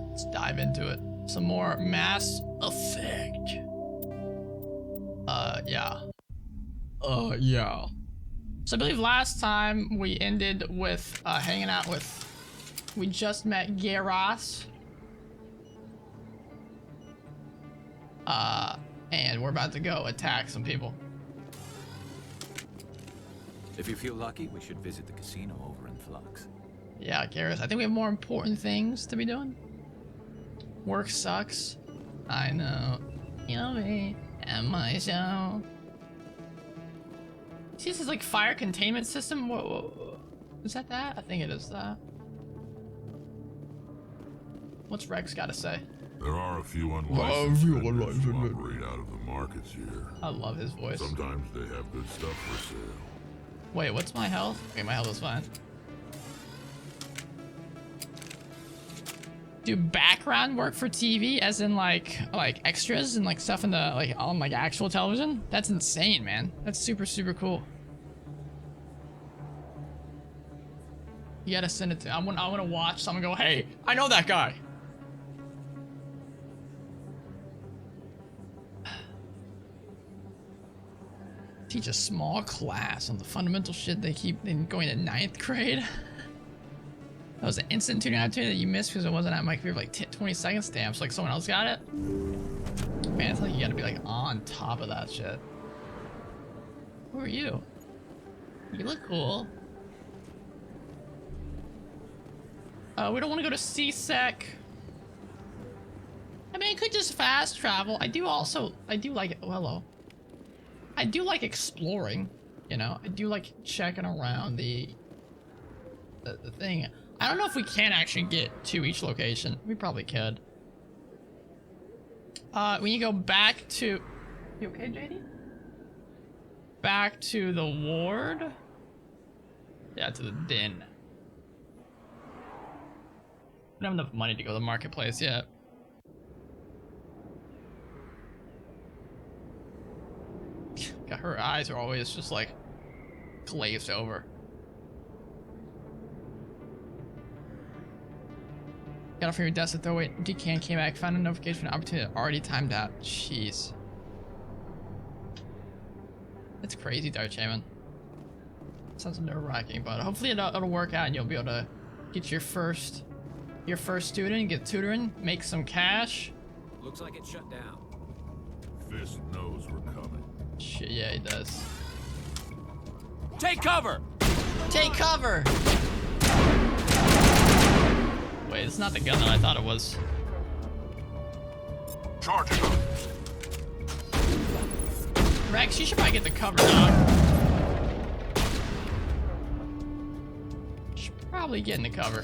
Let's dive into it. Some more Mass Effect. Yeah. Yeah. So I believe last time we ended with hanging out with. We just met Geras. And we're about to go attack some people. If you feel lucky, we should visit the casino over in Flux. Yeah, Geras. I think we have more important things to be doing. Work sucks. I know. You know me and my show. See, this is like fire containment system. Whoa. Is that? I think it is that. What's Rex got to say? There are a few unlicensed vendors who operate out of the markets here. I love his voice. Sometimes they have good stuff for sale. Wait, what's my health? Okay, my health is fine. Do background work for TV, as in like extras and like stuff in the like on like actual television? That's insane, man. That's super cool. You gotta send it to. I want to watch someone go, hey, I know that guy. Teach a small class on the fundamental shit they keep going to 9th grade. That was an instant tuning opportunity that you missed because it wasn't at my computer for like 20 seconds. Damn, so like someone else got it? Man, it's like you gotta be like on top of that shit. Who are you? You look cool. We don't want to go to C-Sec. I mean, I could just fast travel. I do like it. Oh, hello. I do like exploring, you know. I do like checking around the thing. I don't know if we can actually get to each location. We probably could. When you go back to... You okay, JD? Back to the ward? Yeah, to the den. I don't have enough money to go to the marketplace yet. God, her eyes are always just like glazed over. Got off from your desk to throw away decan, came back, found a notification opportunity already timed out. Jeez. That's crazy, Dark Shaman. Sounds nerve-wracking, but hopefully it'll work out and you'll be able to get your first student, get tutoring, make some cash. Looks like it's shut down. Fisk knows we're coming. Shit, yeah, he does. Take cover! Take cover! Wait, it's not the gun that I thought it was. Charging up. Rex, you should probably get the cover, dog. Should probably get in the cover.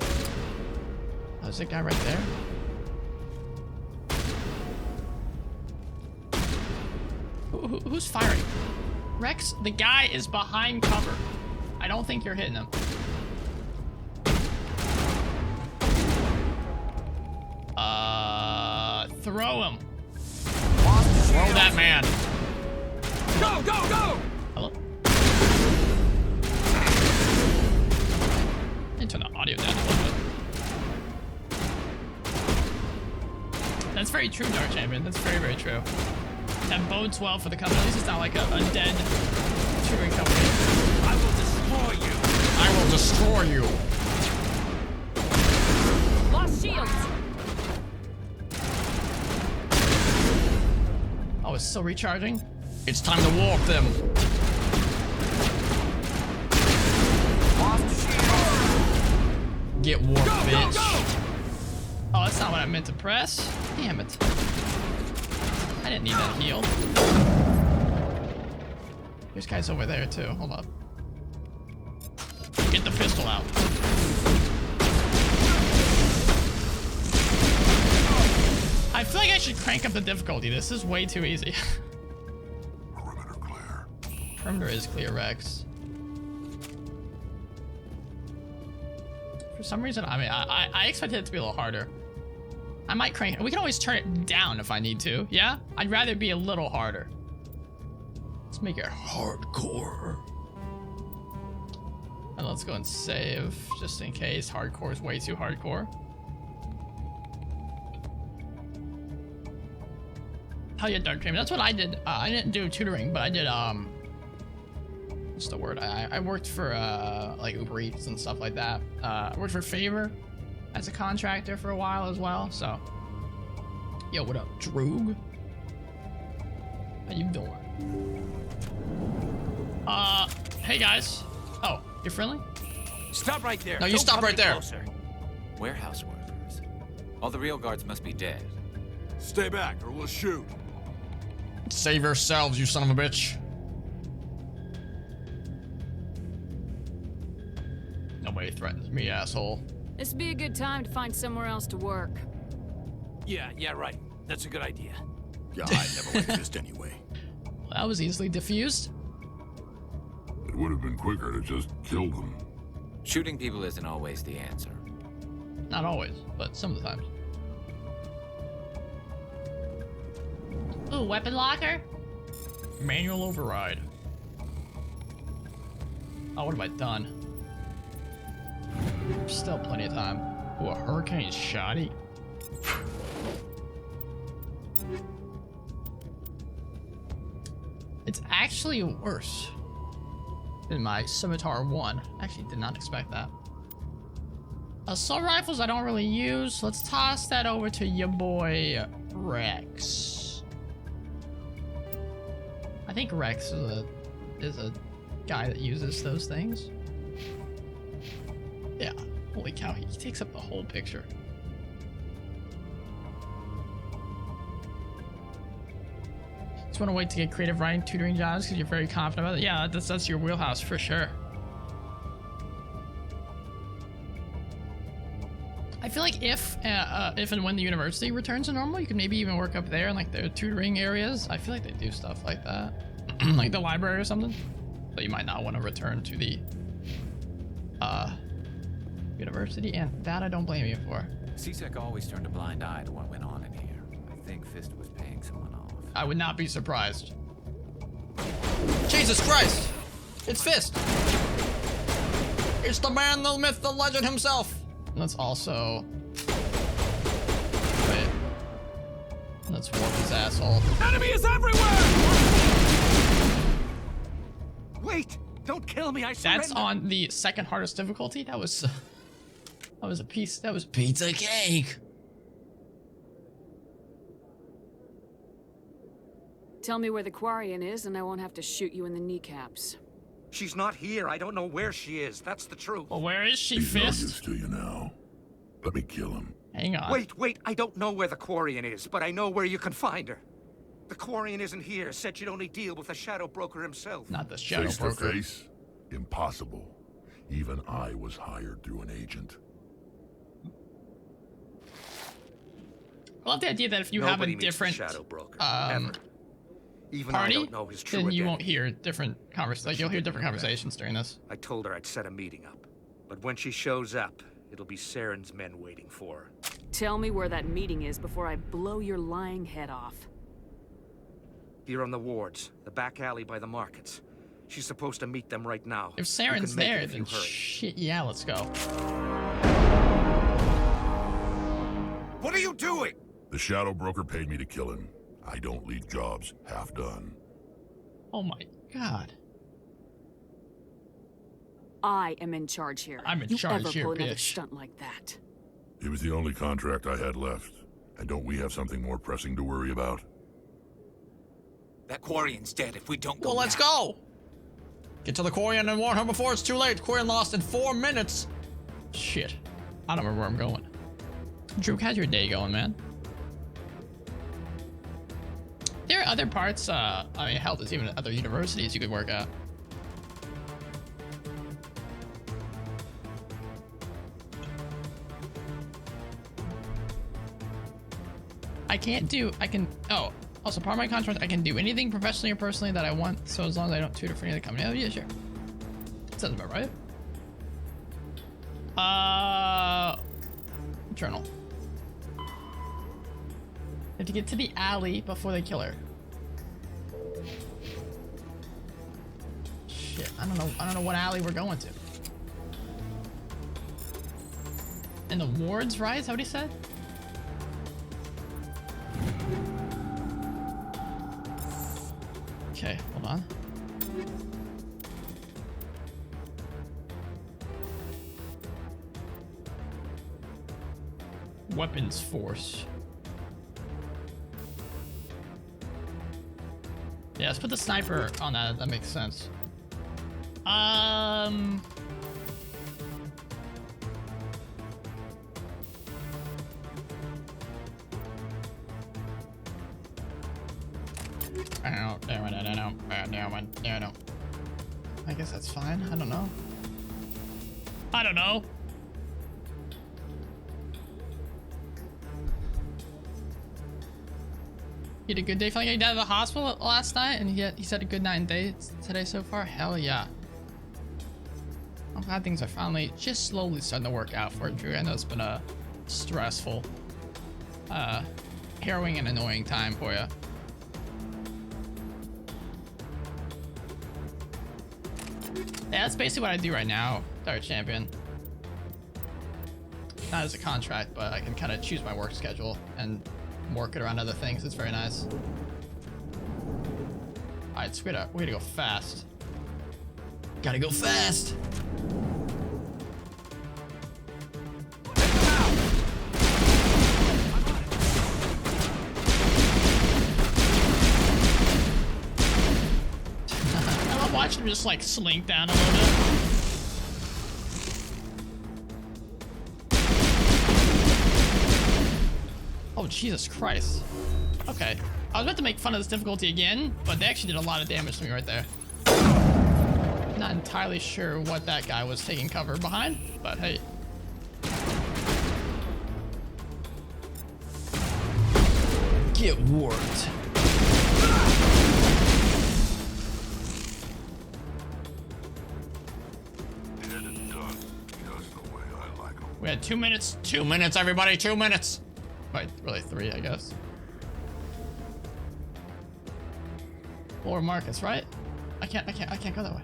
Oh, there's that guy right there. Who's firing? Rex, the guy is behind cover. I don't think you're hitting him. Throw him. Throw that man. Go, go, go! Hello? I need to turn the audio down a little bit. That's very true, Dark Champion. That's very true. That bodes well for the company. At least it's not like a dead touring company. I will destroy you. I will destroy you. Lost shields. Oh, it's still recharging? It's time to warp them. Lost shields. Get warped, Go, go, bitch. go! Oh, that's not what I meant to press. Damn it. I didn't need that heal. There's guys over there too. Hold up. Get the pistol out. I feel like I should crank up the difficulty. This is way too easy. Perimeter clear. Perimeter is clear, Rex. For some reason, I mean, I expected it to be a little harder. I might crank it. We can always turn it down if I need to. Yeah? I'd rather it be a little harder. Let's make it hardcore. And let's go and save, just in case hardcore is way too hardcore. Hell yeah, Dark Dream. That's what I did. I didn't do tutoring, but I did, what's the word? I worked for, like Uber Eats and stuff like that. I worked for Favor as a contractor for a while as well, so. Yo, what up, Droog? How you doing? Hey guys. Oh, you're friendly? Stop right there. No, you Don't stop come right any there. closer. Warehouse workers. All the real guards must be dead. Stay back or we'll shoot. Save yourselves, you son of a bitch. Nobody threatens me, asshole. This'd be a good time to find somewhere else to work. Yeah, right. That's a good idea. Yeah, I never liked this anyway. Well, that was easily diffused. It would have been quicker to just kill them. Shooting people isn't always the answer. Not always, but some of the times. Ooh, weapon locker? Manual override. Oh, what have I done? Still plenty of time. Ooh, a hurricane shotty. It's actually worse than my Scimitar 1. Actually, did not expect that. Assault rifles I don't really use. Let's toss that over to your boy Rex. I think Rex is a guy that uses those things. Yeah. Holy cow, he takes up the whole picture. Just want to wait to get creative writing tutoring jobs because you're very confident about it. Yeah, that's your wheelhouse for sure. I feel like if and when the university returns to normal, you can maybe even work up there in like their tutoring areas. I feel like they do stuff like that, like the library or something. But you might not want to return to the university, and that I don't blame you for. CSEC always turned a blind eye to what went on in here. I think Fist was paying someone off. I would not be surprised. Jesus Christ! It's Fist! It's the man, the myth, the legend himself! Let's also... Wait. Let's warp his asshole. Enemy is everywhere! Wait! Don't kill me, I surrender! That's on the second hardest difficulty? That was a piece... That was pizza cake! Tell me where the Quarian is, and I won't have to shoot you in the kneecaps. She's not here. I don't know where she is. That's the truth. Well, where is she, He's no Fist? use to you now. Let me kill him. Hang on. Wait. I don't know where the Quarian is, but I know where you can find her. The Quarian isn't here. Said she'd only deal with the Shadow Broker himself. Not the Shadow Face Broker. to face? Impossible. Even I was hired through an agent. I love the idea that if you Nobody have a meets the different Shadow Broker, ever. Even I party, don't know his true then you identity. won't hear different conversations. Like, you'll hear different conversations during this. I told her I'd set a meeting up. But when she shows up, it'll be Saren's men waiting for her. Tell me where that meeting is before I blow your lying head off. Here on the wards, the back alley by the markets. She's supposed to meet them right now. If You Saren's can make it there, if then you hurry. shit, yeah, let's go. What are you doing? The Shadow Broker paid me to kill him. I don't leave jobs half done. Oh my god. I am in charge here. I'm in you charge ever here, pull another bitch. stunt like that? It was the only contract I had left. And don't we have something more pressing to worry about? That Quarian's dead if we don't go Well, let's now. go! Get to the Quarian and warn her before it's too late. Quarian lost in 4 minutes. Shit. I don't remember where I'm going. Drew, how's your day going, man? There are other parts, I mean, hell, there's even other universities you could work at. Also part of my contract, I can do anything professionally or personally that I want, so as long as I don't tutor for any other company. Oh, yeah, sure. Sounds about right. Journal. You have to get to the alley before they kill her. Shit, I don't know what alley we're going to. in the wards, right? Is that what he said? Okay, hold on. Weapons force. Yeah, let's put the sniper on that. That makes sense. I guess that's fine. I don't know. I don't know. You had a good day feeling like you got out of the hospital last night, and he said a good night and day today so far? Hell yeah. I'm glad things are finally just slowly starting to work out for Drew. I know it's been a stressful, harrowing and annoying time for you. Yeah, that's basically what I do right now, Dart Champion. Not as a contract, but I can kind of choose my work schedule and work it around other things. It's very nice. Alright, so we gotta go fast. Gotta go fast! I love watching him just like slink down a little bit. Oh, Jesus Christ. Okay. I was about to make fun of this difficulty again, but they actually did a lot of damage to me right there. Not entirely sure what that guy was taking cover behind, but hey. Get warped. We had 2 minutes. 2 minutes, everybody. 2 minutes. Wait, really 3, I guess. Or Marcus, right? I can't go that way.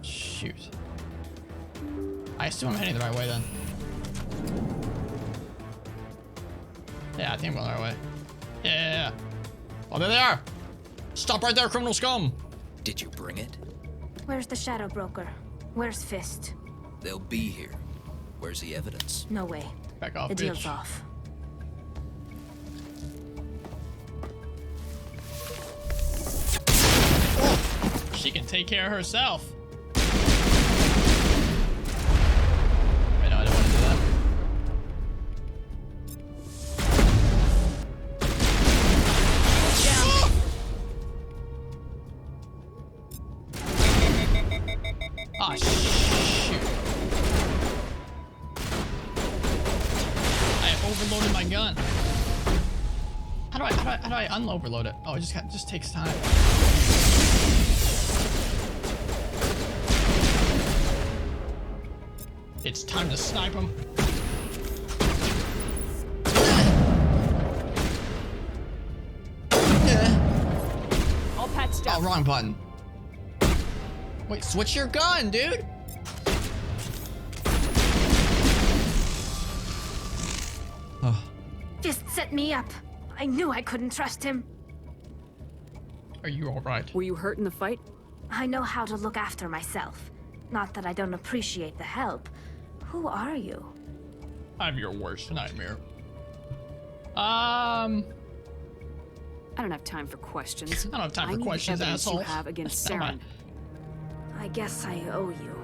Shoot. I assume I'm heading the right way then. Yeah, I think I'm going the right way. Yeah. Oh, there they are. Stop right there, criminal scum. Did you bring it? Where's the Shadow Broker? Where's Fist? They'll be here. Where's the evidence? No way. Back off, The bitch. deal's off. She can take care of herself. Wait, no, I don't want to do that. Ah, shoot. I overloaded my gun. How do I unload it? Oh, it just takes time. It's time to snipe him. All patched up. Oh, wrong button. Wait, switch your gun, dude. Oh. Fist set me up. I knew I couldn't trust him. Are you all right? Were you hurt in the fight? I know how to look after myself. Not that I don't appreciate the help. Who are you? I'm your worst nightmare. I don't have time for questions. I don't have time for need questions, the evidence asshole. you have against Come Saren. on. I guess I owe you.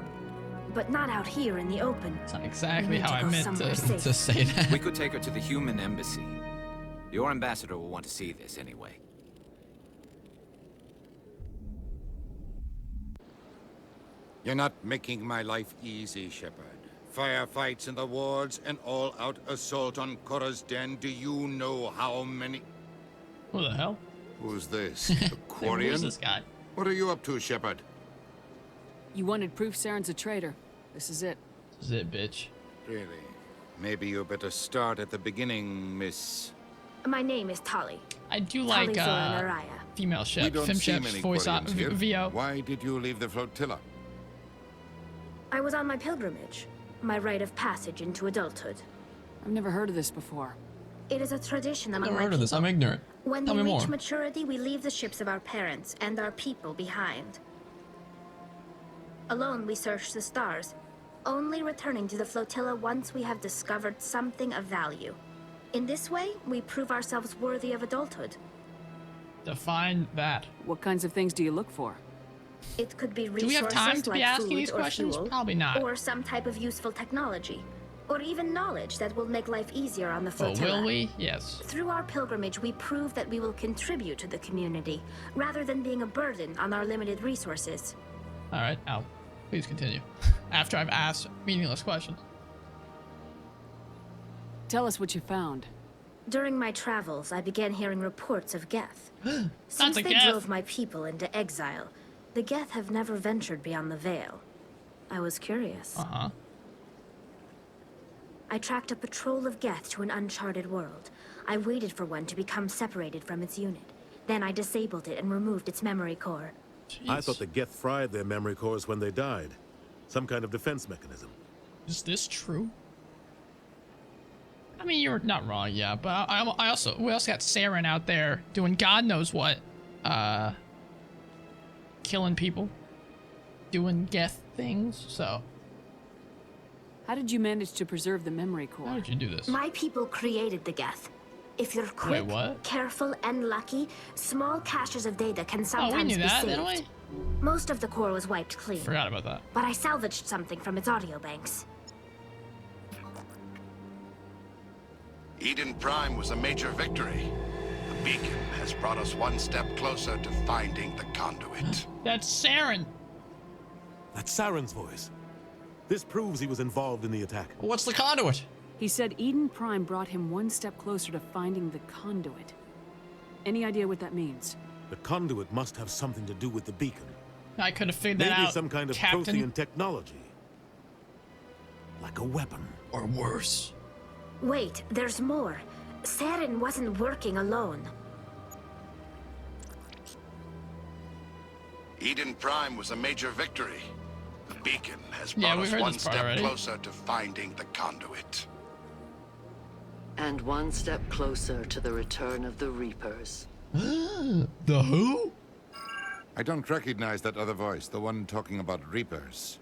But not out here in the open. That's not exactly We need how to I go meant somewhere to safe. say that. We could take her to the human embassy. Your ambassador will want to see this anyway. You're not making my life easy, Shepard. Firefights in the wards, an all-out assault on Korra's den. Do you know how many... Who the hell? Who's this? A Who's Quarian? this guy? What are you up to, Shepard? You wanted proof Saren's a traitor. This is it. This is it, bitch. Really? Maybe you better start at the beginning, Miss... My name is Tali. I do like Tali Zoran Araya. female We chef, don't fem see chefs, many voice Quarians here. VO. Why did you leave the flotilla? I was on my pilgrimage. My rite of passage into adulthood. I've never heard of this before. It is a tradition among Never my heard of this. people. I'm ignorant. When Tell we me reach more. maturity, we leave the ships of our parents and our people behind. Alone, we search the stars, only returning to the flotilla once we have discovered something of value. In this way, we prove ourselves worthy of adulthood. Define that. What kinds of things do you look for? It could be Do resources we have time to like be asking food these or questions? fuel, Probably not. or some type of useful technology, or even knowledge that will make life easier on the But flotilla. will we? Yes. Through our pilgrimage, we prove that we will contribute to the community, rather than being a burden on our limited resources. All right, Al. Please continue. After I've asked meaningless questions. Tell us what you found. During my travels, I began hearing reports of Geth. Not Since the they Geth. drove my people into exile, the Geth have never ventured beyond the Veil. I was curious. Uh-huh. I tracked a patrol of Geth to an uncharted world. I waited for one to become separated from its unit. Then I disabled it and removed its memory core. I Jeez. thought the Geth fried their memory cores when they died. Some kind of defense mechanism. Is this true? I mean, you're not wrong, yeah, but we also got Saren out there doing God knows what, killing people, doing Geth things. So, How did you manage to preserve the memory core? how did you do this? My people created the Geth. If you're quick, what? careful, and lucky, small caches of data can Oh, sometimes we knew be that, saved. didn't we? Most of the core was wiped clean, Forgot about that. but I salvaged something from its audio banks. Eden Prime was a major victory. The beacon has brought us one step closer to finding the conduit. That's Saren. That's Saren's voice. This proves he was involved in the attack. What's the conduit? He said Eden Prime brought him one step closer to finding the conduit. Any idea what that means? The conduit must have something to do with the beacon. I could have figured that Maybe out. some kind of Captain. Prothean technology. Like a weapon. Or worse. Wait, there's more. Saren wasn't working alone. Eden Prime was a major victory. The beacon has Yeah, brought we us heard one this part step already. closer to finding the conduit. And one step closer to the return of the Reapers. The who? I don't recognize that other voice, the one talking about Reapers.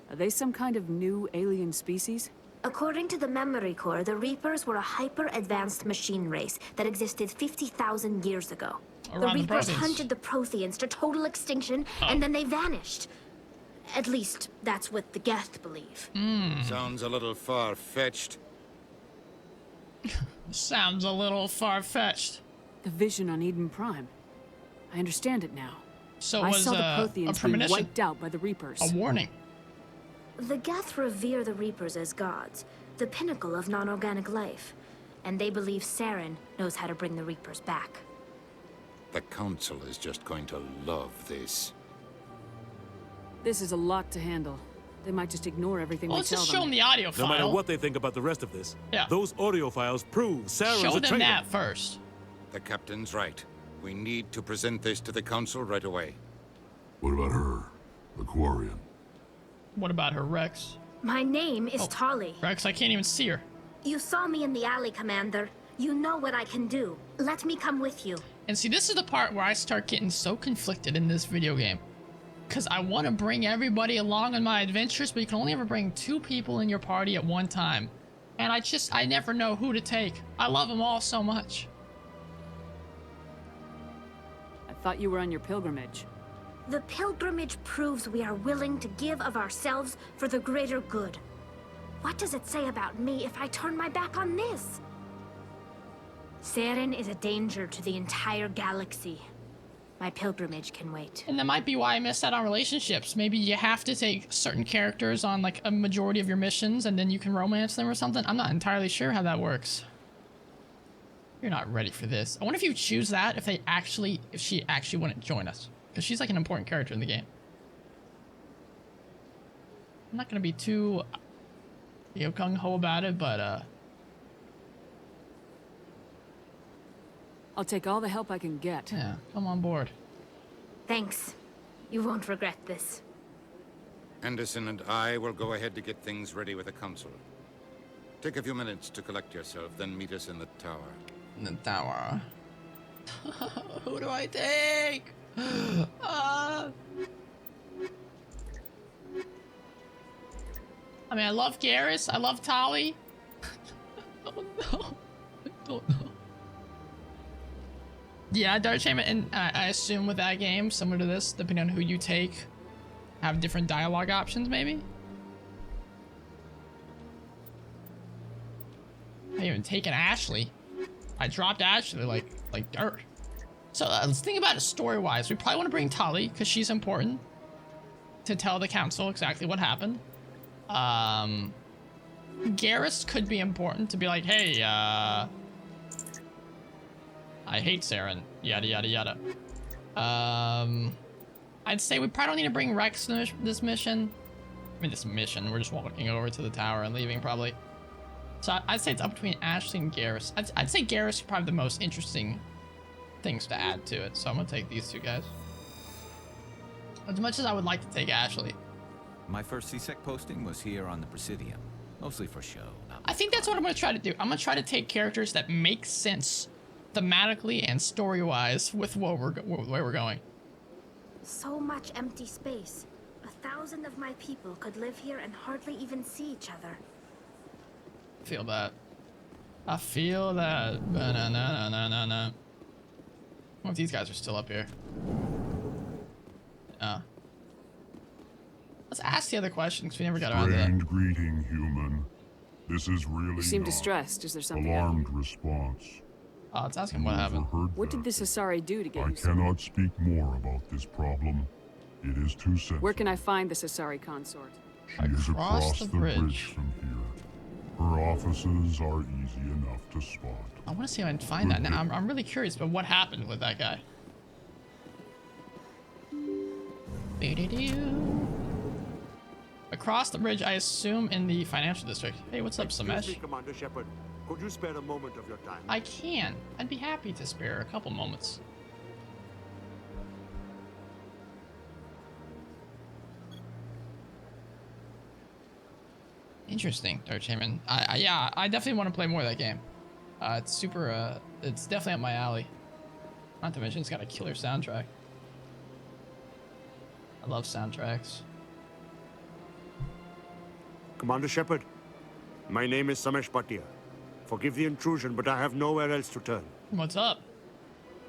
Are they some kind of new alien species? According to the memory core, the Reapers were a hyper-advanced machine race that existed 50,000 years ago. Around The the Reapers Protheans. hunted the Protheans to total extinction, and then they vanished. At least, that's what the Geth believe. Sounds a little far-fetched. Sounds a little far-fetched. The vision on Eden Prime. I understand it now. So it I was saw the a Protheans being premonition, wiped out by the Reapers. a warning. The Geth revere the Reapers as gods, the pinnacle of non-organic life. And they believe Saren knows how to bring the Reapers back. The Council is just going to love this. This is a lot to handle. They might just ignore everything Well, we let's tell just them. show them the audio file. No matter what they think about the rest of this, Yeah. those audio files prove Saren's Show a them traitor. that first. The Captain's right. We need to present this to the Council right away. What about her? The Quarian. What about her, Rex? My name is Oh. Tali. Rex, I can't even see her. You saw me in the alley, Commander. You know what I can do. Let me come with you. And see, this is the part where I start getting so conflicted in this video game. Because I want to bring everybody along on my adventures, but you can only ever bring 2 people in your party at one time. And I never know who to take. I love them all so much. I thought you were on your pilgrimage. The pilgrimage proves we are willing to give of ourselves for the greater good. What does it say about me if I turn my back on this? Saren is a danger to the entire galaxy. My pilgrimage can wait. And that might be why I missed out on relationships. Maybe you have to take certain characters on like a majority of your missions and then you can romance them or something. I'm not entirely sure how that works. You're not ready for this. I wonder if you choose that if she actually wouldn't join us. Because she's like an important character in the game. I'm not gonna be too gung-ho about it, but I'll take all the help I can get. yeah, come on board. Thanks. You won't regret this. Anderson and I will go ahead to get things ready with the council. Take a few minutes to collect yourself, then meet us in the tower. In the tower. Who do I take? I mean, I love Garrus. I love Tali. Oh no. I don't know. Yeah, Dark Chamber, and I assume with that game, similar to this, depending on who you take, have different dialogue options, maybe? I even taken Ashley. I dropped Ashley like dirt. So let's think about it story-wise. We probably want to bring Tali, because she's important to tell the council exactly what happened. Garrus could be important to be like, hey, I hate Saren, yada yada yada. I'd say we probably don't need to bring Rex to this mission. I mean, this mission, we're just walking over to the tower and leaving probably. So I'd say it's up between Ashley and Garrus. I'd say Garrus is probably the most interesting things to add to it. So I'm gonna take these two guys. As much as I would like to take Ashley. My first CSEC posting was here on the Presidium, mostly for show. I think that's what I'm gonna try to do. I'm gonna try to take characters that make sense thematically and story-wise with where we're going. So much empty space. 1,000 of my people could live here and hardly even see each other. Feel that. I feel that. No. What if these guys are still up here? Let's ask the other question because we never got around to that. Strange greeting, human. This is really You seem not distressed. Is there something alarmed response. It's asking what happened. What did this Asari do to get I you cannot speak more about this problem. It is too sensitive. Where can I find this Asari consort? She is across the bridge from here. Her offices are easy enough to spot. I want to see if I can find that. Now, I'm really curious about what happened with that guy. Across the bridge, I assume in the financial district. Hey, what's up, Samesh? Excuse me, Commander Shepard. Could you spare a moment of your time? I can. I'd be happy to spare a couple moments. Interesting, Dark Shaman. Yeah, I definitely want to play more of that game. It's super, it's definitely up my alley. Not to mention, it's got a killer soundtrack. I love soundtracks. Commander Shepard, my name is Samesh Bhatia. Forgive the intrusion, but I have nowhere else to turn. What's up?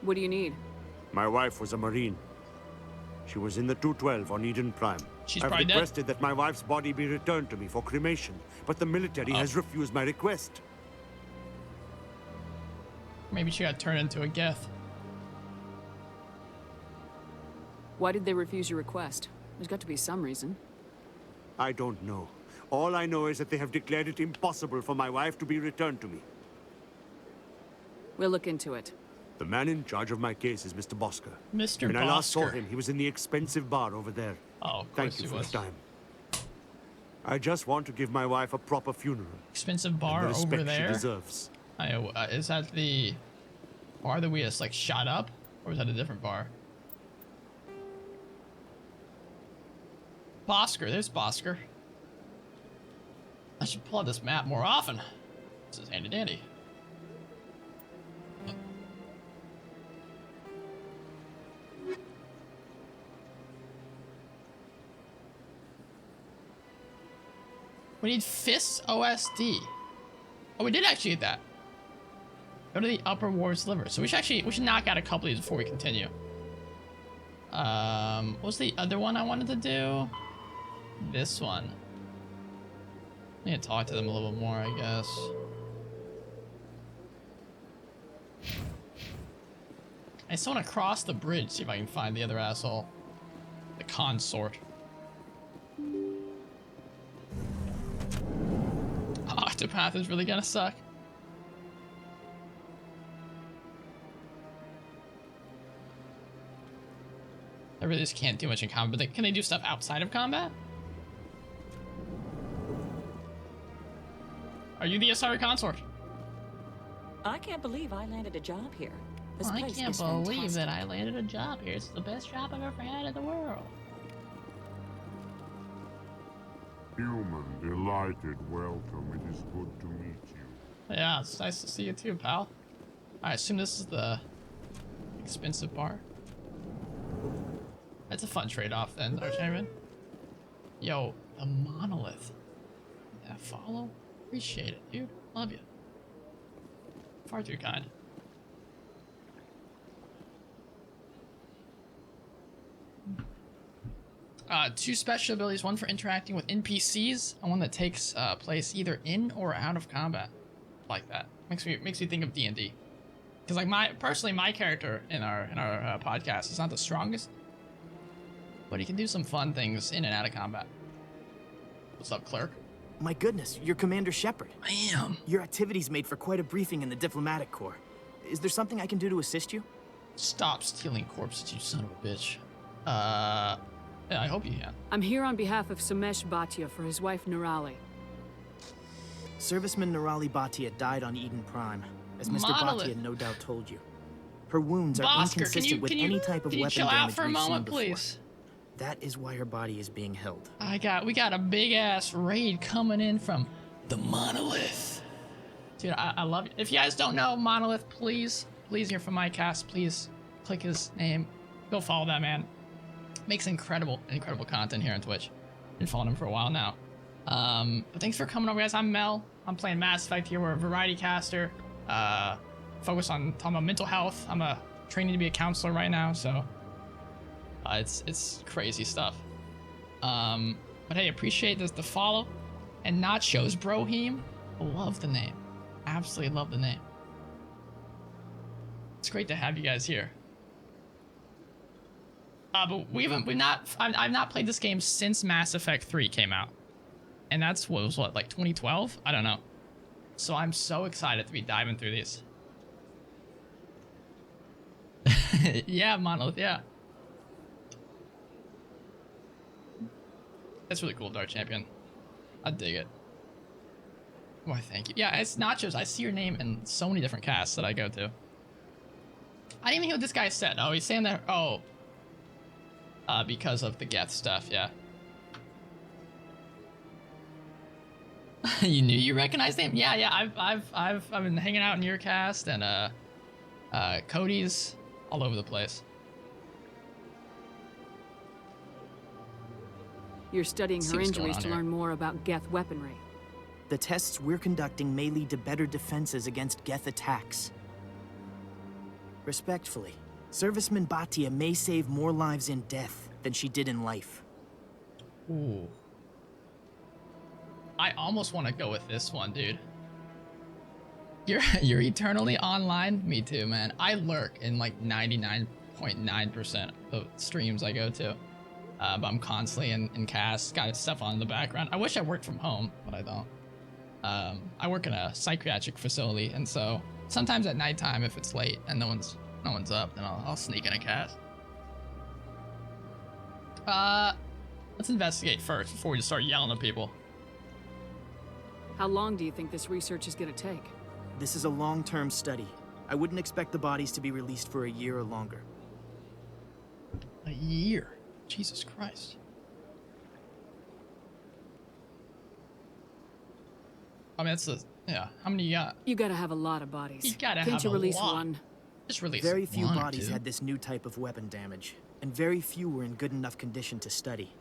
What do you need? My wife was a Marine. She was in the 212 on Eden Prime. She's I've probably dead. requested that my wife's body be returned to me for cremation, but the military has refused my request. Maybe she got turned into a Geth. Why did they refuse your request? There's got to be some reason. I don't know. All I know is that they have declared it impossible for my wife to be returned to me. We'll look into it. The man in charge of my case is Mr. Bosker. Mr. When I last saw Bosker. him, he was in the expensive bar over there. Oh, of Thank course you he for was. your time. I just want to give my wife a proper funeral. Expensive bar and the respect over there? she deserves. Is that the bar that we just like shot up? Or is that a different bar? Bosker, there's Bosker. I should pull out this map more often. This is handy dandy. We need Fists OSD. Oh, we did actually get that. Go to the upper wards liver. So we should knock out a couple of these before we continue. What was the other one I wanted to do? This one. I need to talk to them a little bit more, I guess. I still want to cross the bridge, see if I can find the other asshole. The consort. Octopath is really gonna suck. I really just can't do much in combat, but can they do stuff outside of combat? Are you the Asari consort? I can't believe I landed a job here. This I place can't is believe fantastic. that I landed a job here. It's the best job I've ever had in the world. Human, delighted welcome. It is good to meet you. Yeah, it's nice to see you too, pal. I assume this is the expensive bar. That's a fun trade-off then, Dark Champion. Yo, a monolith. That follow? Appreciate it, dude. Love you. Far too kind. Two special abilities, one for interacting with NPCs, and one that takes place either in or out of combat. Like that. Makes me think of D&D. Because like my character in our podcast is not the strongest, but he can do some fun things in and out of combat. What's up, clerk? My goodness, you're Commander Shepard. I am. Your activities made for quite a briefing in the diplomatic corps. Is there something I can do to assist you? Stop stealing corpses, you son of a bitch. Yeah, I hope you can. I'm here on behalf of Samesh Bhatia for his wife Nirali. Serviceman Nirali Bhatia died on Eden Prime, as Mr. Monolith. Bhatia no doubt told you. Her wounds are Bosker, inconsistent with any type of can you weapon chill out damage for a we've moment, seen before. please? That is why her body is being held. We got a big ass raid coming in from the Monolith. Dude, I love it. If you guys don't know Monolith, please here from my cast, please click his name. Go follow that man. Makes incredible content here on Twitch. Been following him for a while now. But thanks for coming over, guys. I'm Mel. I'm playing Mass Effect here. We're a variety caster. Focus on talking about mental health. I'm training to be a counselor right now, so it's crazy stuff. But hey, appreciate the follow. And Nachos Brohim. Love the name. Absolutely love the name. It's great to have you guys here. But I've not played this game since Mass Effect 3 came out. And that's what, like 2012? I don't know. So I'm so excited to be diving through these. Yeah, Monolith, yeah. That's really cool, Dark Champion. I dig it. Why, thank you. Yeah, it's Nachos. I see your name in so many different casts that I go to. I didn't even hear what this guy said. Oh, he's saying that. Oh. Because of the Geth stuff, yeah. You recognized him? Yeah. I've been hanging out in your cast and Cody's all over the place. You're studying her injuries to learn more about Geth weaponry. The tests we're conducting may lead to better defenses against Geth attacks. Respectfully, Serviceman Bhatia may save more lives in death than she did in life. Ooh. I almost want to go with this one, dude. You're eternally online? Me too, man. I lurk in like 99.9% of streams I go to. But I'm constantly in cast, got stuff on in the background. I wish I worked from home, but I don't. I work in a psychiatric facility, and so sometimes at nighttime, if it's late and no one's up, then I'll sneak in a cast. Let's investigate first before we just start yelling at people. How long do you think this research is going to take? This is a long-term study. I wouldn't expect the bodies to be released for a year or longer. A year? Jesus Christ. I mean, yeah. How many you got? You gotta have a lot of bodies. You gotta Can't have you a release lot. one? Just release Very few one or bodies two. had this new type of weapon damage, and very few were in good enough condition to study.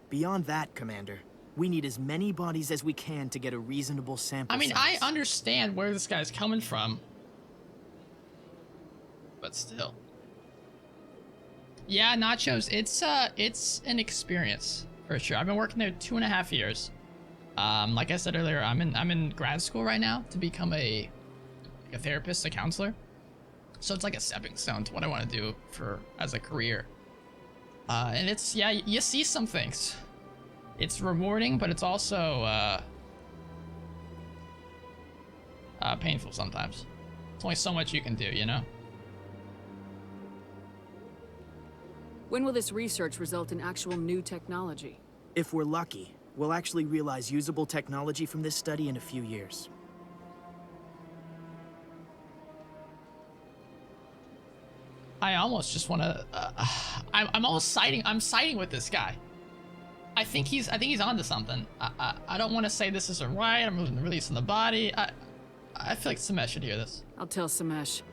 Beyond that, Commander, we need as many bodies as we can to get a reasonable sample I mean, size. I understand where this guy's coming from, but still. Yeah, Nachos, it's an experience for sure. I've been working there 2.5 years. Like I said earlier, I'm in grad school right now to become a therapist, a counselor. So it's like a stepping stone to what I want to do as a career. And it's, yeah, you see some things. It's rewarding, but it's also painful sometimes. There's only so much you can do, you know? When will this research result in actual new technology? If we're lucky, we'll actually realize usable technology from this study in a few years. I almost just want to. I'm siding with this guy. I think he's onto something. I don't want to say this isn't right. I'm releasing the body. I feel like Samesh should hear this. I'll tell Samesh.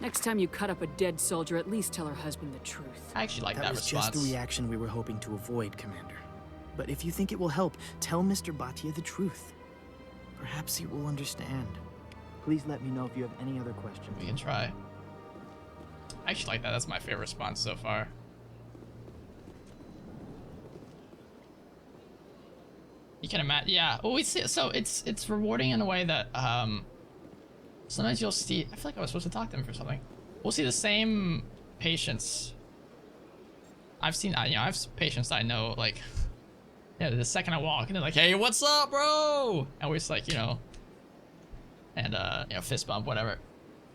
Next time you cut up a dead soldier, at least tell her husband the truth. I actually like that was response. Just the reaction we were hoping to avoid, Commander. But if you think it will help, tell Mr. Bhatia the truth. Perhaps he will understand. Please let me know if you have any other questions. We can try. I actually like that. That's my favorite response so far. You can imagine, yeah. Well, we see. So it's rewarding in a way that sometimes you'll see. I feel like I was supposed to talk to him for something. We'll see the same patients. I've seen, I have patients that I know, like, yeah, the second I walk, and they're like, "Hey, what's up, bro?" And we're just like, and fist bump, whatever.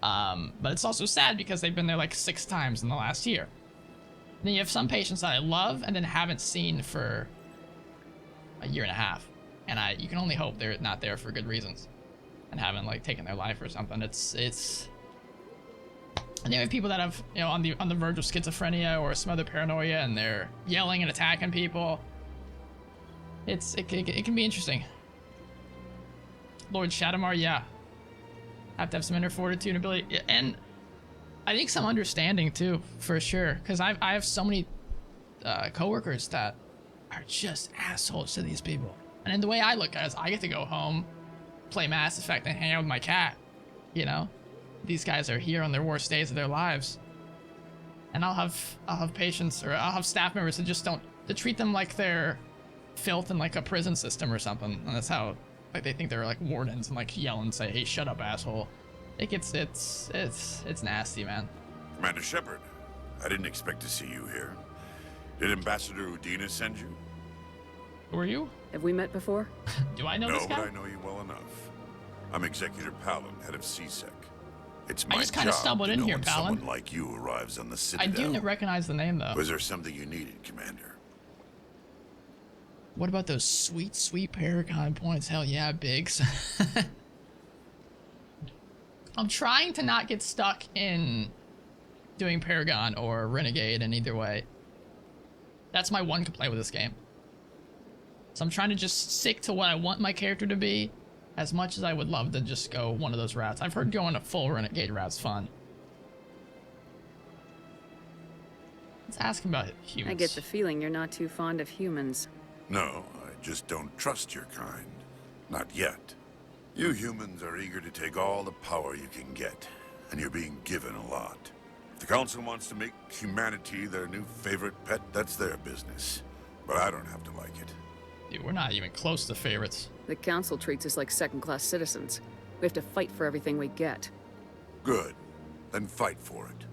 But it's also sad because they've been there like 6 times in the last year. And then you have some patients that I love and then haven't seen for a year and a half, and you can only hope they're not there for good reasons and haven't like taken their life or something. It's and you have people that have on the verge of schizophrenia or some other paranoia, and they're yelling and attacking people. It can be interesting. Lord Shadowmar, yeah, have to have some inner fortitude and ability, and I think some understanding too, for sure, because I have so many coworkers that are just assholes to these people. And in the way I look at it is I get to go home, play Mass Effect, and hang out with my cat. These guys are here on their worst days of their lives, and I'll have patients, or I'll have staff members that just don't, to treat them like they're filth in like a prison system or something. And that's how, like, they think they're like wardens and like yell and say, "Hey, shut up, asshole." It's nasty, man. Commander Shepard, I didn't expect to see you here. Did Ambassador Udina send you? Who are you? Have we met before? Do I know this guy? No, but I know you well enough. I'm Executor Palin, head of CSEC. It's my I just kind of stumbled in here, Palin. Someone like you arrives on the Citadel. I do recognize the name, though. Was there something you needed, Commander? What about those sweet, sweet Paragon points? Hell yeah, Biggs. I'm trying to not get stuck in doing Paragon or Renegade in either way. That's my one complaint with this game. So I'm trying to just stick to what I want my character to be, as much as I would love to just go one of those routes. I've heard going a full Renegade route's fun. Let's ask him about humans. I get the feeling you're not too fond of humans. No, I just don't trust your kind. Not yet. You humans are eager to take all the power you can get, and you're being given a lot. If the Council wants to make humanity their new favorite pet, that's their business. But I don't have to like it. Dude, we're not even close to favorites. The Council treats us like second-class citizens. We have to fight for everything we get. Good. Then fight for it.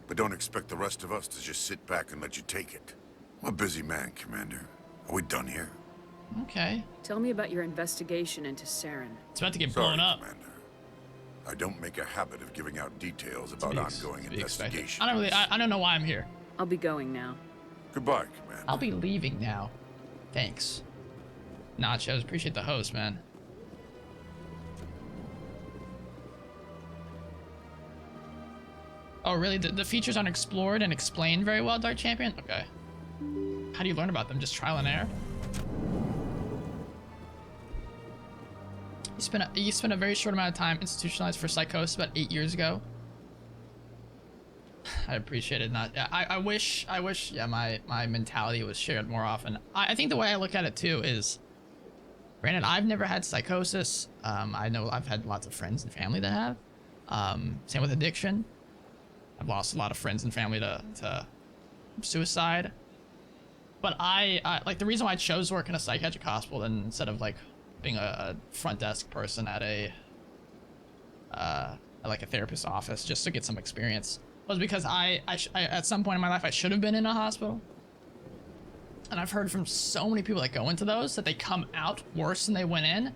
But don't expect the rest of us to just sit back and let you take it. I'm a busy man, Commander. Are we done here? Okay. Tell me about your investigation into Saren. It's about to get blown up. Commander. I don't make a habit of giving out details about ongoing investigations. I don't know why I'm here. I'll be going now. Goodbye, Commander. I'll be leaving now. Thanks. Nachos, appreciate the host, man. Oh, really? The features aren't explored and explained very well, Dark Champion? Okay. How do you learn about them? Just trial and error? You spent a very short amount of time institutionalized for psychosis about 8 years ago. I appreciate it. I wish, yeah, my mentality was shared more often. I think the way I look at it too is, granted, I've never had psychosis. I know I've had lots of friends and family that have. Same with addiction. I've lost a lot of friends and family to suicide. But I like, the reason why I chose to work in a psychiatric hospital instead of like being a front desk person at like a therapist's office just to get some experience was because I at some point in my life I should have been in a hospital. And I've heard from so many people that go into those that they come out worse than they went in,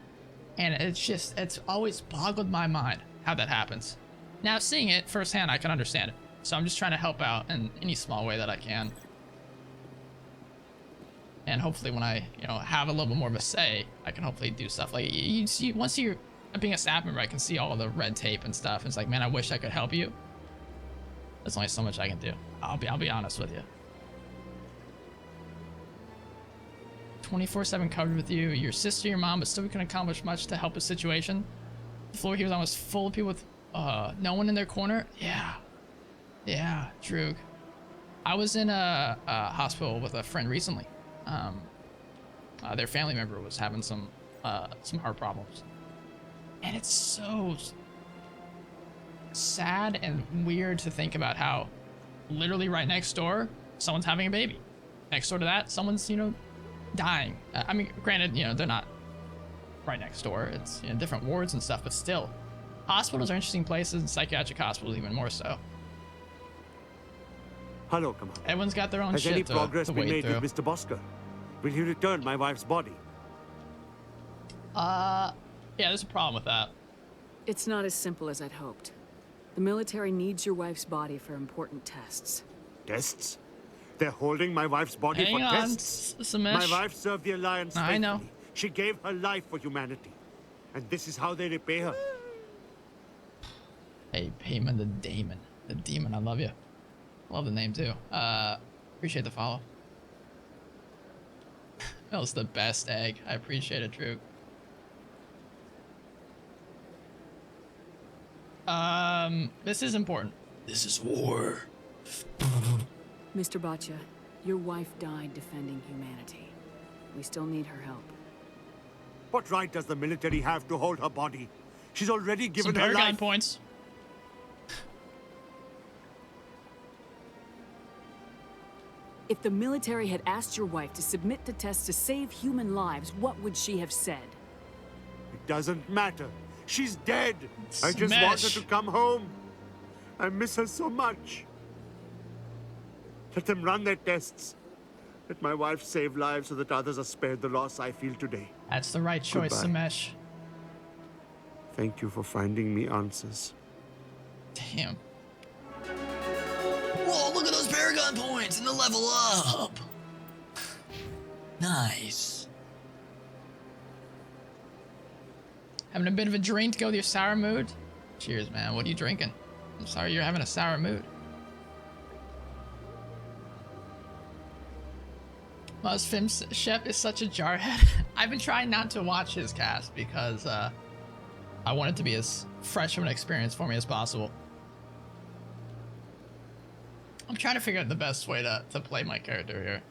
and it's always boggled my mind how that happens. Now seeing it firsthand, I can understand it. So I'm just trying to help out in any small way that I can. And hopefully when I, have a little bit more of a say, I can hopefully do stuff. Like, once you're being a staff member, I can see all the red tape and stuff. It's like, man, I wish I could help you. There's only so much I can do. I'll be honest with you. 24/7 covered with you, your sister, your mom, but still couldn't accomplish much to help his situation. The floor here was almost full of people with no one in their corner. Yeah, Droog. I was in a hospital with a friend recently. Their family member was having some heart problems, and it's so sad and weird to think about how literally right next door someone's having a baby. Next door to that, someone's dying. I mean, granted, they're not right next door. It's different wards and stuff, but still, hospitals are interesting places, and psychiatric hospitals even more so. Hello, Commander. Everyone's got their own Has shit any to progress been wade made through. with Mr. Bosker? Will he return my wife's body? Yeah, there's a problem with that. It's not as simple as I'd hoped. The military needs your wife's body for important tests. Tests? They're holding my wife's body Hang for on, tests? Samesh. My wife served the Alliance I know. faithfully. She gave her life for humanity. And this is how they repay her. Hey, Payman the Damon. The Demon, I love you. Love the name too. Appreciate the follow. That was the best egg. I appreciate it, Drew. This is important. This is war. Mr. Bhatia, your wife died defending humanity. We still need her help. What right does the military have to hold her body? She's already given Some her paragon life. points. If the military had asked your wife to submit to tests to save human lives, what would she have said? It doesn't matter. She's dead. I just Smash. want her to come home. I miss her so much. Let them run their tests. Let my wife save lives so that others are spared the loss I feel today. That's the right choice, Goodbye. Samesh. Thank you for finding me answers. Damn. Whoa, look at those Paragon points and the level up! Nice. Having a bit of a drink to go with your sour mood? Cheers, man. What are you drinking? I'm sorry you're having a sour mood. Musfim Shep is such a jarhead. I've been trying not to watch his cast because I want it to be as fresh of an experience for me as possible. I'm trying to figure out the best way to play my character here.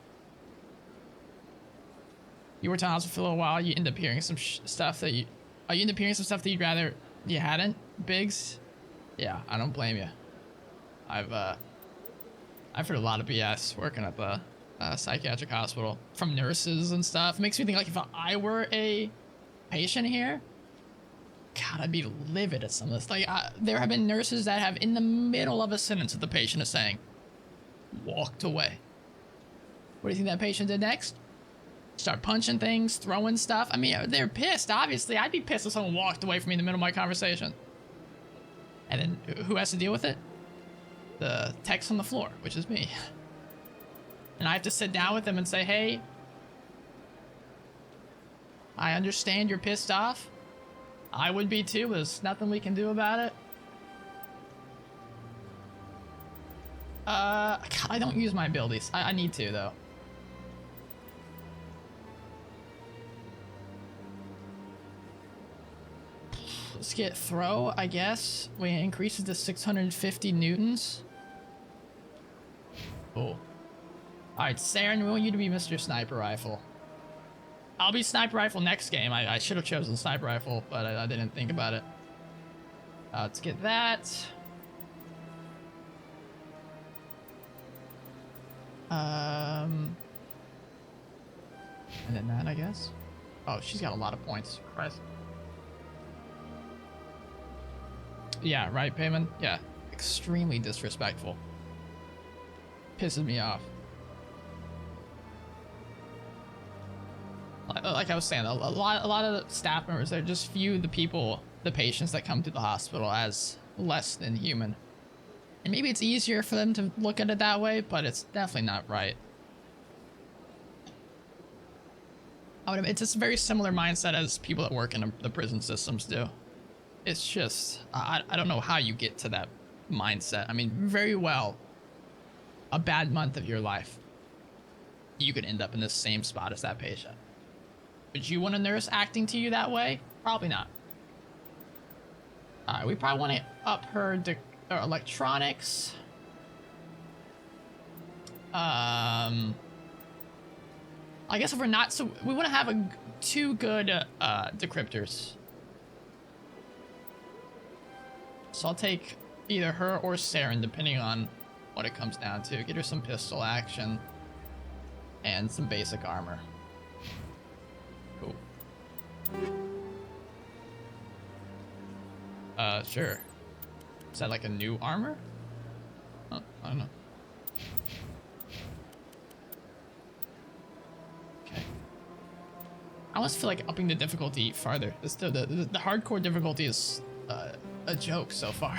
You were telling us for a little while, you end up hearing some stuff that you... Are you end up hearing some stuff that you'd rather you hadn't, Biggs? Yeah, I don't blame you. I've heard a lot of BS working at the psychiatric hospital from nurses and stuff. It makes me think like if I were a patient here, God, I'd be livid at some of this. Like there have been nurses that have in the middle of a sentence that the patient is saying, walked away. What do you think that patient did next? Start punching things, throwing stuff. I mean, they're pissed, obviously. I'd be pissed if someone walked away from me in the middle of my conversation. And then who has to deal with it? The techs on the floor, which is me. And I have to sit down with them and say, hey, I understand you're pissed off. I would be too, but there's nothing we can do about it. God, I don't use my abilities. I need to, though. Let's get throw, I guess. We increase it to 650 newtons. Cool. Alright, Saren, we want you to be Mr. Sniper Rifle. I'll be Sniper Rifle next game. I should have chosen Sniper Rifle, but I didn't think about it. Let's get that. And then that, I guess. Oh, she's got a lot of points. Christ. Yeah, right, Payman? Yeah. Extremely disrespectful. Pisses me off. Like I was saying, a lot of the staff members, they just view the patients that come to the hospital as less than human. And maybe it's easier for them to look at it that way, but it's definitely not right. It's just a very similar mindset as people that work in the prison systems do. It's just, I don't know how you get to that mindset. I mean, very well, a bad month of your life, you could end up in the same spot as that patient. Would you want a nurse acting to you that way? Probably not. Alright, we probably want to up her electronics. I guess if we're not, so we want to have two good decryptors. So I'll take either her or Saren, depending on what it comes down to. Get her some pistol action and some basic armor. Cool. Sure. Is that like a new armor? Oh, I don't know. Okay. I almost feel like upping the difficulty farther. The hardcore difficulty is a joke so far.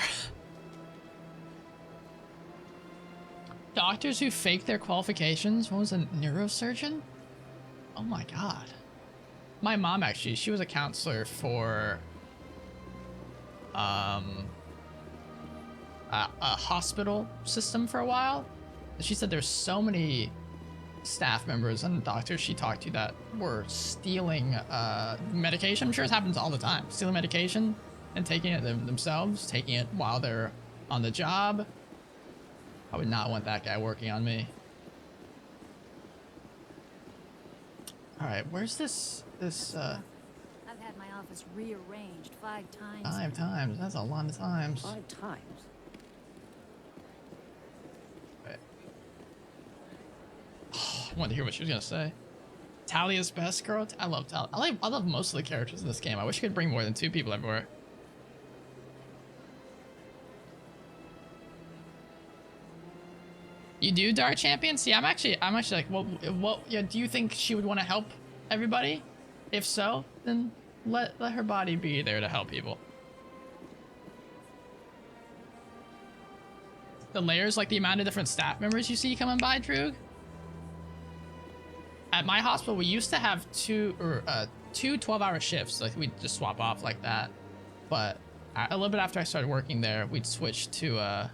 Doctors who fake their qualifications. What was a neurosurgeon? Oh my god. My mom actually, she was a counselor for a hospital system for a while. She said there's so many staff members and doctors she talked to that were stealing medication. I'm sure it happens all the time. Stealing medication and taking it themselves, taking it while they're on the job. I would not want that guy working on me. All right, where's this? I've had my office rearranged 5 times. 5 times. That's a lot of times. 5 times. Right. Oh, I wanted to hear what she was gonna say. Talia's best girl. I love Talia. I love most of the characters in this game. I wish I could bring more than 2 people everywhere. You do, Dart Champion? See, I'm actually like, what? Yeah, do you think she would want to help everybody? If so, then let her body be there to help people. The layers, like the amount of different staff members you see coming by, Droog. At my hospital, we used to have two 12-hour shifts. Like we'd just swap off like that. But a little bit after I started working there, we'd switch to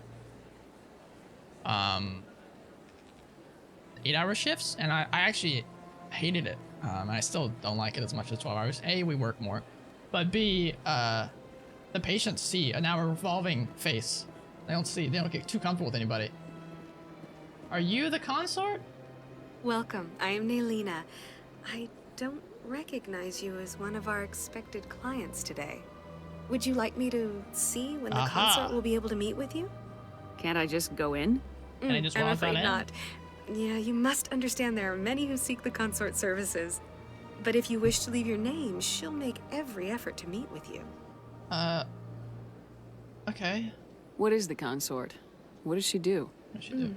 8-hour shifts, and I actually hated it. I still don't like it as much as 12 hours. A, we work more, but B, the patients see an hour revolving face. They don't get too comfortable with anybody. Are you the consort? Welcome, I am Nelina. I don't recognize you as one of our expected clients today. Would you like me to see when the consort will be able to meet with you? Can't I just go in? Can I just walk I'm afraid on in? not. Yeah, you must understand there are many who seek the consort services. But if you wish to leave your name, she'll make every effort to meet with you. Okay. What is the consort? What does she do?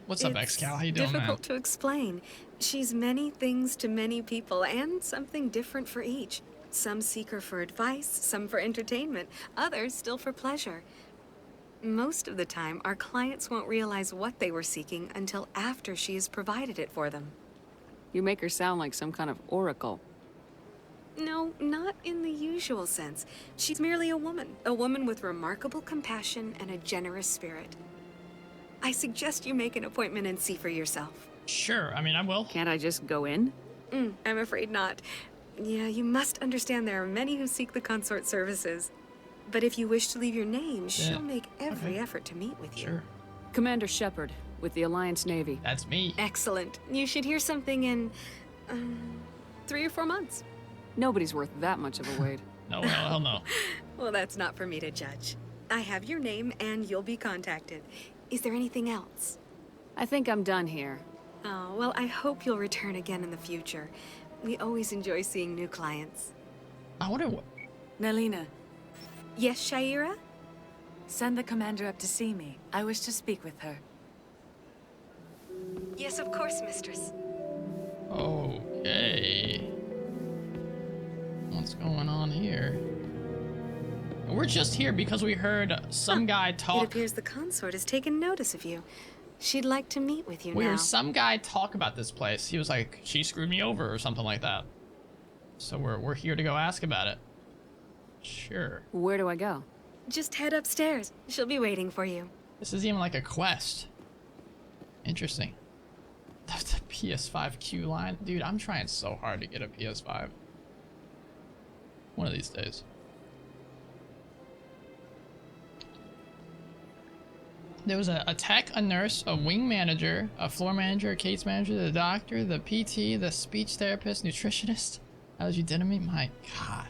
What's up, Excal? How you doing, man? Difficult to explain. She's many things to many people, and something different for each. Some seek her for advice, some for entertainment, others still for pleasure. Most of the time, our clients won't realize what they were seeking until after she has provided it for them. You make her sound like some kind of oracle. No, not in the usual sense. She's merely a woman with remarkable compassion and a generous spirit. I suggest you make an appointment and see for yourself. Sure, I mean, I will. Can't I just go in? I'm afraid not. Yeah, you must understand there are many who seek the consort services. But if you wish to leave your name, she'll make every effort to meet with you. Sure. Commander Shepard, with the Alliance Navy. That's me. Excellent. You should hear something in 3 or 4 months. Nobody's worth that much of a wait. No, hell no. Well, that's not for me to judge. I have your name and you'll be contacted. Is there anything else? I think I'm done here. Oh, well, I hope you'll return again in the future. We always enjoy seeing new clients. I wonder what... Nelina. Yes, Shaira? Send the commander up to see me. I wish to speak with her. Yes, of course, mistress. Okay. What's going on here? We're just here because we heard some guy talk. It appears the consort has taken notice of you. She'd like to meet with you We now. heard some guy talk about this place. He was like, she screwed me over or something like that. So we're here to go ask about it. Sure. Where do I go? Just head upstairs. She'll be waiting for you. This is even like a quest. Interesting. The PS5 queue line. Dude, I'm trying so hard to get a PS5. One of these days. There was a tech, a nurse, a wing manager, a floor manager, a case manager, the doctor, the PT, the speech therapist, nutritionist. How did you did to me? My God.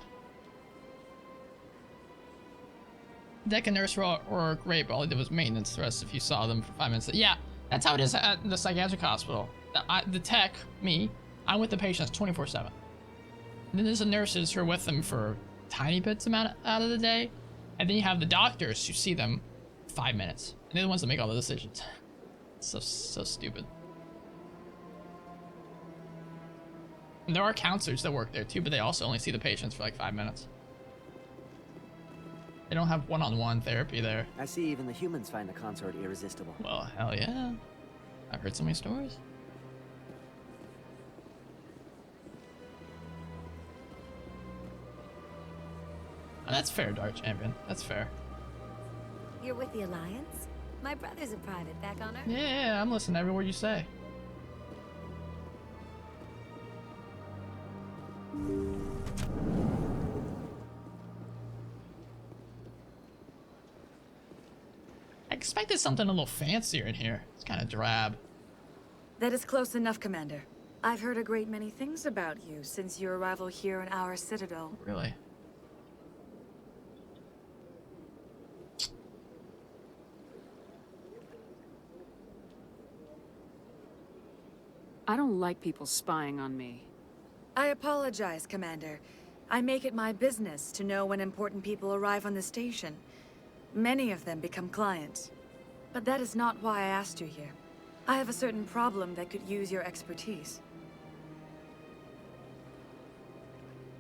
Deck and nurse were great, but all I did was maintenance. The rest, if you saw them for 5 minutes. Yeah, that's how it is at the psychiatric hospital. The tech, me, I'm with the patients 24/7. And then there's the nurses who are with them for tiny bits amount out of the day. And then you have the doctors who see them 5 minutes. And they're the ones that make all the decisions. So stupid. And there are counselors that work there too, but they also only see the patients for like 5 minutes. They don't have one-on-one therapy there. I see even the humans find the consort irresistible. Well, hell yeah. I've heard so many stories. Oh, that's fair, Dark Champion. That's fair. You're with the Alliance? My brother's a private back on Earth. Yeah, I'm listening to every word you say. I expected something a little fancier in here. It's kind of drab. That is close enough, Commander. I've heard a great many things about you since your arrival here in our Citadel. Really? I don't like people spying on me. I apologize, Commander. I make it my business to know when important people arrive on the station. Many of them become clients. But that is not why I asked you here. I have a certain problem that could use your expertise.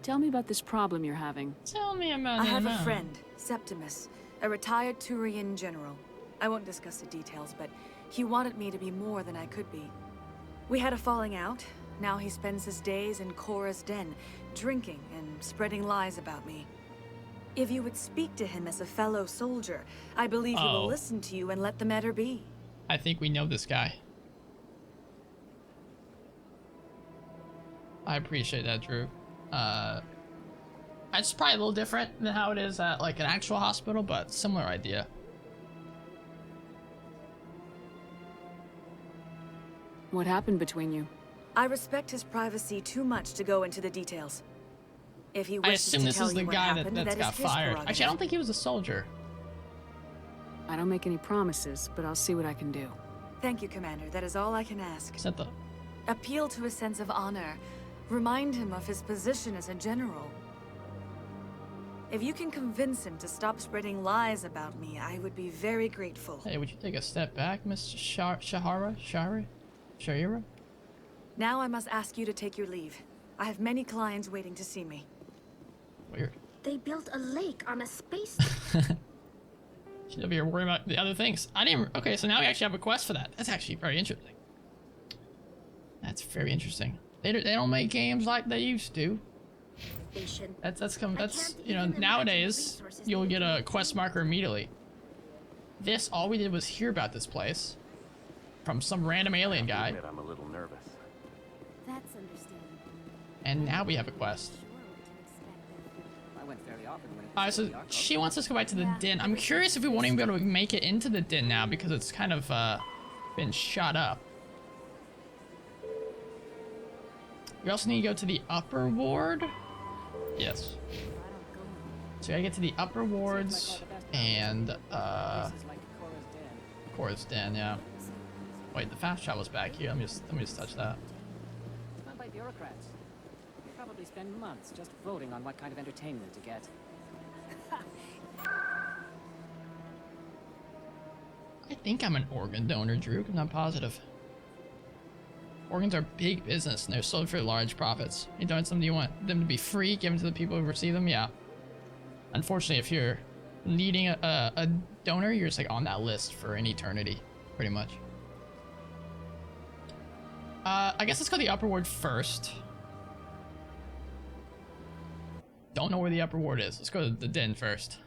Tell me about this problem you're having. Tell me about it. I have a friend, Septimus, a retired Turian general. I won't discuss the details, but he wanted me to be more than I could be. We had a falling out. Now he spends his days in Cora's den, drinking and spreading lies about me. If you would speak to him as a fellow soldier, I believe he will listen to you and let the matter be. I think we know this guy. I appreciate that, Drew. It's probably a little different than how it is at like an actual hospital, but similar idea. What happened between you? I respect his privacy too much to go into the details. If he I wishes assume to this tell is the you what guy happened, that that got is his fired. prerogative. Actually, I don't think he was a soldier. I don't make any promises, but I'll see what I can do. Thank you, Commander. That is all I can ask. Is that the... Appeal to his sense of honor. Remind him of his position as a general. If you can convince him to stop spreading lies about me, I would be very grateful. Hey, would you take a step back, Miss Shahira? Now I must ask you to take your leave. I have many clients waiting to see me. Weird. They built a lake on a space. She's over here worrying about the other things. I didn't... Okay, so now we actually have a quest for that. That's actually very interesting. That's very interesting. They don't make games like they used to. That's you know, nowadays you'll get a quest marker immediately. This, all we did was hear about this place from some random alien guy. I'm a little nervous. That's understandable. And now we have a quest. I went fairly often when it Alright, so she wants us to go back to the den. I'm curious if we won't even be able to make it into the den now because it's kind of been shot up. We also need to go to the upper ward. Yes. So we gotta get to the upper wards and Cora's den, yeah. Wait, the fast travel's back here. Let me just touch that. It's run by bureaucrats. They probably spend months just voting on what kind of entertainment to get. I think I'm an organ donor, Drew. I'm not positive. Organs are big business and they're sold for large profits. You donate something, you want them to be free, give them to the people who receive them? Yeah. Unfortunately, if you're needing a donor, you're just like on that list for an eternity, pretty much. I guess let's go to the upper ward first. Don't know where the upper ward is. Let's go to the den first.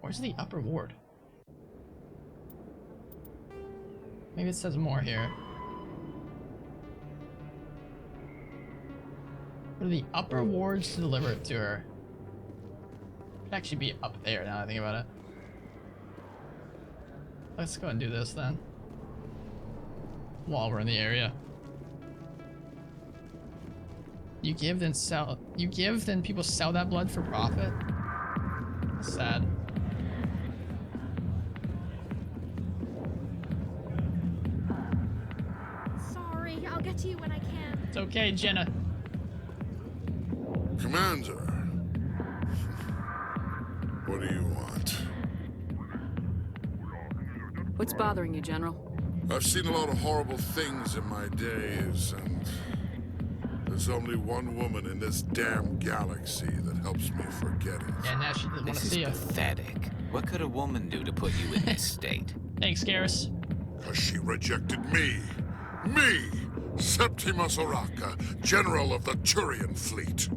Where's the upper ward? Maybe it says more here. For the upper wards to deliver it to her. Could actually be up there now that I think about it. Let's go and do this then. While we're in the area. You give then sell. You give then people sell that blood for profit. That's sad. Sorry, I'll get to you when I can. It's okay, Jenna. Commander. What do you want? What's bothering you, General? I've seen a lot of horrible things in my days, and there's only one woman in this damn galaxy that helps me forget it. Yeah, now she doesn't want to see you. Pathetic. What could a woman do to put you in this state? Thanks, Garrus. Because she rejected me. Me! Septimus Oraka, General of the Turian Fleet.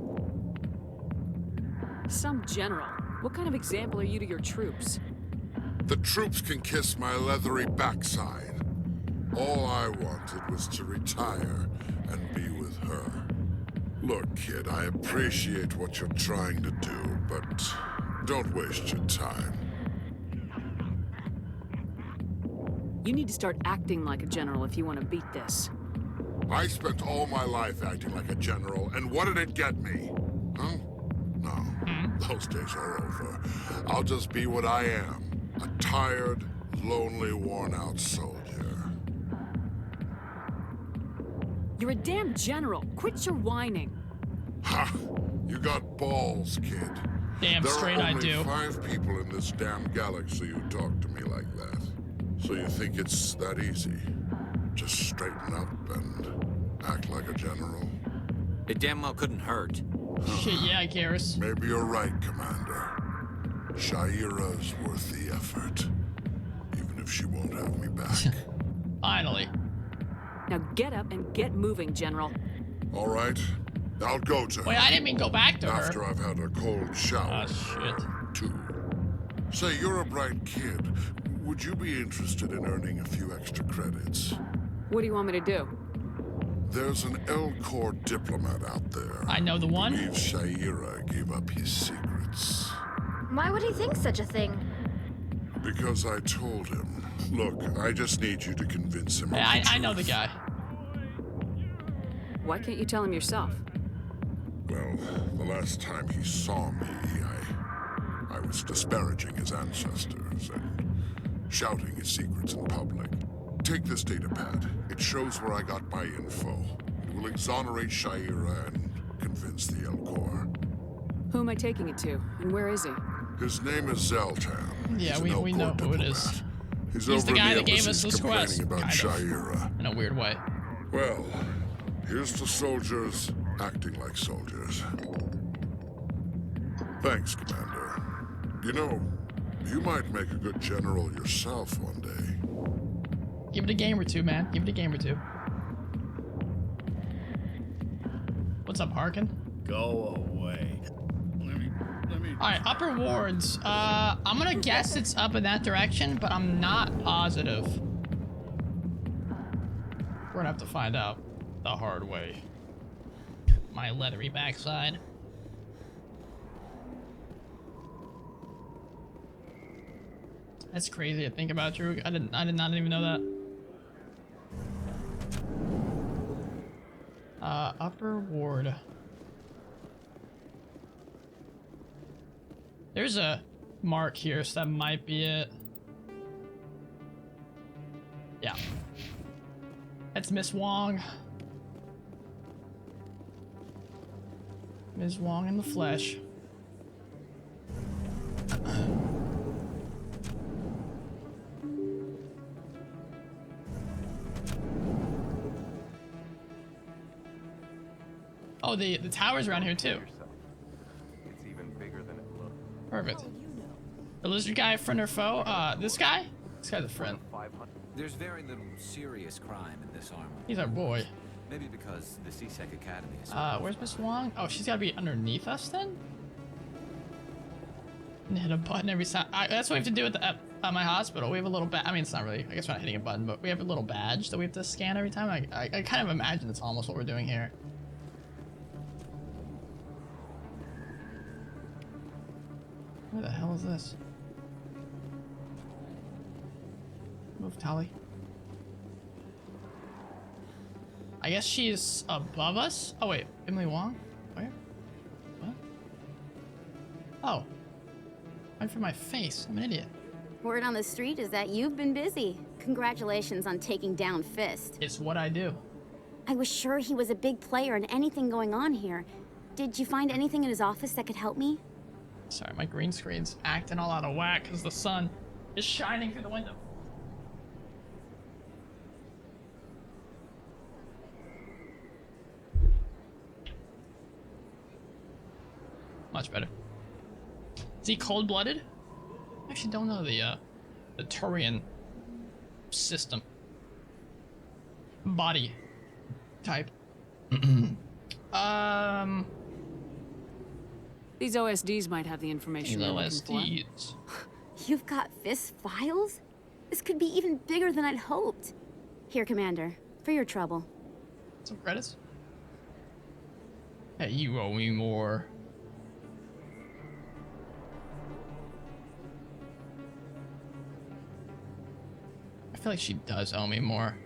Some general. What kind of example are you to your troops? The troops can kiss my leathery backside. All I wanted was to retire and be with her. Look, kid, I appreciate what you're trying to do, but don't waste your time. You need to start acting like a general if you want to beat this. I spent all my life acting like a general, and what did it get me? Huh? No, those days are over. I'll just be what I am. A tired, lonely, worn-out soldier. You're a damn general. Quit your whining. Ha! You got balls, kid. Damn straight I do. There are only 5 people in this damn galaxy who talk to me like that. So you think it's that easy? Just straighten up and act like a general? It damn well couldn't hurt. Shit, yeah, Garrus. Maybe you're right, Commander. Shaira's worth the effort. Even if she won't have me back. Finally. Now get up and get moving, General. All right. I'll go to her. Wait, I didn't mean go back to her. After I've had a cold shower. Oh, shit. Too. Say, you're a bright kid. Would you be interested in earning a few extra credits? What do you want me to do? There's an L-Corps diplomat out there. I know the one. Believes Shaira gave up his secrets. Why would he think such a thing? Because I told him. Look, I just need you to convince him. Yeah, I know the guy. Why can't you tell him yourself? Well, the last time he saw me, I was disparaging his ancestors and shouting his secrets in public. Take this data pad. It shows where I got my info. It will exonerate Shaira and convince the L-Corps. Who am I taking it to, and where is he? His name is Zeltan. Yeah, we know who it is. He's the guy that gave us this quest. About Shaira. In a weird way. Well, here's to soldiers acting like soldiers. Thanks, Commander. You know, you might make a good general yourself one day. Give it a game or two, man. Give it a game or two. What's up, Harkin? Go away. Let me. All right, upper wards. I'm gonna guess it's up in that direction, but I'm not positive. We're gonna have to find out the hard way. My leathery backside. That's crazy to think about, Drew. I did not even know that. Upper ward. There's a mark here, so that might be it. Yeah. That's Miss Wong. Ms. Wong in the flesh. Oh, the tower's around here too. It's even bigger than it looks. Perfect. The lizard guy, friend or foe? This guy? This guy's a friend. There's very little serious crime in this armor. He's our boy. Maybe because the CSEC Academy is... Where's Miss Wong? Oh, she's gotta be underneath us then? And hit a button every time. That's what we have to do at my hospital. We have a little badge. I mean, it's not really, I guess we're not hitting a button, but we have a little badge that we have to scan every time. I kind of imagine it's almost what we're doing here. Where the hell is this? Move, Tali. I guess she's above us? Oh wait, Emily Wong? Where? What? Oh. Right for my face. I'm an idiot. Word on the street is that you've been busy. Congratulations on taking down Fist. It's what I do. I was sure he was a big player in anything going on here. Did you find anything in his office that could help me? Sorry, my green screen's acting all out of whack because the sun is shining through the window. Much better. Is he cold-blooded? I actually don't know the Turian system. Body type. These OSDs might have the information you're looking for. OSDs. You've got Fist files? This could be even bigger than I'd hoped. Here, Commander, for your trouble. Some credits? Hey, you owe me more. I feel like she does owe me more.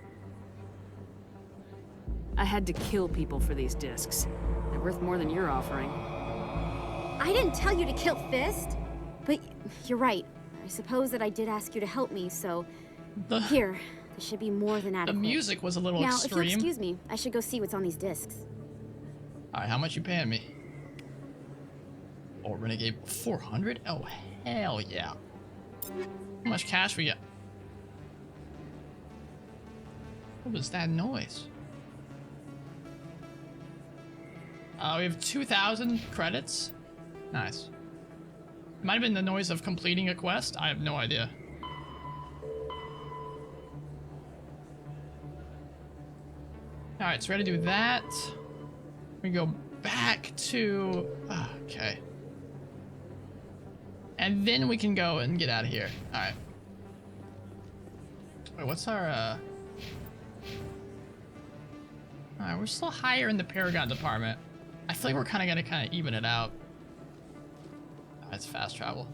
I had to kill people for these discs. They're worth more than you're offering. I didn't tell you to kill Fist, but you're right. I suppose that I did ask you to help me, so here, this should be more than adequate. The music was a little now, extreme. If you'll excuse me, I should go see what's on these discs. Alright, how much you paying me? Oh, Renegade 400? Oh, hell yeah. How much cash we got? What was that noise? We have 2,000 credits. Nice. Might have been the noise of completing a quest. I have no idea. Alright, so we're gonna do that. We go back to... okay. And then we can go and get out of here. Alright. Wait, what's our, Alright, we're still higher in the Paragon department. I feel like we're kind of gonna even it out. That's fast travel.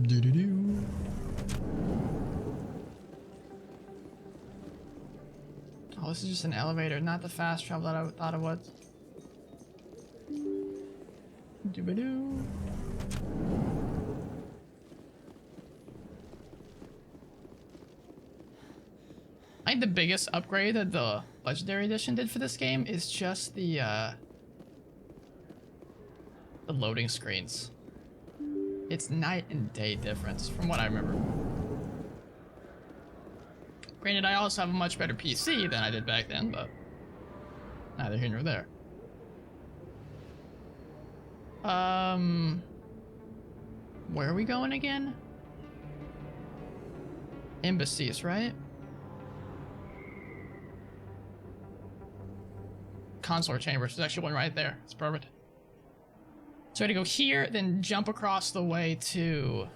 Do-do-do. Oh, this is just an elevator, not the fast travel that I thought it was. Do-ba-do. I think the biggest upgrade that the Legendary Edition did for this game is just the loading screens. It's night and day difference from what I remember. Granted, I also have a much better PC than I did back then, but neither here nor there. Where are we going again? Embassies, right? Consular chambers. There's actually one right there. It's perfect. So I had to go here, then jump across the way to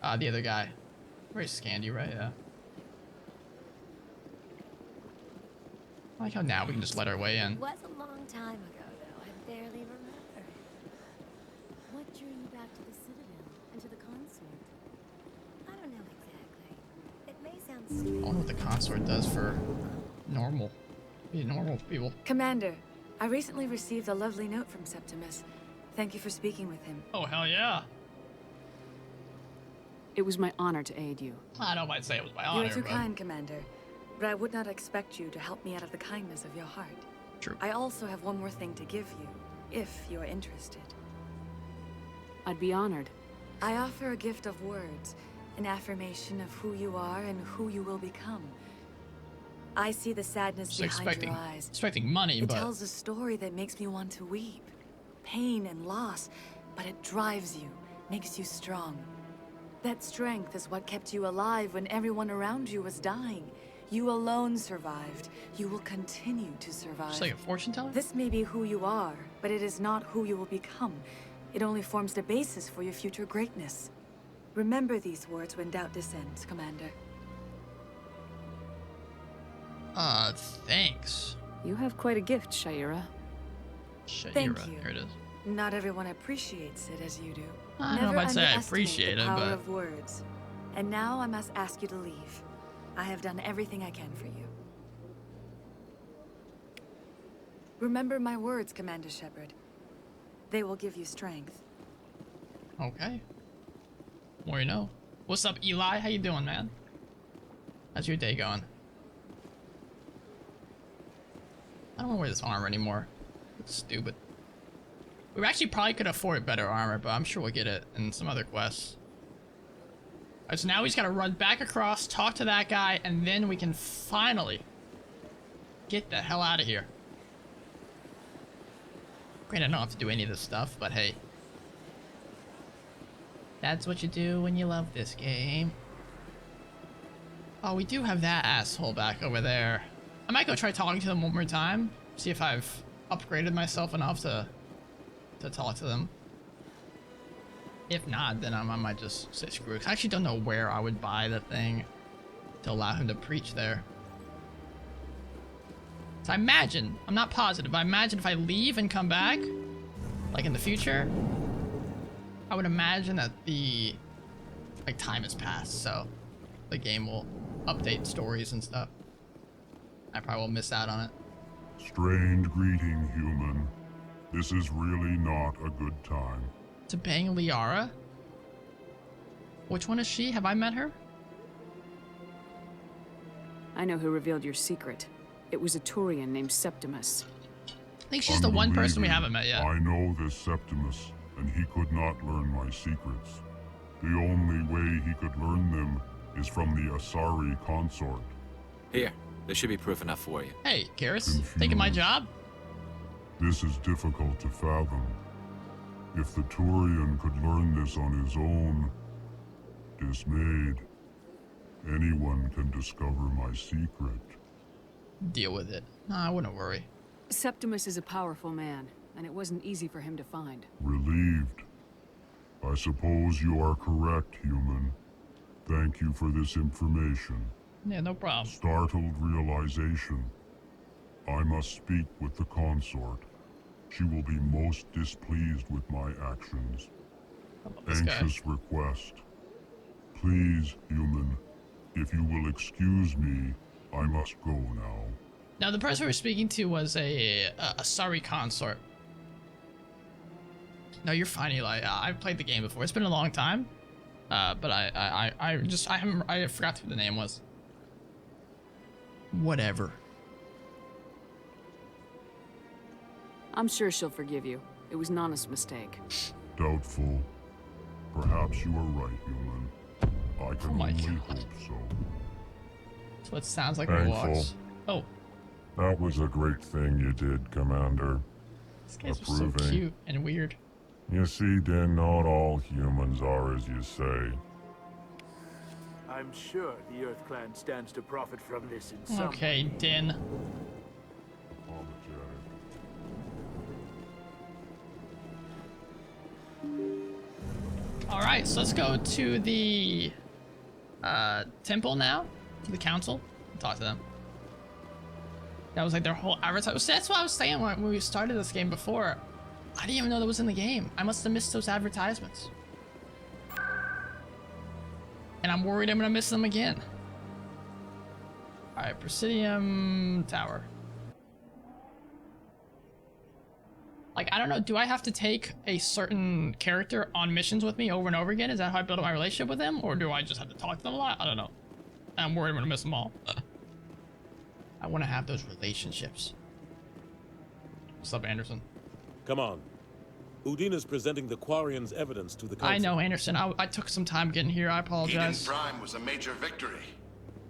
the other guy. Very Scandi, right? Yeah. I like how now we can just let our way in. It was a long time ago, though. I barely remember. What drew you back to the Citadel and to the consort? I don't know exactly. It may sound I strange. wonder what the consort does for normal people. Commander, I recently received a lovely note from Septimus. Thank you for speaking with him. Oh, hell yeah. It was my honor to aid you. I don't might say it was my honor, You are too but... kind, Commander. But I would not expect you to help me out of the kindness of your heart. True. I also have one more thing to give you, if you're interested. I'd be honored. I offer a gift of words, an affirmation of who you are and who you will become. I see the sadness behind your eyes. Expecting money, it but... tells a story that makes me want to weep. Pain and loss, but it drives you, makes you strong. That strength is what kept you alive when everyone around you was dying. You alone survived. You will continue to survive. Just like a fortune teller? This may be who you are, but it is not who you will become. It only forms the basis for your future greatness. Remember these words when doubt descends, Commander. Thanks. You have quite a gift, Shaira. Thank you. Here it is. Not everyone appreciates it as you do. I don't know if I'd say I underestimate appreciate the it, power but of words. And now I must ask you to leave. I have done everything I can for you. Remember my words, Commander Shepard. They will give you strength. okay. More you know. What's up, Eli? How you doing, man? How's your day going? I don't want to wear this armor anymore. It's stupid. We actually probably could afford better armor, but I'm sure we'll get it in some other quests. Alright, so now we just gotta run back across, talk to that guy, and then we can finally get the hell out of here. Granted, I don't have to do any of this stuff, but hey. That's what you do when you love this game. Oh, we do have that asshole back over there. I might go try talking to them one more time. See if I've upgraded myself enough to talk to them. If not, then I might just say screw it. I actually don't know where I would buy the thing to allow him to preach there. So I imagine, I'm not positive, but I imagine if I leave and come back, like in the future, I would imagine that the time has passed, so the game will update stories and stuff. I probably will miss out on it. Strained greeting, human. This is really not a good time. To bang Liara? Which one is she? Have I met her? I know who revealed your secret. It was a Turian named Septimus. I think she's the one person we haven't met yet. I know this Septimus, and he could not learn my secrets. The only way he could learn them is from the Asari consort. Here, there should be proof enough for you. Hey, Garrus, taking my job? This is difficult to fathom. If the Turian could learn this on his own, dismayed, anyone can discover my secret. Deal with it. Nah, I wouldn't worry. Septimus is a powerful man, and it wasn't easy for him to find. Relieved. I suppose you are correct, human. Thank you for this information. Yeah, no problem. Startled realization. I must speak with the consort. She will be most displeased with my actions. Anxious request. Please, human, if you will excuse me, I must go now. Now, the person we were speaking to was a Asari consort. No, you're fine, Eli. I've played the game before. It's been a long time, but I forgot who the name was. Whatever. I'm sure she'll forgive you. It was Nana's mistake. Doubtful. Perhaps you are right, human. I can only hope so. That's what it sounds like. Thankful. Oh. That was a great thing you did, Commander. This guy's so cute and weird. You see, Din, not all humans are as you say. I'm sure the Earth Clan stands to profit from this in some Okay, Din. Alright, so let's go to the temple now, to the council, and talk to them. That was like their whole advertisement. So that's what I was saying when we started this game before. I didn't even know that was in the game. I must have missed those advertisements. And I'm worried I'm gonna miss them again. Alright, Presidium Tower. Like, I don't know, do I have to take a certain character on missions with me over and over again? Is that how I build up my relationship with them? Or do I just have to talk to them a lot? I don't know. I'm worried I'm gonna miss them all. I want to have those relationships. What's up, Anderson? Come on. Udina's presenting the Quarian's evidence to the council. I know, Anderson. I took some time getting here. I apologize. Eden Prime was a major victory.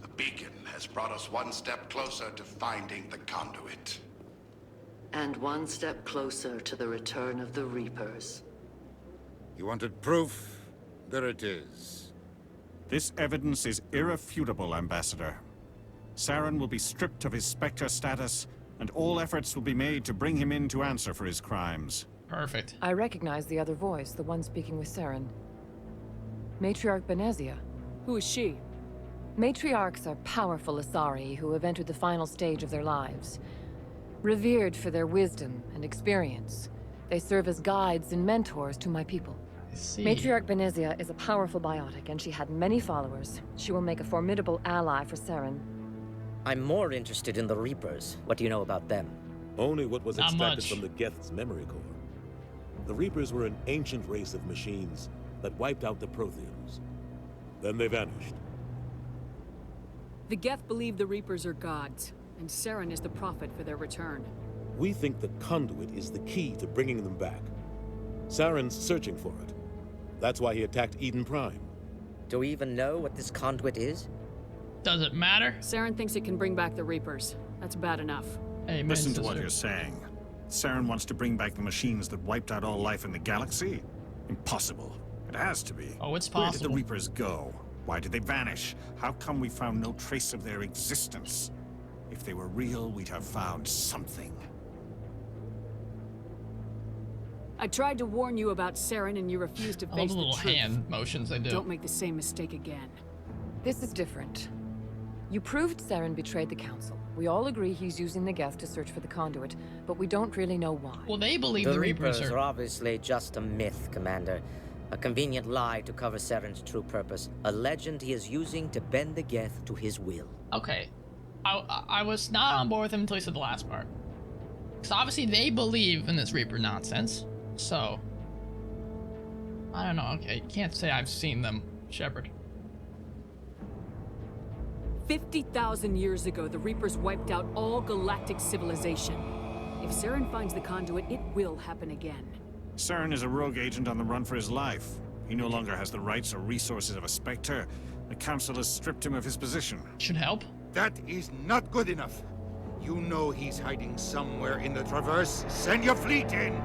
The beacon has brought us one step closer to finding the conduit. And one step closer to the return of the Reapers. You wanted proof? There it is. This evidence is irrefutable, Ambassador. Saren will be stripped of his Spectre status, and all efforts will be made to bring him in to answer for his crimes. Perfect. I recognize the other voice, the one speaking with Saren. Matriarch Benezia. Who is she? Matriarchs are powerful Asari who have entered the final stage of their lives. Revered for their wisdom and experience, They serve as guides and mentors to my people. I see. Matriarch Benezia is a powerful biotic, and she had many followers. She will make a formidable ally for Saren. I'm more interested in the Reapers. What do you know about them? Only what was Not extracted much. from the Geth's memory core. The Reapers were an ancient race of machines that wiped out the Protheans. Then they vanished. The Geth believe the Reapers are gods, and Saren is the prophet for their return. We think the conduit is the key to bringing them back. Saren's searching for it. That's why he attacked Eden Prime. Do we even know what this conduit is? Does it matter? Saren thinks it can bring back the Reapers. That's bad enough. Hey, man, Listen to sister. what you're saying. Saren wants to bring back the machines that wiped out all life in the galaxy? Impossible. It has to be. Oh, it's Where did possible. the Reapers go? Why did they vanish? How come we found no trace of their existence? If they were real, we'd have found something. I tried to warn you about Saren, and you refused to I love face the the little truth. hand motions they do. Don't make the same mistake again. This is different. You proved Saren betrayed the Council. We all agree he's using the Geth to search for the conduit, but we don't really know why. Well, they believe The Reapers are obviously just a myth, Commander. A convenient lie to cover Saren's true purpose. A legend he is using to bend the Geth to his will. Okay. I was not on board with him until he said the last part. Because obviously they believe in this Reaper nonsense. So, I don't know. Okay, you can't say I've seen them, Shepard. 50,000 years ago, the Reapers wiped out all galactic civilization. If Saren finds the conduit, it will happen again. Saren is a rogue agent on the run for his life. He no longer has the rights or resources of a Spectre. The Council has stripped him of his position. Should help. That is not good enough. You know he's hiding somewhere in the Traverse. Send your fleet in!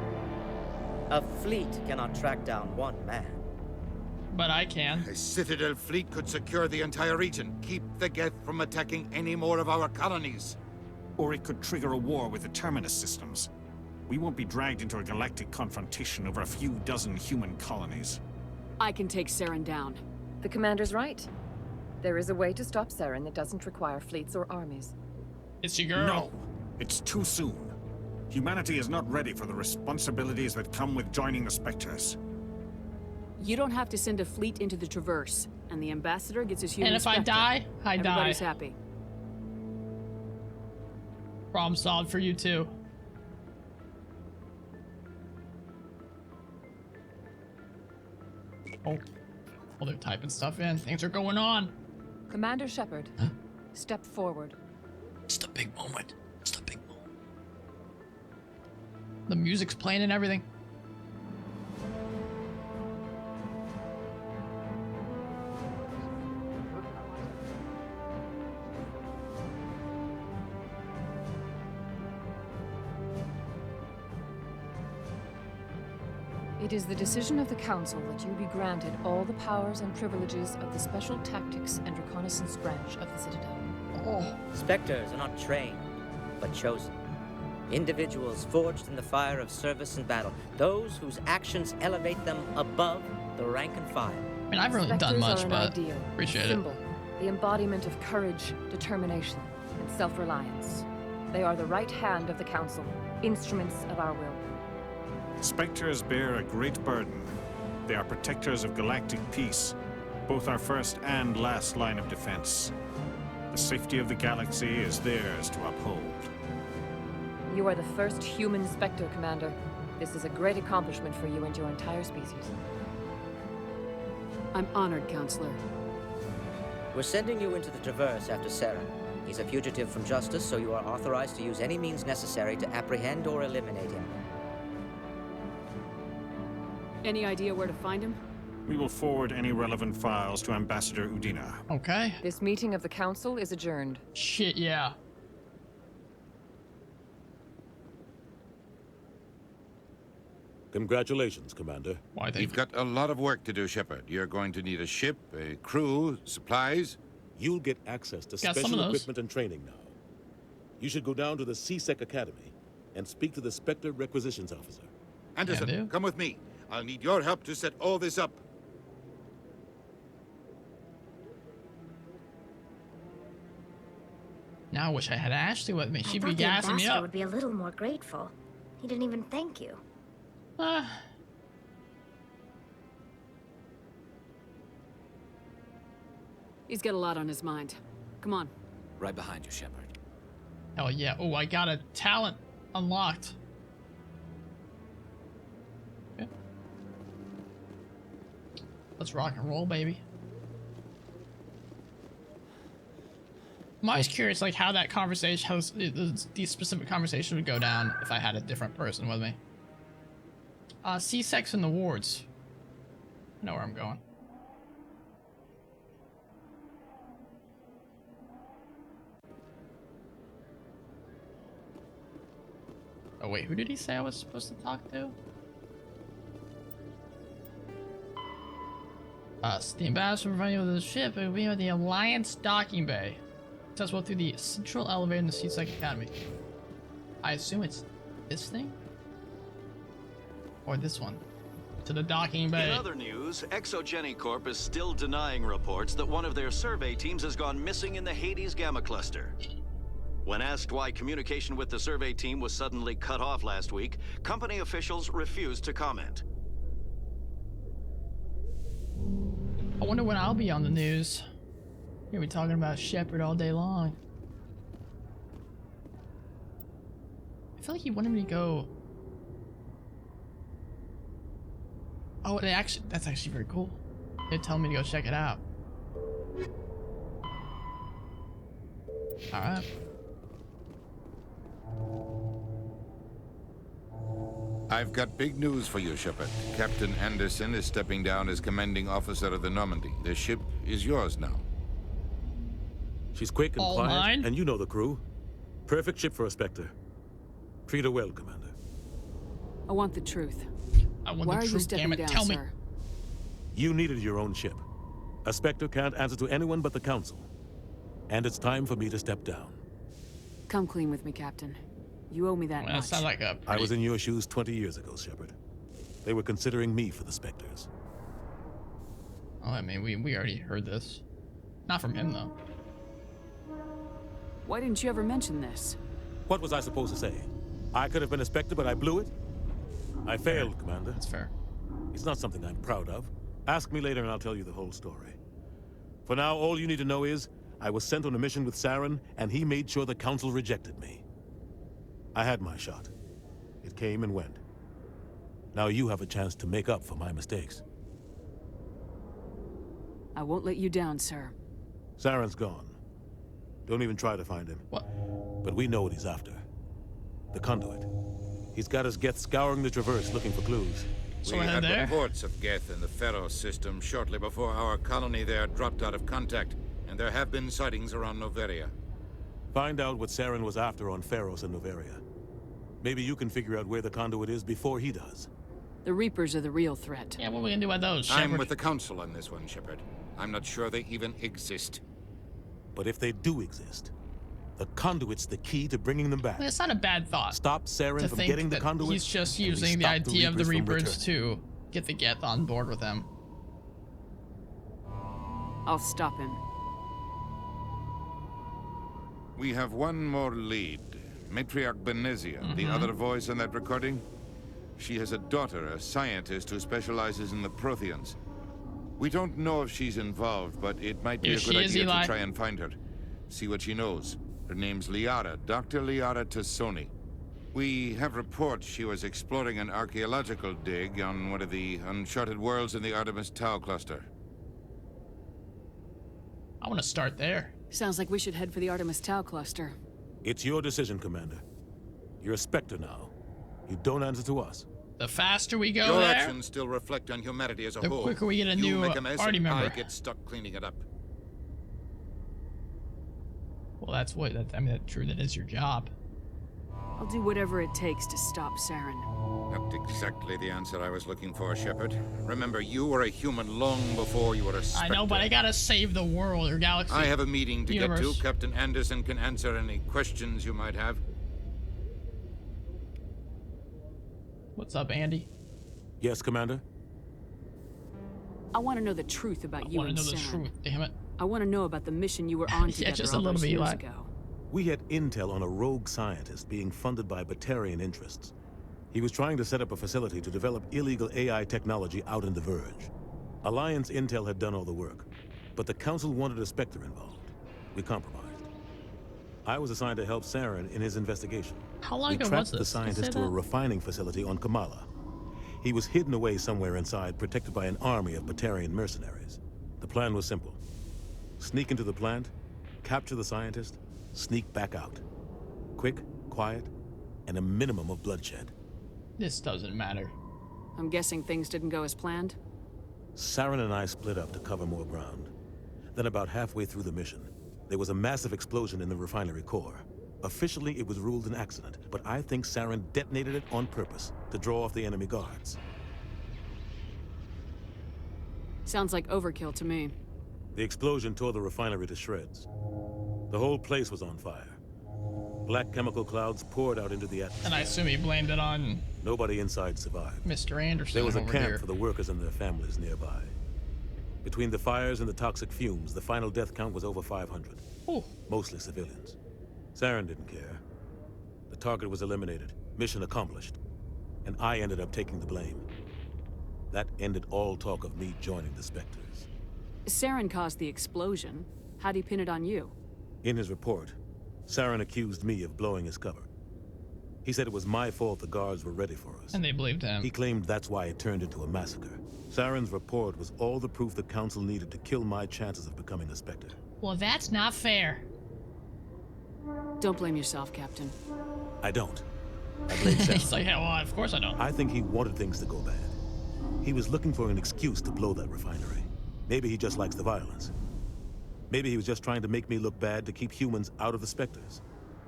A fleet cannot track down one man. But I can. A Citadel fleet could secure the entire region. Keep the Geth from attacking any more of our colonies. Or it could trigger a war with the Terminus systems. We won't be dragged into a galactic confrontation over a few dozen human colonies. I can take Saren down. The Commander's right. There is a way to stop Saren that doesn't require fleets or armies. It's your girl. No, it's too soon. Humanity is not ready for the responsibilities that come with joining the Spectres. You don't have to send a fleet into the Traverse, and the Ambassador gets his human And if I Spectre. die, I die. Everybody's happy. Problem solved for you too. Oh, well, they're typing stuff in. Things are going on. Commander Shepard, step forward. It's the big moment. It's the big moment. The music's playing and everything. It is the decision of the Council that you be granted all the powers and privileges of the Special Tactics and Reconnaissance Branch of the Citadel. Oh. Spectres are not trained, but chosen. Individuals forged in the fire of service and battle. Those whose actions elevate them above the rank and file. I mean, I've really done Spectres much, are an but ideal, appreciate symbol, it. the embodiment of courage, determination, and self-reliance. They are the right hand of the Council, instruments of our will. Spectres bear a great burden. They are protectors of galactic peace, both our first and last line of defense. The safety of the galaxy is theirs to uphold. You are the first human Spectre, Commander. This is a great accomplishment for you and your entire species. I'm honored, Counselor. We're sending you into the Traverse after Saren. He's a fugitive from justice, so you are authorized to use any means necessary to apprehend or eliminate him. Any idea where to find him? We will forward any relevant files to Ambassador Udina. Okay. This meeting of the Council is adjourned. Shit, yeah. Congratulations, Commander. Why, We've got a lot of work to do, Shepard. You're going to need a ship, a crew, supplies. You'll get access to Got some special of those. equipment and training now. You should go down to the C-Sec Academy and speak to the Spectre Requisitions Officer. Anderson, come with me. I'll need your help to set all this up. Now I wish I had Ashley with me. I She'd thought be the gassing me ambassador up. would be a little more grateful. He didn't even thank you. He's got a lot on his mind. Come on. Right behind you, Shepard. Hell yeah. Oh, I got a talent unlocked. Okay. Let's rock and roll, baby. I'm always curious, like, how that conversation, how these specific conversations would go down if I had a different person with me. C-sex in the wards. I know where I'm going. Oh wait, who did he say I was supposed to talk to? The ambassador providing you with the ship, it will be at the Alliance docking bay. Accessible through the central elevator in the C-Sec Academy. I assume it's this thing? Or this one? To the docking bay. In other news, Exogeny Corp is still denying reports that one of their survey teams has gone missing in the Hades Gamma Cluster. When asked why communication with the survey team was suddenly cut off last week, company officials refused to comment. I wonder when I'll be on the news. You'll be talking about Shepard all day long. I feel like he wanted me to go. Oh, that's actually very cool. They're telling me to go check it out. Alright. I've got big news for you, Shepard. Captain Anderson is stepping down as commanding officer of the Normandy. The ship is yours now. She's quick and quiet, and you know the crew. Perfect ship for a Spectre. Treat her well, Commander. I want the truth. I want Why the are you truth, stepping damn it. down, Tell me. sir? You needed your own ship. A Spectre can't answer to anyone but the Council. And it's time for me to step down. Come clean with me, Captain. You owe me that much. Sounds like a I was in your shoes 20 years ago, Shepard. They were considering me for the Spectres. Oh, I mean, we already heard this. Not from him, though. Why didn't you ever mention this? What was I supposed to say? I could have been a Spectre, but I blew it? I failed, Commander. That's fair. It's not something I'm proud of. Ask me later and I'll tell you the whole story. For now, all you need to know is, I was sent on a mission with Saren, and he made sure the Council rejected me. I had my shot. It came and went. Now you have a chance to make up for my mistakes. I won't let you down, sir. Saren's gone. Don't even try to find him. What? But we know what he's after. The conduit. He's got his Geth scouring the Traverse looking for clues. We had reports of Geth in the Pharos system shortly before our colony there dropped out of contact, and there have been sightings around Noveria. Find out what Saren was after on Pharos and Noveria. Maybe you can figure out where the conduit is before he does. The Reapers are the real threat. Yeah, what are we gonna do about those, Shepard? I'm with the Council on this one, Shepard. I'm not sure they even exist. But if they do exist, the conduit's the key to bringing them back. Well, it's not a bad thought. Stop Saren from getting the conduit. He's just using the idea of the Reapers to get the Geth on board with him. I'll stop him. We have one more lead. Matriarch Benezia, the other voice in that recording. She has a daughter, a scientist who specializes in the Protheans. We don't know if she's involved, but it might be a good idea to try and find her. See what she knows. Her name's Liara, Dr. Liara Tassoni. We have reports she was exploring an archaeological dig on one of the uncharted worlds in the Artemis Tau cluster. I want to start there. Sounds like we should head for the Artemis Tau cluster. It's your decision, Commander. You're a Spectre now. You don't answer to us. The faster we go Your there, actions still reflect on humanity as a whole. the quicker we get a You new make a mess party and member. I get stuck cleaning it up. Well, that's that's true. That is your job. I'll do whatever it takes to stop Saren. Not exactly the answer I was looking for, Shepard. Remember, you were a human long before you were a Spectre. I know, but I gotta save the world or galaxy. I have a meeting to universe. get to. Captain Anderson can answer any questions you might have. What's up, Andy? Yes, Commander? I want to know the truth about you and Saren. I want to know the truth, damn it. I want to know about the mission you were on together just a all little those bit, years Eli. ago. We had intel on a rogue scientist being funded by Batarian interests. He was trying to set up a facility to develop illegal AI technology out in the Verge. Alliance Intel had done all the work, but the Council wanted a Spectre involved. We compromised. I was assigned to help Saren in his investigation. How long we ago tracked was this? the scientist to a refining facility on Kamala. He was hidden away somewhere inside, protected by an army of Batarian mercenaries. The plan was simple. Sneak into the plant, capture the scientist, sneak back out. Quick, quiet, and a minimum of bloodshed. This doesn't matter. I'm guessing things didn't go as planned? Saren and I split up to cover more ground. Then about halfway through the mission, there was a massive explosion in the refinery core. Officially, it was ruled an accident, but I think Saren detonated it on purpose to draw off the enemy guards. Sounds like overkill to me. The explosion tore the refinery to shreds. The whole place was on fire. Black chemical clouds poured out into the atmosphere. And I assume he blamed it on... Nobody inside survived. Mr. Anderson. There was a over camp here. for the workers and their families nearby. Between the fires and the toxic fumes, the final death count was over 500. Ooh. Mostly civilians. Saren didn't care. The target was eliminated, mission accomplished, and I ended up taking the blame. That ended all talk of me joining the Spectres. Saren caused the explosion. How'd he pin it on you? In his report, Saren accused me of blowing his cover. He said it was my fault the guards were ready for us. And they believed him. He claimed that's why it turned into a massacre. Saren's report was all the proof the Council needed to kill my chances of becoming a Spectre. Well, that's not fair. Don't blame yourself, Captain. I don't. I blame Saren. He's like, hell, well, of course I don't. I think he wanted things to go bad. He was looking for an excuse to blow that refinery. Maybe he just likes the violence. Maybe he was just trying to make me look bad to keep humans out of the Spectres.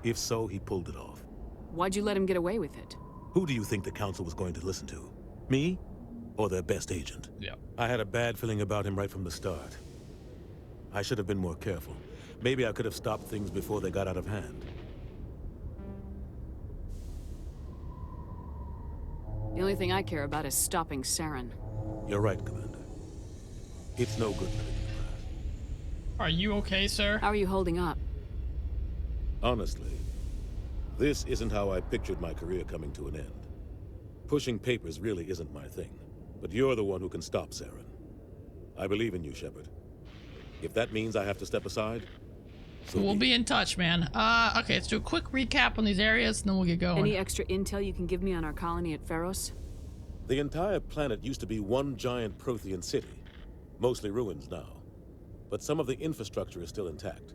If so, he pulled it off. Why'd you let him get away with it? Who do you think the Council was going to listen to? Me? Or their best agent? Yeah. I had a bad feeling about him right from the start. I should have been more careful. Maybe I could have stopped things before they got out of hand. The only thing I care about is stopping Saren. You're right, Commander. It's no good living in the past. Are you okay, sir? How are you holding up? Honestly, this isn't how I pictured my career coming to an end. Pushing papers really isn't my thing, but you're the one who can stop Saren. I believe in you, Shepard. If that means I have to step aside, so we'll be in touch, man. Okay, let's do a quick recap on these areas, and then we'll get going. Any extra intel you can give me on our colony at Pharos? The entire planet used to be one giant Prothean city, mostly ruins now. But some of the infrastructure is still intact.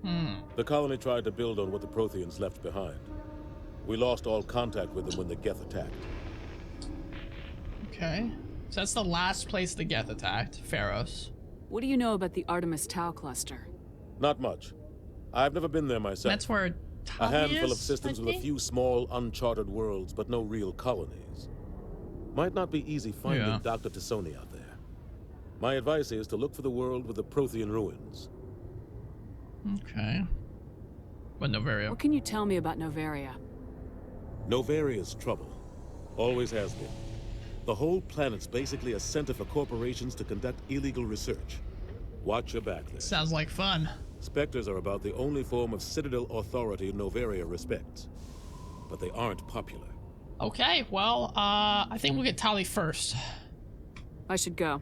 The colony tried to build on what the Protheans left behind. We lost all contact with them when the Geth attacked. Okay. So that's the last place the Geth attacked, Pharos. What do you know about the Artemis Tau cluster? Not much. I've never been there myself. That's where a handful of systems with a few small, uncharted worlds, but no real colonies. Might not be easy finding Dr. Tassoni out there. My advice is to look for the world with the Prothean ruins. Okay. But Novaria. What can you tell me about Novaria? Novaria's trouble. Always has been. The whole planet's basically a center for corporations to conduct illegal research. Watch your back there. Sounds like fun. Spectres are about the only form of Citadel authority Novaria respects. But they aren't popular. Okay, well, I think we'll get Tali first. I should go.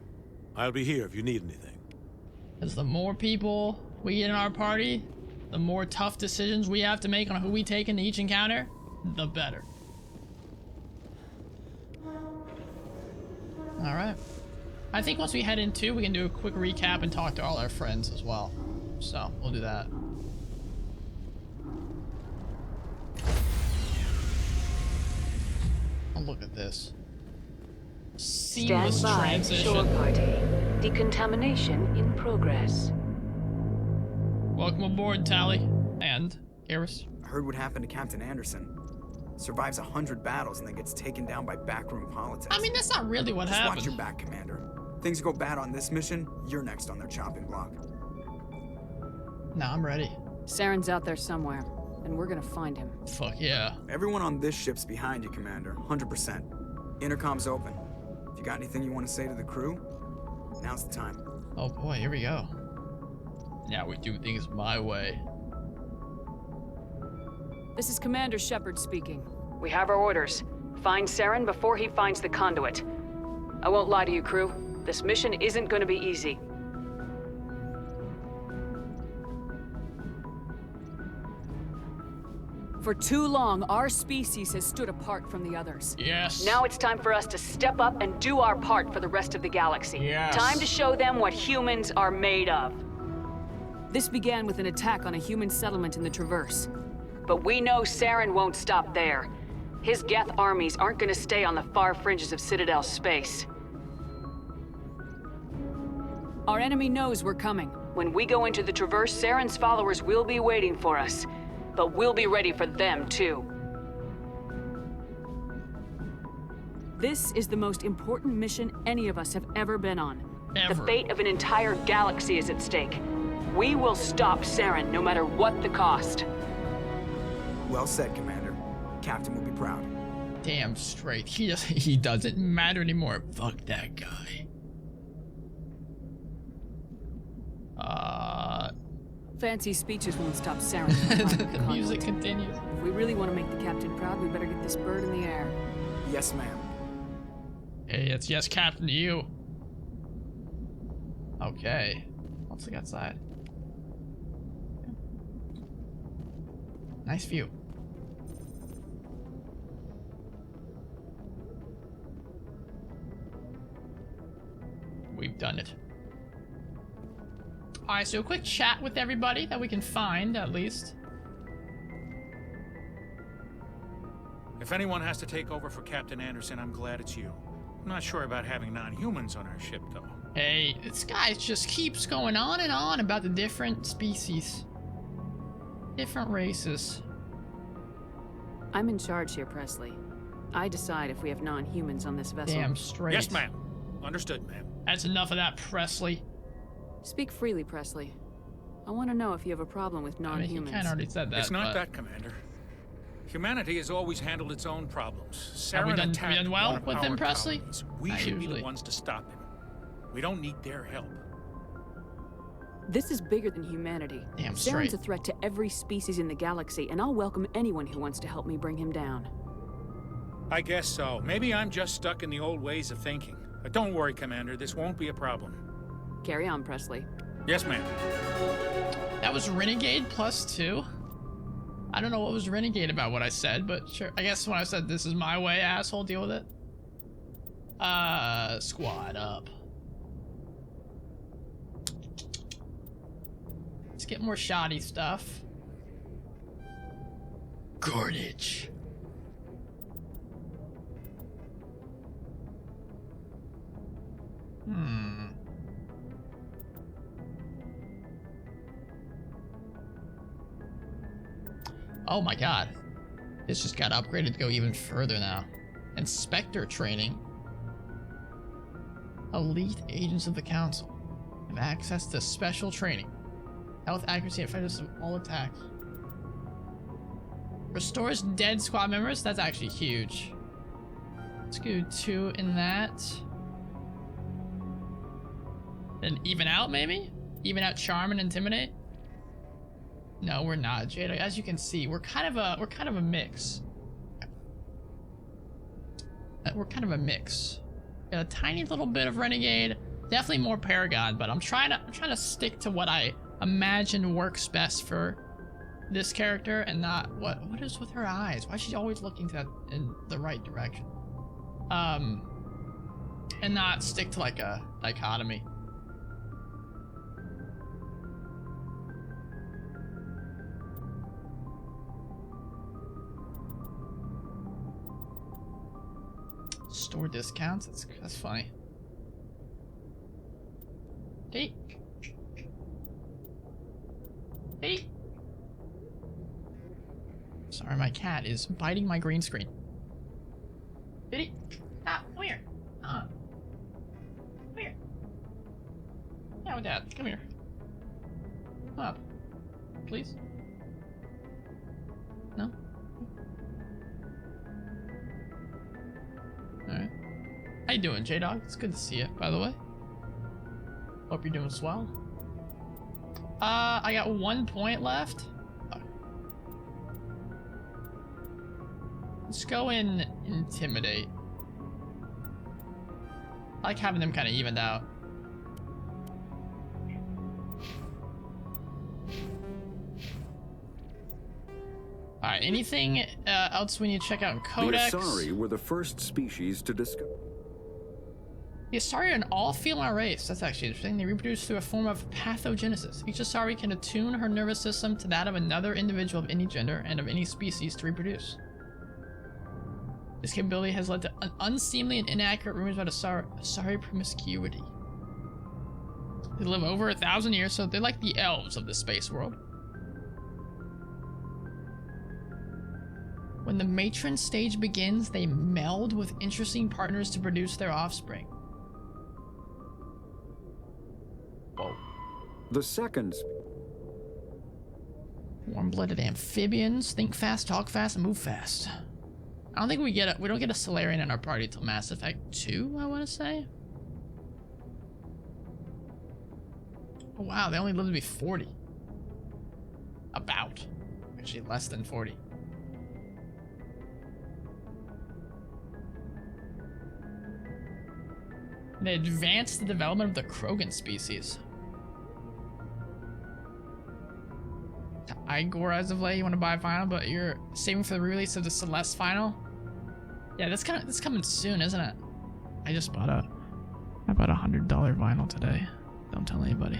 I'll be here if you need anything. Because the more people we get in our party, the more tough decisions we have to make on who we take into each encounter, the better. Alright. I think once we head in too, we can do a quick recap and talk to all our friends as well. So, we'll do that. Oh, look at this. Seamless transition. Shore party. Decontamination in progress. Welcome aboard, Tali. And Garrus. I heard what happened to Captain Anderson. Survives 100 battles and then gets taken down by backroom politics. I mean, that's not really what happened. Just watch your back, Commander. Things go bad on this mission, you're next on their chopping block. Nah, I'm ready. Saren's out there somewhere, and we're gonna find him. Fuck yeah. Everyone on this ship's behind you, Commander. 100%. Intercom's open. If you got anything you want to say to the crew, now's the time. Oh boy, here we go. Now we do things my way. This is Commander Shepard speaking. We have our orders. Find Saren before he finds the conduit. I won't lie to you, crew. This mission isn't going to be easy. For too long, our species has stood apart from the others. Yes. Now it's time for us to step up and do our part for the rest of the galaxy. Yes. Time to show them what humans are made of. This began with an attack on a human settlement in the Traverse. But we know Saren won't stop there. His Geth armies aren't going to stay on the far fringes of Citadel space. Our enemy knows we're coming. When we go into the Traverse, Saren's followers will be waiting for us. But we'll be ready for them, too. This is the most important mission any of us have ever been on. Ever. The fate of an entire galaxy is at stake. We will stop Saren, no matter what the cost. Well said, Commander. Captain will be proud. Damn straight. He doesn't matter anymore. Fuck that guy. Fancy speeches won't stop Saren from the music continues. If we really want to make the captain proud, we better get this bird in the air. Yes, ma'am. Hey, it's yes, Captain, to you. Okay. Let's look outside. Nice view. We've done it. Alright, so a quick chat with everybody that we can find, at least. If anyone has to take over for Captain Anderson, I'm glad it's you. I'm not sure about having non-humans on our ship, though. Hey, this guy just keeps going on and on about the different species. Different races. I'm in charge here, Presley. I decide if we have non-humans on this vessel. Damn straight. Yes, ma'am. Understood, ma'am. That's enough of that, Presley. Speak freely, Presley. I want to know if you have a problem with non-humans. I mean, he kind of already said that. It's not that, Commander. Humanity has always handled its own problems. Have we Saren done attacked well one of with our him, Presley? colonies. We Not should be usually. the ones to stop him. We don't need their help. This is bigger than humanity. Damn Saren's straight. a threat to every species in the galaxy, and I'll welcome anyone who wants to help me bring him down. I guess so. Maybe I'm just stuck in the old ways of thinking. But don't worry, Commander. This won't be a problem. Carry on, Presley. Yes, ma'am. That was Renegade +2. I don't know what was Renegade about what I said, but sure. I guess when I said this is my way, asshole, deal with it. Squad up. Let's get more shoddy stuff. Carnage. Oh my god. This just got upgraded to go even further now. Inspector training. Elite agents of the council have access to special training. Health, accuracy, and effectiveness of all attacks. Restores dead squad members. That's actually huge. Let's go 2 in that. Then even out, maybe? Even out charm and intimidate? No, we're not, Jada. As you can see, we're kind of a mix. We're kind of a mix. Got a tiny little bit of Renegade, definitely more Paragon, but I'm trying to stick to what I imagine works best for this character and not what is with her eyes? Why is she always looking to in the right direction? And not stick to like a dichotomy. Store discounts. That's funny. Hey. Hey. Sorry, my cat is biting my green screen. Did ah, come here. Come here. Yeah, Dad, come here. Come up, please. No. Alright. How you doing, J-Dog? It's good to see you, by the way. Hope you're doing swell. I got 1 point left. Let's go in intimidate. I like having them kind of evened out. Alright, anything else we need to check out in Codex? The Asari were the first species to discover. The Asari are an all-female race. That's actually interesting. They reproduce through a form of pathogenesis. Each Asari can attune her nervous system to that of another individual of any gender and of any species to reproduce. This capability has led to unseemly and inaccurate rumors about Asari promiscuity. They live over 1,000 years, so they're like the elves of the space world. When the matron stage begins, they meld with interesting partners to produce their offspring. Whoa. The second. Warm-blooded amphibians, think fast, talk fast, and move fast. I don't think we don't get a Solarian in our party till Mass Effect 2, I want to say. Oh, wow, they only live to be 40. About. Actually, less than 40. They advanced the development of the Krogan species. Igor as of late, you want to buy a vinyl, but you're saving for the release of the Celeste vinyl? Yeah, that's coming soon, isn't it? I bought a $100 vinyl today. Don't tell anybody.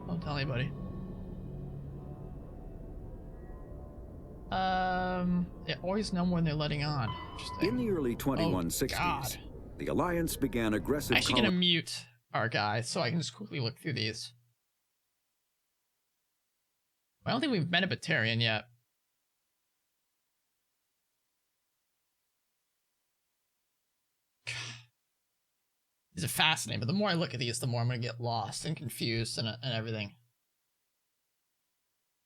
Don't tell anybody. They always know when they're letting on. In the early 2160s, the Alliance began aggressive. I'm actually gonna mute our guy so I can just quickly look through these. I don't think we've met a Batarian yet. These are fascinating, but the more I look at these, the more I'm gonna get lost and confused and everything.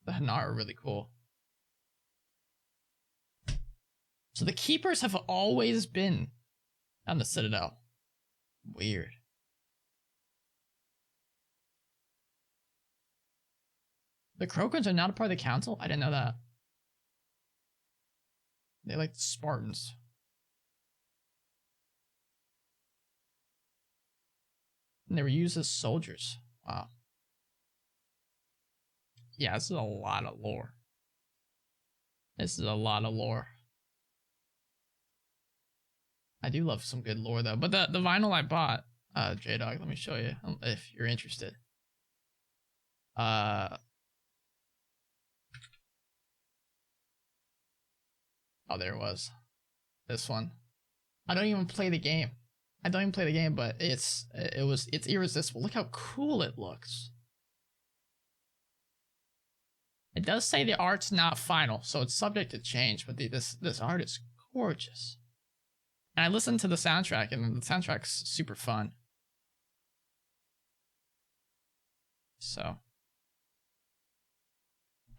The Hanar are really cool. So the Keepers have always been on the Citadel. Weird. The Krogans are not a part of the Council? I didn't know that. They like the Spartans. And they were used as soldiers. Wow. Yeah, this is a lot of lore. This is a lot of lore. I do love some good lore though. But the vinyl I bought, J-Dog, let me show you if you're interested. Oh, there it was. This one. I don't even play the game. But it's irresistible. Look how cool it looks. It does say the art's not final, so it's subject to change, but this art is gorgeous. And I listened to the soundtrack, and the soundtrack's super fun. So.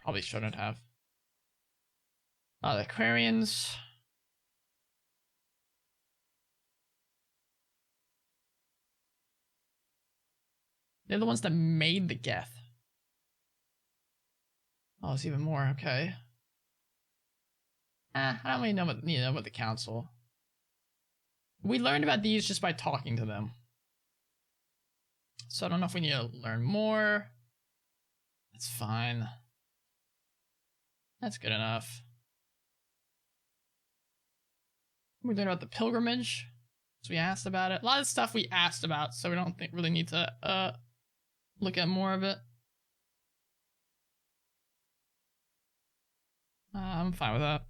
Probably shouldn't have. The Aquarians. They're the ones that made the Geth. Oh, it's even more, okay. I don't really need to know about the Council. We learned about these just by talking to them. So I don't know if we need to learn more. That's fine. That's good enough. We learned about the pilgrimage. So we asked about it. A lot of stuff we asked about, so we don't really need to look at more of it. I'm fine with that.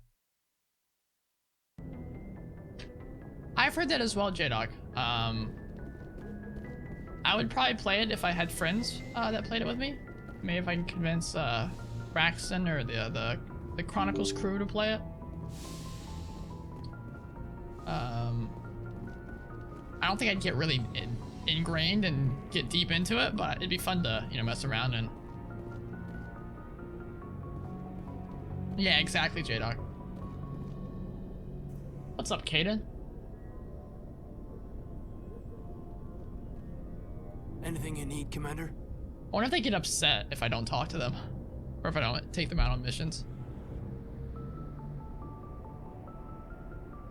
I've heard that as well, J-Dog. I would probably play it if I had friends that played it with me. Maybe if I can convince Braxton or the Chronicles crew to play it. I don't think I'd get really ingrained and get deep into it, but it'd be fun to, mess around and... Yeah, exactly, J-Dog. What's up, Kaden? Anything you need, Commander? I wonder if they get upset if I don't talk to them. Or if I don't take them out on missions.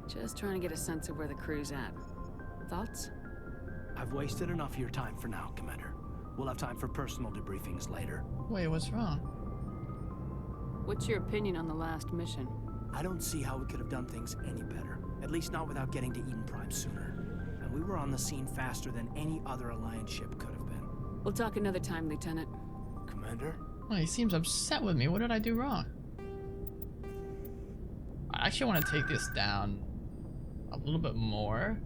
Just trying to get a sense of where the crew's at. Thoughts? I've wasted enough of your time for now, Commander. We'll have time for personal debriefings later. Wait, what's wrong? What's your opinion on the last mission? I don't see how we could have done things any better. At least not without getting to Eden Prime sooner. And we were on the scene faster than any other Alliance ship could have been. We'll talk another time, Lieutenant. Commander? Oh, he seems upset with me. What did I do wrong? I actually want to take this down a little bit more.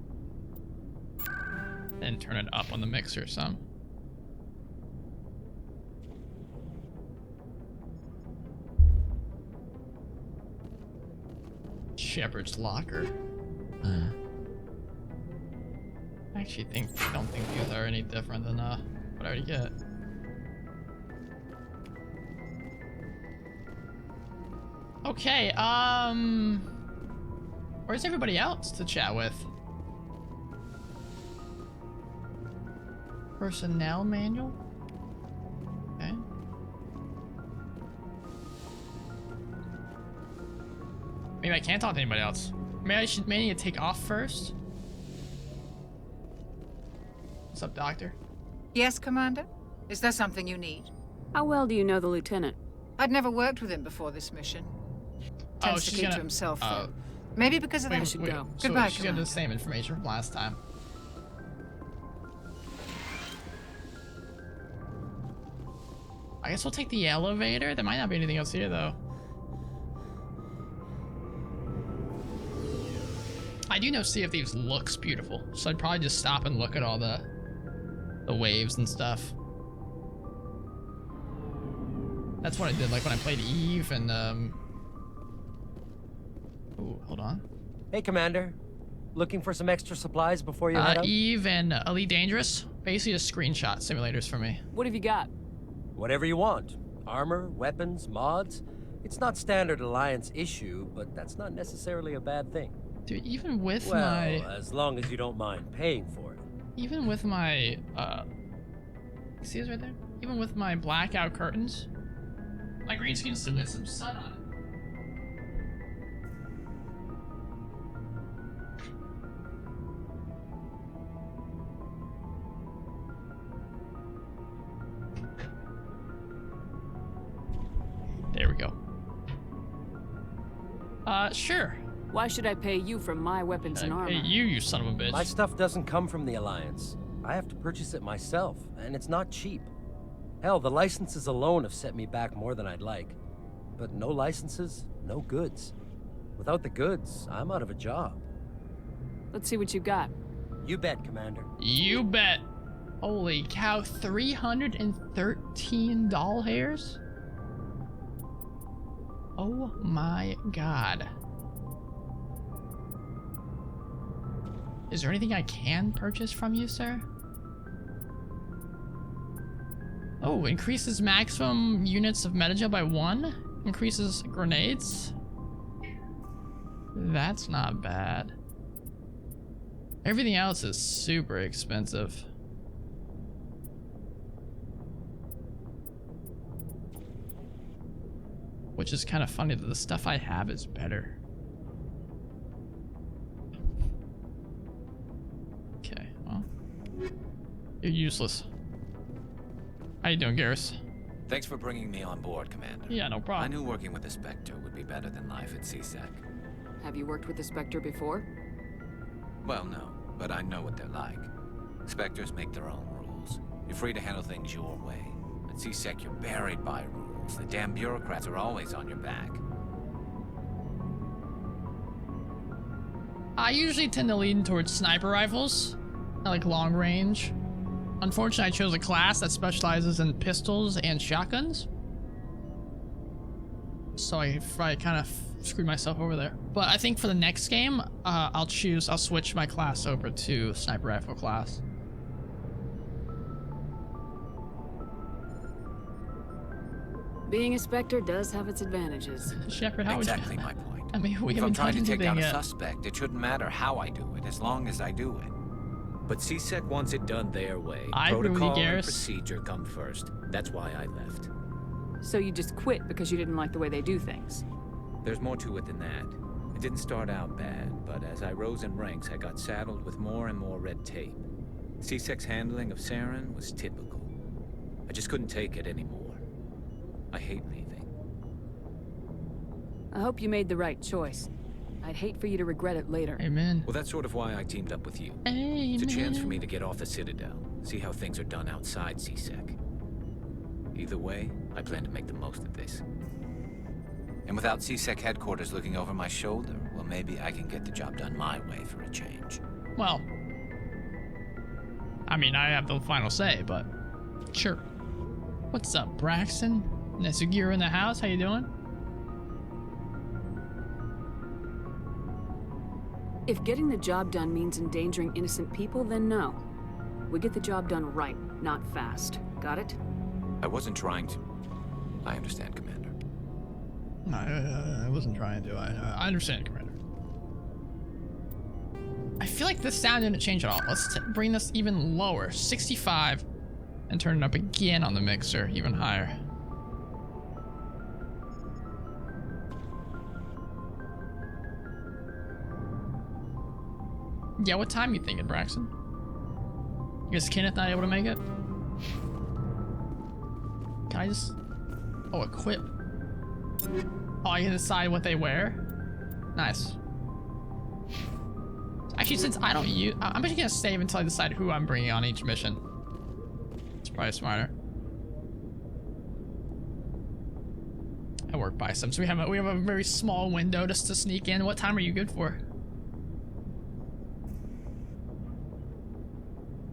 Then turn it up on the mixer some. Shepard's locker. I actually don't think these are any different than what I already get. Okay, where's everybody else to chat with? Personnel manual? Okay. Maybe I can't talk to anybody else. Maybe I should take off first. What's up, Doctor? Yes, Commander? Is there something you need? How well do you know the Lieutenant? I'd never worked with him before this mission. Tends to keep to himself, though. Maybe because of that. I should go. Goodbye, she's got the same information from last time. I guess we'll take the elevator. There might not be anything else here, though. I do know Sea of Thieves looks beautiful, so I'd probably just stop and look at all the waves and stuff. That's what I did, like when I played Eve and Ooh, hold on. Hey, Commander. Looking for some extra supplies before you head out? Eve and Elite Dangerous. Basically just screenshot simulators for me. What have you got? Whatever you want. Armor, weapons, mods. It's not standard Alliance issue, but that's not necessarily a bad thing. Dude, even with as long as you don't mind paying for it. Even with my, see this right there? Even with my blackout curtains, my green screen still gets some sun on it. There we go. Sure. Why should I pay you for my weapons and armor? Hey, you son of a bitch. My stuff doesn't come from the Alliance. I have to purchase it myself, and it's not cheap. Hell, the licenses alone have set me back more than I'd like. But no licenses, no goods. Without the goods, I'm out of a job. Let's see what you got. You bet, Commander. You bet. Holy cow, 313 doll hairs? Oh my god. Is there anything I can purchase from you, sir? Oh, increases maximum units of metagel by 1. Increases grenades. That's not bad. Everything else is super expensive. Which is kind of funny that the stuff I have is better. Okay, well. You're useless. How you doing, Garrus? Thanks for bringing me on board, Commander. Yeah, no problem. I knew working with the Spectre would be better than life at CSEC. Have you worked with the Spectre before? Well, no, but I know what they're like. Spectres make their own rules. You're free to handle things your way. At CSEC, you're buried by rules. The damn bureaucrats are always on your back. I usually tend to lean towards sniper rifles. I like long range. Unfortunately, I chose a class that specializes in pistols and shotguns. So I kind of screwed myself over there. But I think for the next game, I'll switch my class over to sniper rifle class. Being a Spectre does have its advantages. Shepard, how exactly my point. I mean, we if haven't I'm trying done to take anything down a yet. suspect, it shouldn't matter how I do it, as long as I do it. But CSEC wants it done their way. I agree with you, Protocol and Garrus. procedure come first. That's why I left. So you just quit because you didn't like the way they do things? There's more to it than that. It didn't start out bad, but as I rose in ranks, I got saddled with more and more red tape. C-Sec's handling of Saren was typical. I just couldn't take it anymore. I hate leaving. I hope you made the right choice. I'd hate for you to regret it later. Amen. Well, that's sort of why I teamed up with you. Amen. It's a chance for me to get off the Citadel, see how things are done outside C-Sec. Either way, I plan to make the most of this. And without C-Sec headquarters looking over my shoulder, well, maybe I can get the job done my way for a change. Well, I mean, I have the final say, but sure. What's up, Braxton? Nesugiro in the house? How you doing? If getting the job done means endangering innocent people, then no. We get the job done right, not fast. Got it? I wasn't trying to. I understand, Commander. No, I wasn't trying to. I understand, Commander. I feel like this sound didn't change at all. Let's bring this even lower, 65, and turn it up again on the mixer, even higher. Yeah, what time you thinking, Braxton? Is Kenneth not able to make it? Can I just... Oh, equip. Oh, I can decide what they wear? Nice. Actually, since I don't use... I'm just gonna save until I decide who I'm bringing on each mission. It's probably smarter. I work by some, so we have a very small window just to sneak in. What time are you good for?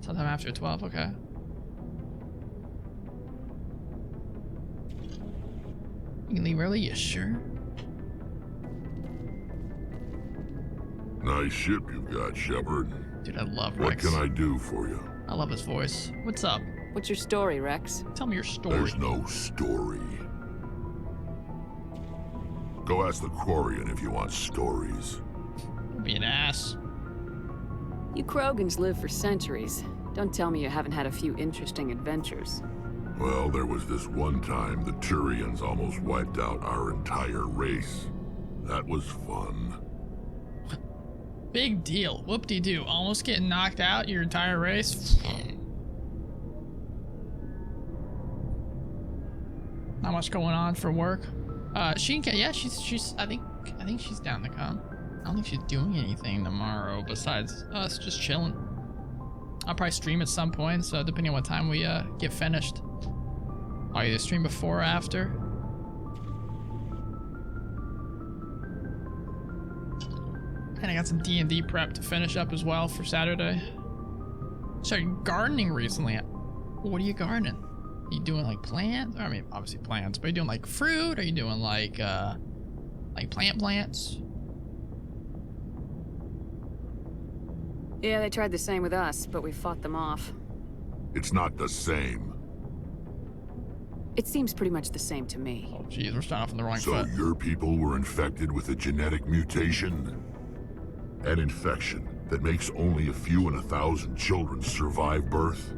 Sometime after 12, okay. You can leave early, you sure? Nice ship you've got, Shepard. Dude, I love Rex. What can I do for you? I love his voice. What's up? What's your story, Rex? Tell me your story. There's no story. Go ask the Quarian if you want stories. Be an ass. You Krogans live for centuries. Don't tell me you haven't had a few interesting adventures. Well, there was this one time the Turians almost wiped out our entire race. That was fun. Big deal. Whoop-de-doo. Almost getting knocked out your entire race. Not much going on for work. She can, yeah, she's I think she's down to come. I don't think she's doing anything tomorrow besides us just chilling. I'll probably stream at some point, so depending on what time we get finished. I'll either stream before or after. And I got some D&D prep to finish up as well for Saturday. Started gardening recently. What are you gardening? Are you doing like plants? I mean, obviously plants, but are you doing like fruit? Are you doing like plants? Yeah, they tried the same with us, but we fought them off. It's not the same. It seems pretty much the same to me. Oh, geez, we're starting off on the wrong foot. So your people were infected with a genetic mutation? An infection that makes only a few in 1,000 children survive birth?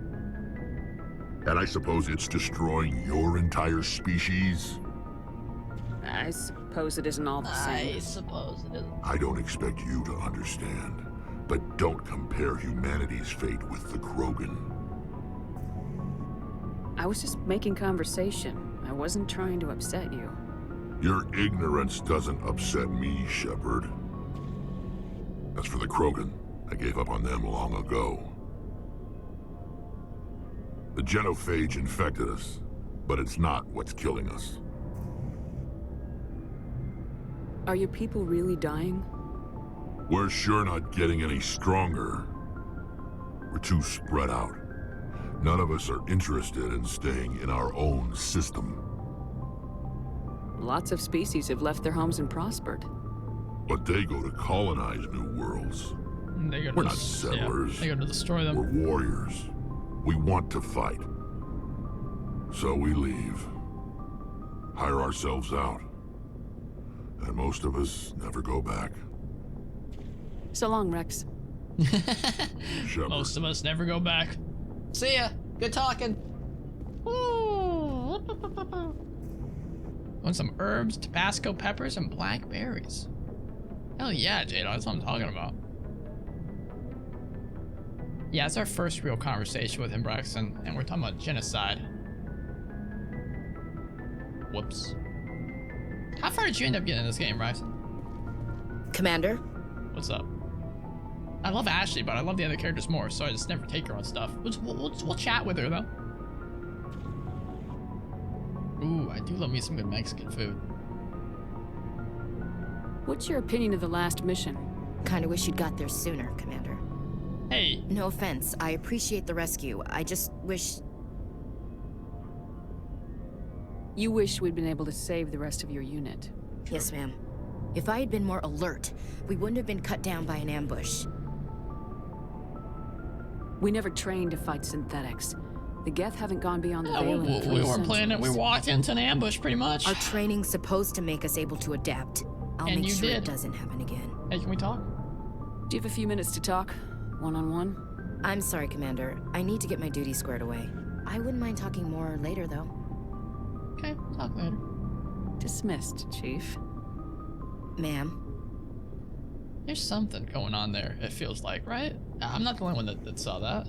And I suppose it's destroying your entire species? I suppose it isn't all the same. I suppose it isn't. I don't expect you to understand, but don't compare humanity's fate with the Krogan. I was just making conversation. I wasn't trying to upset you. Your ignorance doesn't upset me, Shepard. As for the Krogan, I gave up on them long ago. The genophage infected us, but it's not what's killing us. Are your people really dying? We're sure not getting any stronger. We're too spread out. None of us are interested in staying in our own system. Lots of species have left their homes and prospered. But they go to colonize new worlds. We're not settlers. Yeah, they go to destroy them. We're warriors. We want to fight. So we leave. Hire ourselves out. And most of us never go back. So long, Rex. Most of us never go back. See ya. Good talking. Ooh. and some herbs, Tabasco peppers, and blackberries. Hell yeah, Jada, that's what I'm talking about. Yeah, it's our first real conversation with him, Braxton, and we're talking about genocide. Whoops. How far did you end up getting in this game, Braxton? Commander? What's up? I love Ashley, but I love the other characters more, so I just never take her on stuff. We'll chat with her, though. Ooh, I do love me some good Mexican food. What's your opinion of the last mission? Kinda wish you'd got there sooner, Commander. Hey. No offense, I appreciate the rescue. I just wish... You wish we'd been able to save the rest of your unit. Yes, ma'am. If I had been more alert, we wouldn't have been cut down by an ambush. We never trained to fight synthetics. The Geth haven't gone beyond the Veil in 3 we weren't playing it. We walked into an ambush, pretty much. Our training's supposed to make us able to adapt. I'll make sure it doesn't happen again. Hey, can we talk? Do you have a few minutes to talk? One-on-one? I'm sorry, Commander. I need to get my duty squared away. I wouldn't mind talking more later, though. Okay, talk later. Dismissed, Chief. Ma'am. There's something going on there, it feels like, right? I'm not the only one that saw that.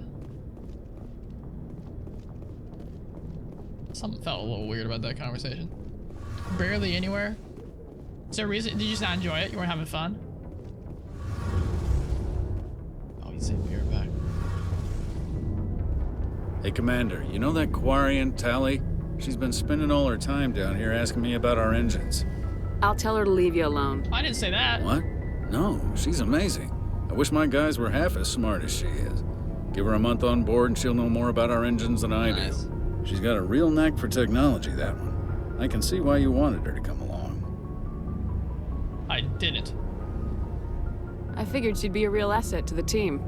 Something felt a little weird about that conversation. Barely anywhere. Is there a reason? Did you just not enjoy it? You weren't having fun? Oh, he's in here back. Hey, Commander, you know that Quarian, Tally? She's been spending all her time down here asking me about our engines. I'll tell her to leave you alone. I didn't say that. What? No, she's amazing. I wish my guys were half as smart as she is. Give her a month on board and she'll know more about our engines than I do. She's got a real knack for technology, that one. I can see why you wanted her to come along. I didn't. I figured she'd be a real asset to the team.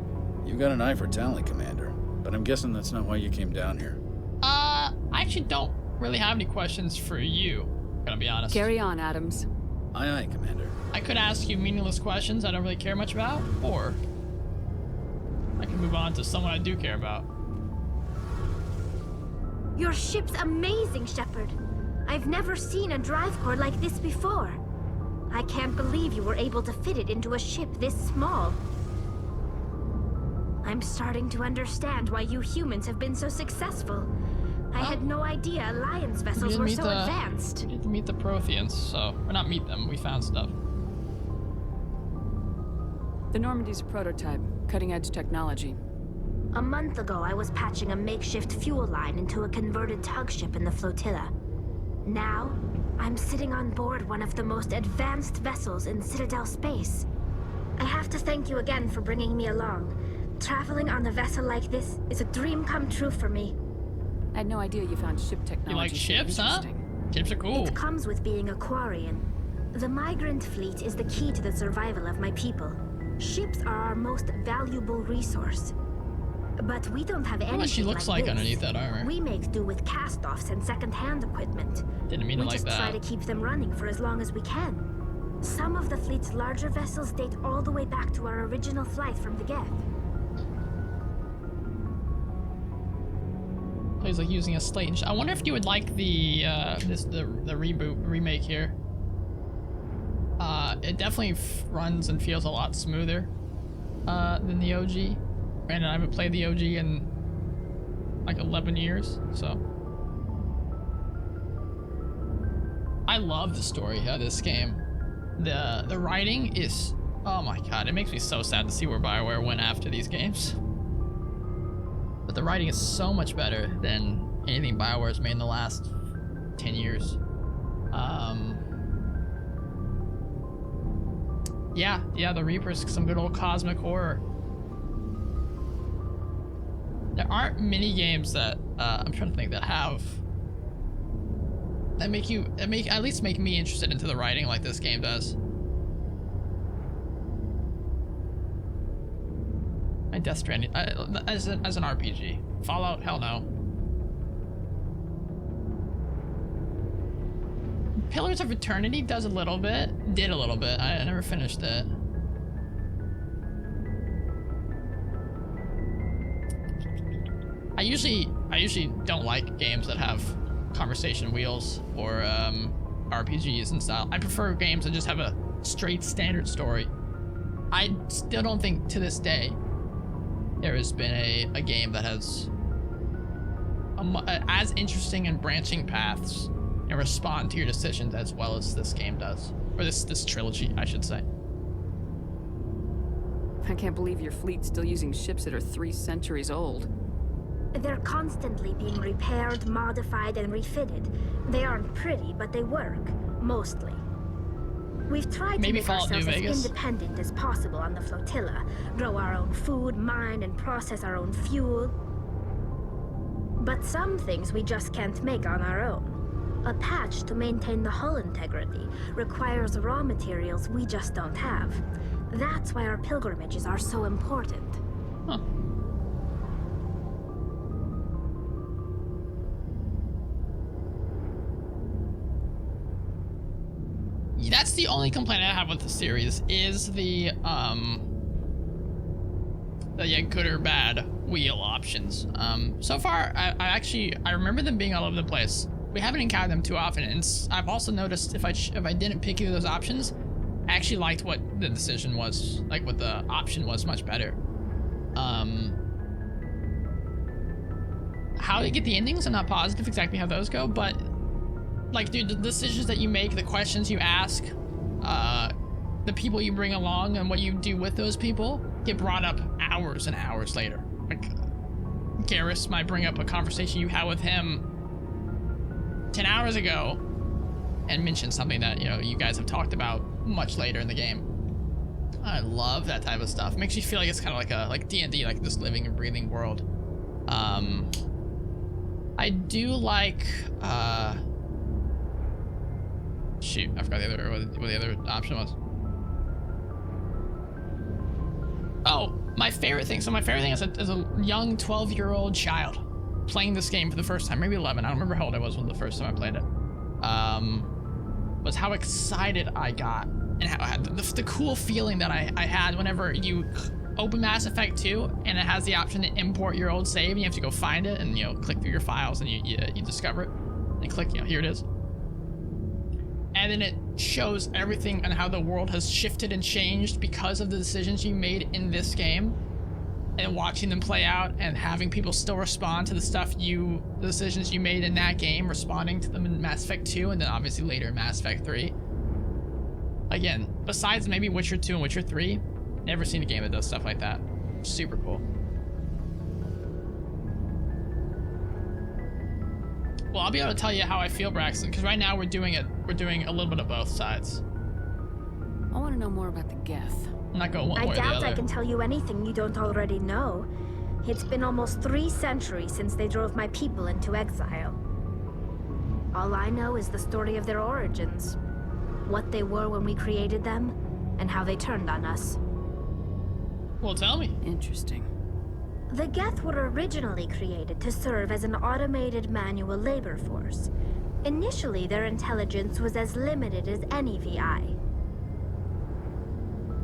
You got an eye for talent, Commander, but I'm guessing that's not why you came down here. I actually don't really have any questions for you, gonna be honest. Carry on, Adams. Aye, aye, Commander. I could ask you meaningless questions I don't really care much about, or I can move on to someone I do care about. Your ship's amazing, Shepard. I've never seen a drive core like this before. I can't believe you were able to fit it into a ship this small. I'm starting to understand why you humans have been so successful. I had no idea Alliance vessels were so advanced. We didn't meet the Protheans, so... Or not meet them, we found stuff. The Normandy's a prototype, cutting-edge technology. A month ago, I was patching a makeshift fuel line into a converted tug ship in the flotilla. Now, I'm sitting on board one of the most advanced vessels in Citadel space. I have to thank you again for bringing me along. Traveling on a vessel like this is a dream come true for me. I had no idea you found ship technology. You like ships, huh? Ships are cool. It comes with being a Quarian. The migrant fleet is the key to the survival of my people. Ships are our most valuable resource. But we don't have anything what she looks like underneath that armor. We make do with cast-offs and second-hand equipment. Didn't mean it like that. We just try to keep them running for as long as we can. Some of the fleet's larger vessels date all the way back to our original flight from the Geth. Plays like using a slate and I wonder if you would like the remake here. It definitely runs and feels a lot smoother than the OG. And I haven't played the OG in like 11 years, so. I love the story of this game. The writing is, oh my god, it makes me so sad to see where BioWare went after these games. But the writing is so much better than anything BioWare's made in the last 10 years. Yeah, the Reaper's some good old cosmic horror. There aren't many games that I'm trying to think that have that at least make me interested into the writing like this game does. My Death Stranding as an RPG. Fallout, hell no. Pillars of Eternity did a little bit. I never finished it. I usually don't like games that have conversation wheels or RPGs and style. I prefer games that just have a straight standard story. I still don't think to this day there has been a game that has as interesting and branching paths and respond to your decisions as well as this game does. Or this trilogy, I should say. I can't believe your fleet's still using ships that are 3 centuries old. They're constantly being repaired, modified, and refitted. They aren't pretty, but they work. Mostly. We've tried to make ourselves as independent as possible on the flotilla. Grow our own food, mine, and process our own fuel. But some things we just can't make on our own. A patch to maintain the hull integrity requires raw materials we just don't have. That's why our pilgrimages are so important. Huh. That's the only complaint I have with the series is the good or bad wheel options. So far, I remember them being all over the place. We haven't encountered them too often, and I've also noticed if I didn't pick either of those options, I actually liked what the decision was, like what the option was much better. How to get the endings, I'm not positive exactly how those go, but like, dude, the decisions that you make, the questions you ask, the people you bring along, and what you do with those people get brought up hours and hours later. Like, Garrus might bring up a conversation you had with him 10 hours ago and mention something that, you know, you guys have talked about much later in the game. I love that type of stuff. It makes you feel like it's kind of like D&D, like this living and breathing world. I do like, shoot, I forgot what the other option was. Oh, my favorite thing. So my favorite thing as a young 12-year-old child playing this game for the first time, maybe 11. I don't remember how old I was when the first time I played it. Was how excited I got and how I had the cool feeling that I had whenever you open Mass Effect 2 and it has the option to import your old save and you have to go find it and, you know, click through your files and you discover it and click, you know, here it is. And then it shows everything and how the world has shifted and changed because of the decisions you made in this game, and watching them play out and having people still respond to the decisions you made in that game, responding to them in Mass Effect 2 and then obviously later in Mass Effect 3. Again, besides maybe Witcher 2 and Witcher 3, never seen a game that does stuff like that. Super cool. Well, I'll be able to tell you how I feel, Braxton, because right now we're doing a little bit of both sides. I want to know more about the Geth. I'm not going one way or the other. I doubt I can tell you anything you don't already know. It's been almost 3 centuries since they drove my people into exile. All I know is the story of their origins, what they were when we created them, and how they turned on us. Well, tell me. Interesting. The Geth were originally created to serve as an automated manual labor force. Initially, their intelligence was as limited as any VI.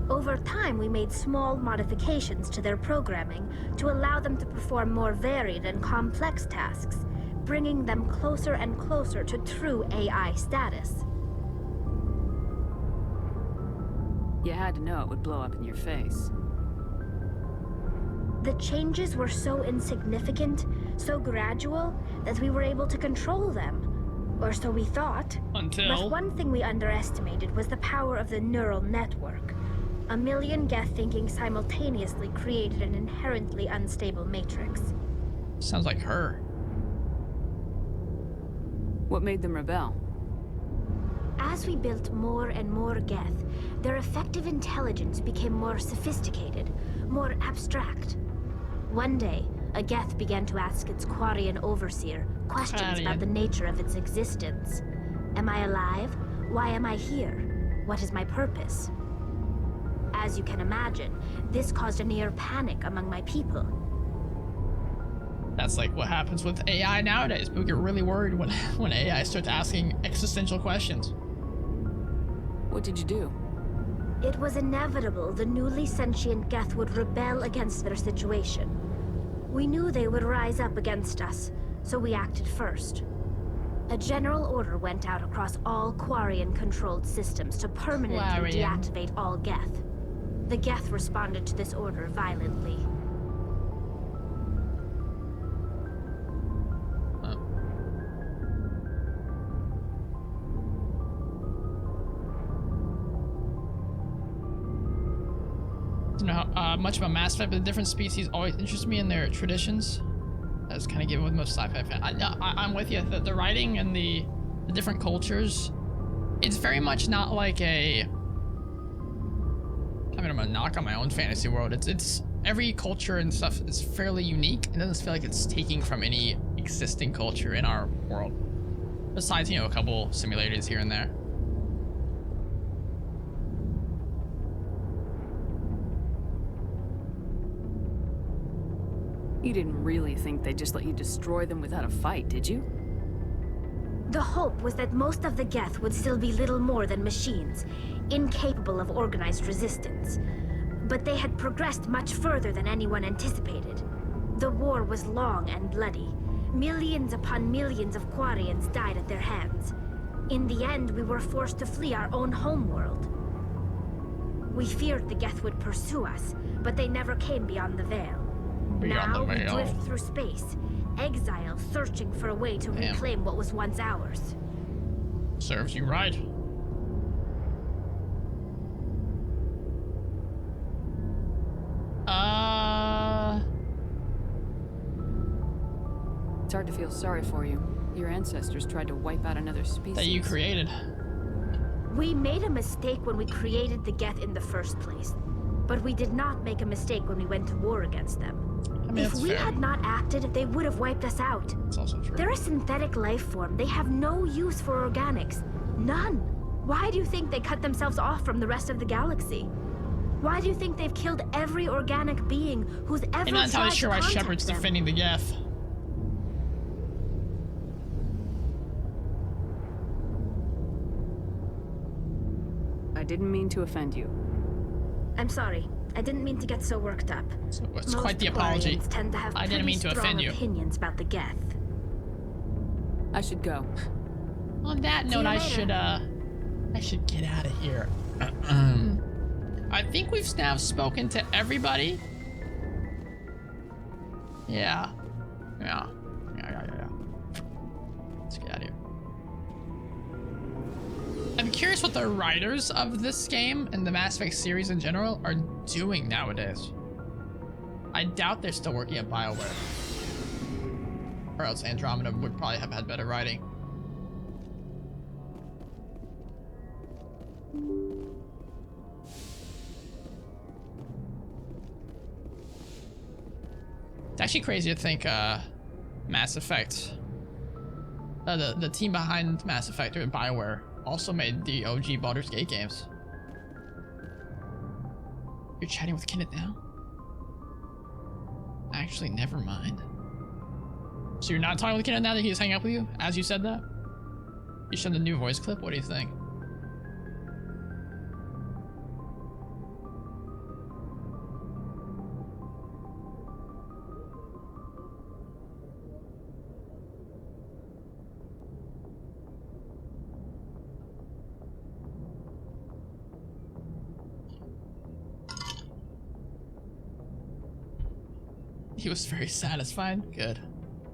Over time, we made small modifications to their programming to allow them to perform more varied and complex tasks, bringing them closer and closer to true AI status. You had to know it would blow up in your face. The changes were so insignificant, so gradual, that we were able to control them. Or so we thought. But one thing we underestimated was the power of the neural network. A million Geth thinking simultaneously created an inherently unstable matrix. Sounds like her. What made them rebel? As we built more and more Geth, their effective intelligence became more sophisticated, more abstract. One day, a Geth began to ask its Quarian overseer questions about the nature of its existence. Am I alive? Why am I here? What is my purpose? As you can imagine, this caused a near panic among my people. That's like what happens with AI nowadays. People get really worried when AI starts asking existential questions. What did you do? It was inevitable the newly sentient Geth would rebel against their situation. We knew they would rise up against us, so we acted first. A general order went out across all Quarian-controlled systems to permanently deactivate all Geth. The Geth responded to this order violently. You know how much of a Mass Effect, but the different species always interest me in their traditions. That's kind of given with most sci-fi fans. I'm with you. The writing and the different cultures, it's very much not like a... I mean, I'm gonna knock on my own fantasy world. It's every culture and stuff is fairly unique. It doesn't feel like it's taking from any existing culture in our world. Besides, you know, a couple simulators here and there. You didn't really think they'd just let you destroy them without a fight, did you? The hope was that most of the Geth would still be little more than machines, incapable of organized resistance. But they had progressed much further than anyone anticipated. The war was long and bloody. Millions upon millions of Quarians died at their hands. In the end, we were forced to flee our own homeworld. We feared the Geth would pursue us, but they never came beyond the Veil. Now we drift through space, exile searching for a way to reclaim what was once ours. Serves you right. It's hard to feel sorry for you. Your ancestors tried to wipe out another species. That you created. We made a mistake when we created the Geth in the first place. But we did not make a mistake when we went to war against them. I mean, if we had not acted, they would have wiped us out. That's also true. They're a synthetic life form. They have no use for organics. None. Why do you think they cut themselves off from the rest of the galaxy? Why do you think they've killed every organic being who's ever tried to contact them? I'm not entirely sure why Shepard's defending the Geth. I didn't mean to offend you. I'm sorry. I didn't mean to get so worked up. It's quite the apology. Tend to have I didn't mean to offend you. Opinions about the Geth. I should go. On that note, I should get out of here. I think we've now spoken to everybody. Yeah. Let's get out of here. I'm curious what the writers of this game and the Mass Effect series in general are doing nowadays. I doubt they're still working at BioWare. Or else Andromeda would probably have had better writing. It's actually crazy to think Mass Effect, the team behind Mass Effect or BioWare also made the OG Baldur's Gate games. You're chatting with Kenneth now? Actually, never mind. So you're not talking with Kenneth now that he's hanging out with you? As you said that? You showed the new voice clip? What do you think? He was very satisfied. Good.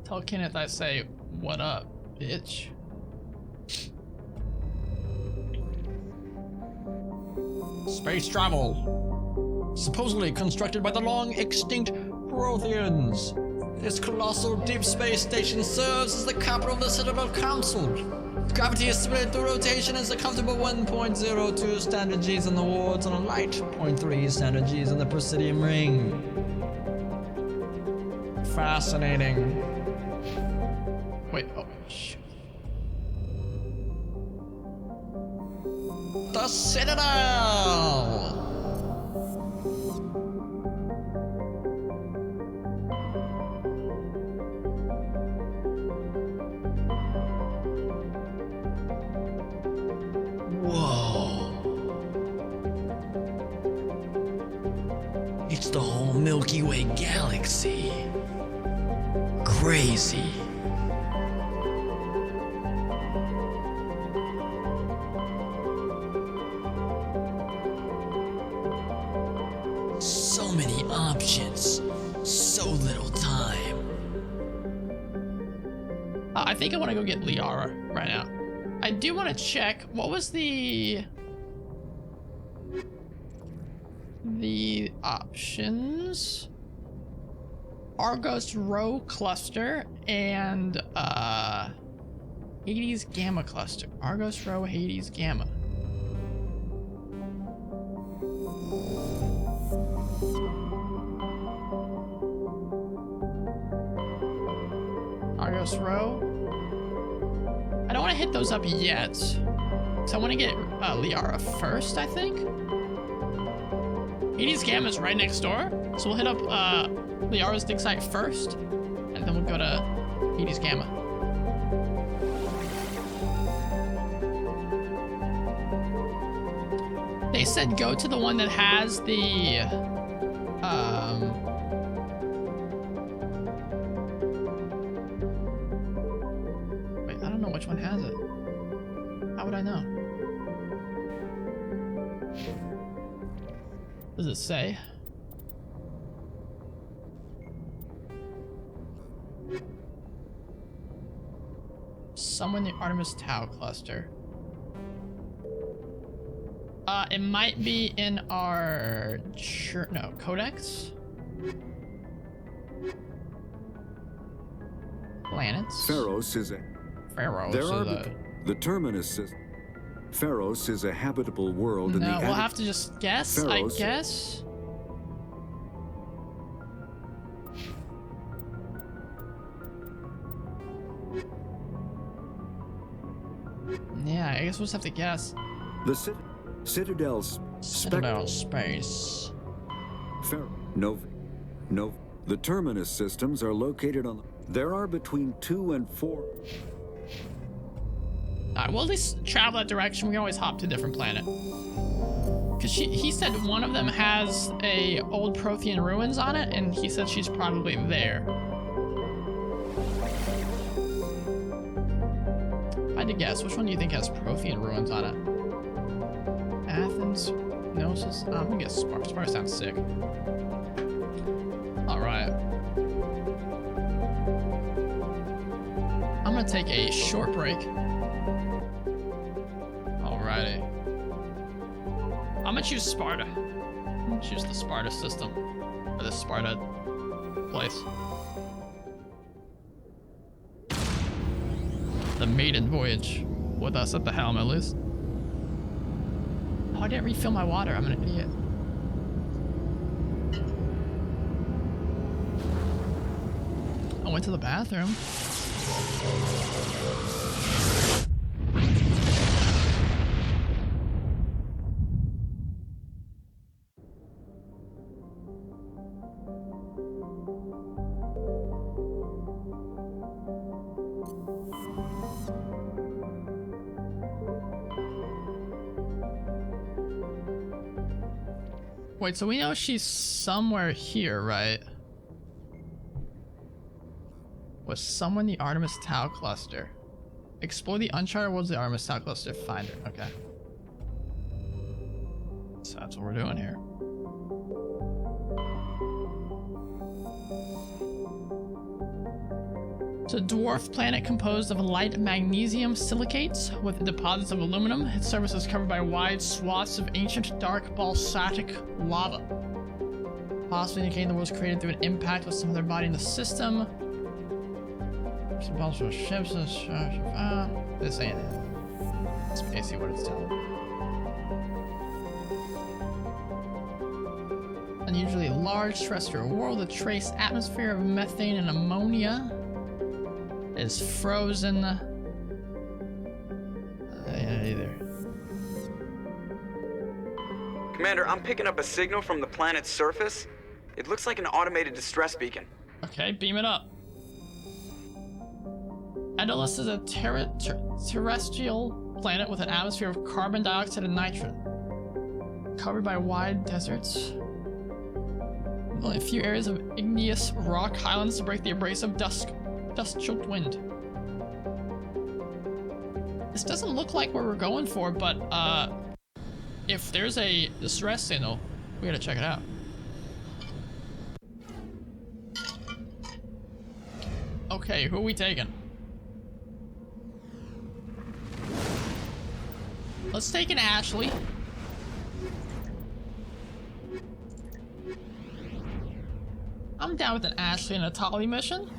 Tell Kenneth I say, what up, bitch? Space travel. Supposedly constructed by the long extinct Protheans. This colossal deep space station serves as the capital of the Citadel Council. Gravity is similar to rotation as a comfortable 1.02 standard G's in the wards and a light 0.3 standard G's in the Presidium ring. Fascinating. Wait, oh, shoot. The Citadel! Whoa. It's the whole Milky Way galaxy. Crazy. many options, so little time. I think I want to go get Liara right now. I do want to check, what was the options? Argos Rho cluster and Hades Gamma cluster. Argos Rho, Hades Gamma. Argos Rho. I don't want to hit those up yet. So I want to get Liara first, I think. Hades Gamma is right next door. So we'll hit up Liara's dig site first. And then we'll go to Hades Gamma. They said go to the one that has the wait, I don't know which one has it. How would I know? Does it say? Summon the Artemis Tau cluster. It might be in our codex. Planets. Pharos is a. Pharos. There are the terminus system. Pharos is a habitable world in the. No, we'll have to just guess. Pharos, I guess. Yeah, I guess we'll just have to guess. The Citadel's Citadel space. No. The terminus systems are located on. There are between 2 and 4. Alright, we'll at least travel that direction. We can always hop to a different planet. Because he said one of them has a old Prothean ruins on it, and he said she's probably there. If I had to guess, which one do you think has Prothean ruins on it? Athens, Gnosis. I'm gonna guess Sparta. Sparta sounds sick. Alright. I'm gonna take a short break. Alrighty. I'm gonna choose Sparta. I'm gonna choose the Sparta system. Or the Sparta place. The maiden voyage. With us at the helm, at least. Oh, I didn't refill my water. I'm an idiot. I went to the bathroom. Wait, so we know she's somewhere here, right? Was someone the Artemis Tau cluster? Explore the uncharted worlds of the Artemis Tau cluster. Find her. Okay. So that's what we're doing here. It's a dwarf planet composed of light magnesium silicates with deposits of aluminum. Its surface is covered by wide swaths of ancient dark balsamic lava, possibly indicating the world was created through an impact with some other body in the system. Some possible ships. This ain't it. That's basically what it's telling. Unusually large terrestrial world with a trace atmosphere of methane and ammonia. Is frozen. Either. Commander, I'm picking up a signal from the planet's surface. It looks like an automated distress beacon. Okay, beam it up. Endelus is a terrestrial planet with an atmosphere of carbon dioxide and nitrogen, covered by wide deserts. Only a few areas of igneous rock highlands to break the abrasive dust-choked wind. This doesn't look like where we're going for, but if there's a distress signal, we gotta check it out. Okay, who are we taking? Let's take an Ashley. I'm down with an Ashley and a Tali mission.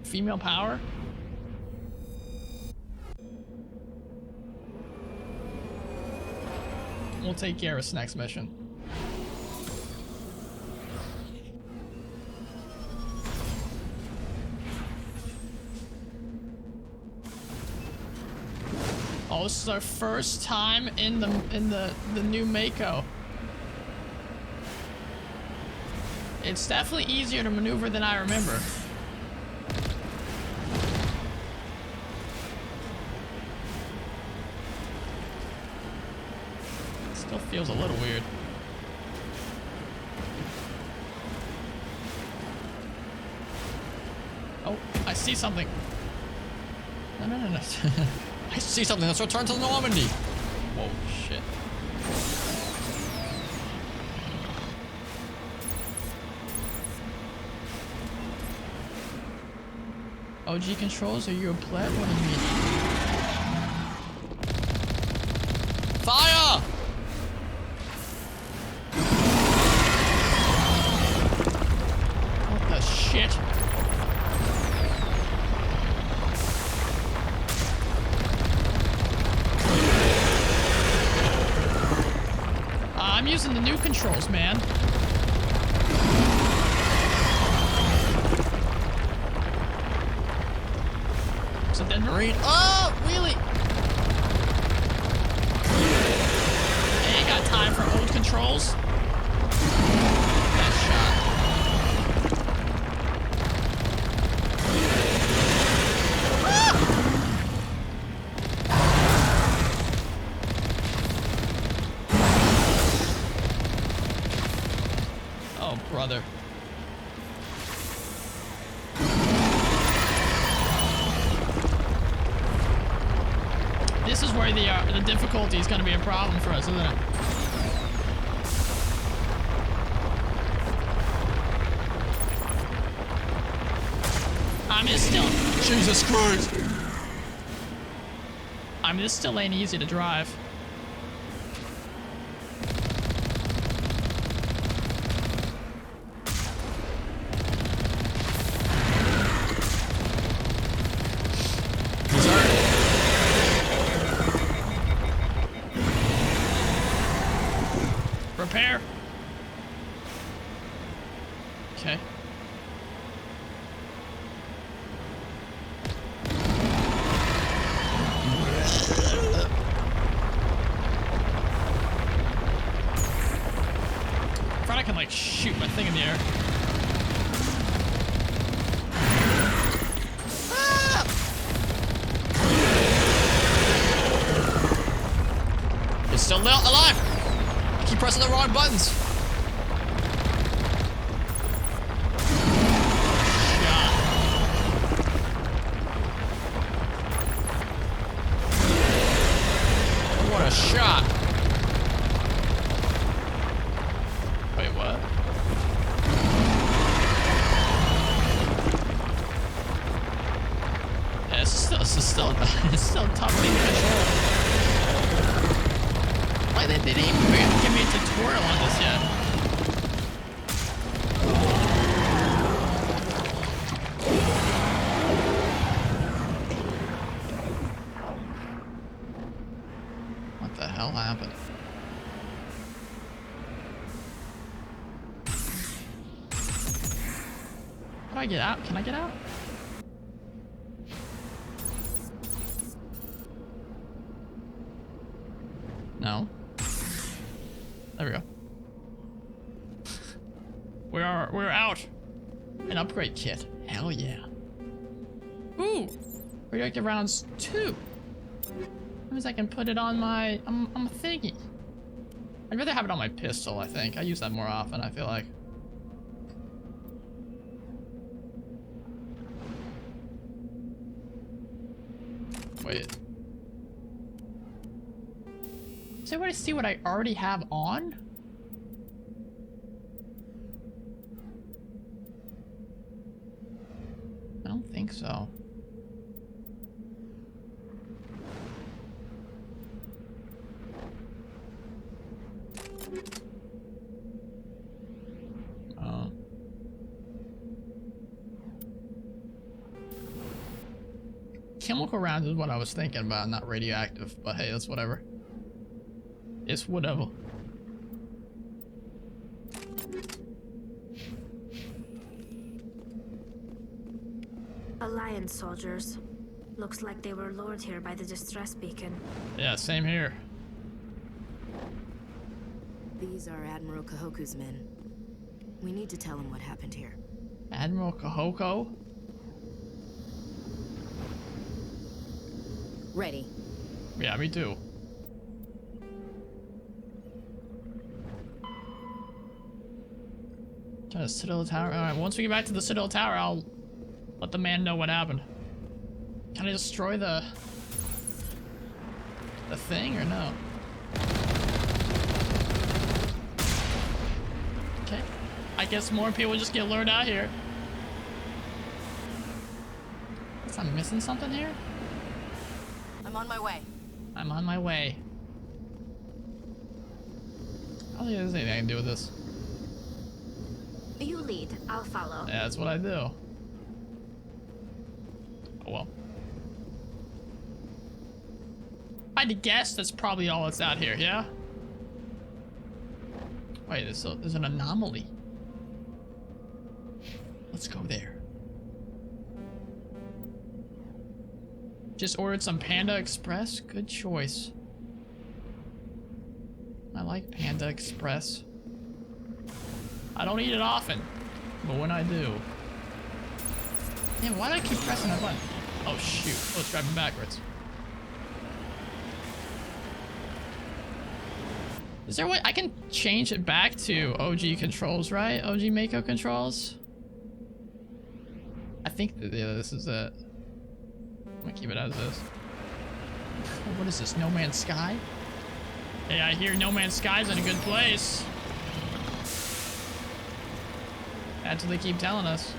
Female power. We'll take Garrus next mission. Oh, this is our first time in the new Mako. It's definitely easier to maneuver than I remember. Still feels a little weird. Oh, I see something. No. I see something. Let's return to Normandy. Whoa, shit. OG controls? Are you a pleb? What do you mean? Fire! What the shit? I'm using the new controls, man. It's a dead Marine. Oh, wheelie! I ain't got time for old controls. That shot. Oh, brother. This is where the difficulty is going to be a problem for us, isn't it? I mean, it's still... Jesus Christ! I mean, this still ain't easy to drive. Repair. Okay. I thought I can like shoot my thing in the air. Ah! It's still alive. Keep pressing the wrong buttons. Shot. What a shot. Wait, what? Yeah, it's still it's still tough thing to control. Like they didn't even give me a tutorial on this yet. What the hell happened? How do I get out? Can I get out? No. There we go. We're out. An upgrade kit. Hell yeah. Ooh. Radioactive rounds 2. That means I can put it on my I'm a thingy. I'd rather have it on my pistol, I think. I use that more often, I feel like. Wait. Does everybody see what I already have on? think so. Oh. Chemical rounds is what I was thinking about, not radioactive, but hey, that's whatever. It's whatever. Alliance soldiers. Looks like they were lured here by the distress beacon. Yeah, same here. These are Admiral Kahoku's men. We need to tell him what happened here. Admiral Kahoko? Ready. Yeah, me too. To the Citadel Tower. Alright, once we get back to the Citadel Tower, I'll let the man know what happened. Can I destroy the thing or no? Okay. I guess more people just get lured out here. Guess I'm missing something here? I'm on my way. I'm on my way. I don't think there's anything I can do with this. You lead, I'll follow. Yeah, that's what I do. Oh well. If I had to guess, that's probably all that's out here, yeah? Wait, there's an anomaly. Let's go there. Just ordered some Panda Express. Good choice. I like Panda Express. I don't eat it often, but when I do. Man, why do I keep pressing that button? Oh shoot, oh, it's driving backwards. Is there a way I can change it back to OG controls, right? OG Mako controls? I think that, yeah, this is it. I'm gonna keep it as is. Oh, what is this, No Man's Sky? Hey, I hear No Man's Sky's in a good place. That's what they keep telling us.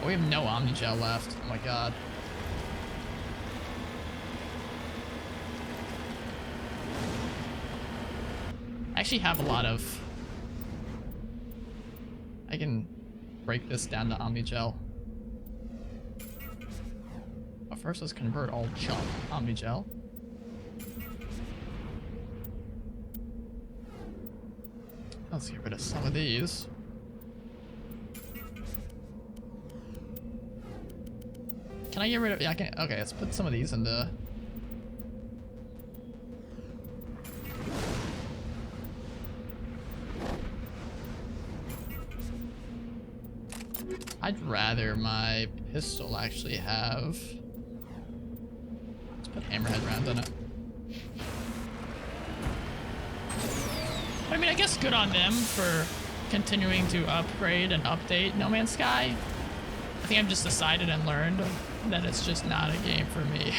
Oh, we have no Omnigel left. Oh my god. I actually have a lot of... I can break this down to Omnigel. But first, let's convert all junk Omnigel. Let's get rid of some of these. Can I get rid of... Yeah, I can... Okay, let's put some of these into... I'd rather my pistol actually have... Let's put hammerhead rounds on it. I mean, I guess good on them for continuing to upgrade and update No Man's Sky. I think I've just decided and learned that it's just not a game for me.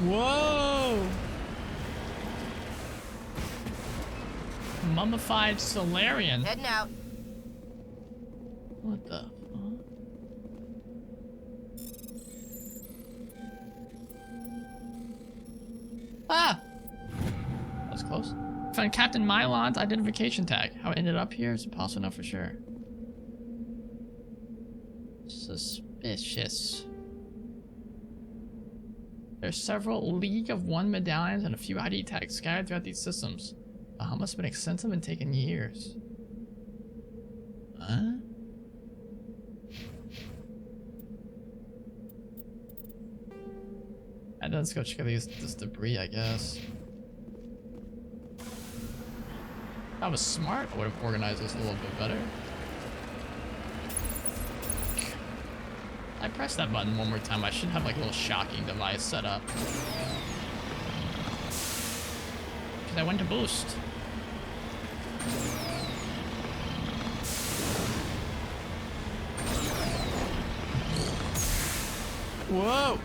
Whoa! Mummified Solarian. Heading out. What the fuck? Ah! That was close. Found Captain Mylon's identification tag. How it ended up here is impossible to know for sure. Suspicious. There's several League of One medallions and a few ID tags scattered throughout these systems. Wow, must have been extensive and taken years. Huh? And let's go check out this debris, I guess. If I was smart, I would have organized this a little bit better. I pressed that button one more time. I should have like a little shocking device set up. Because I went to boost. Whoa!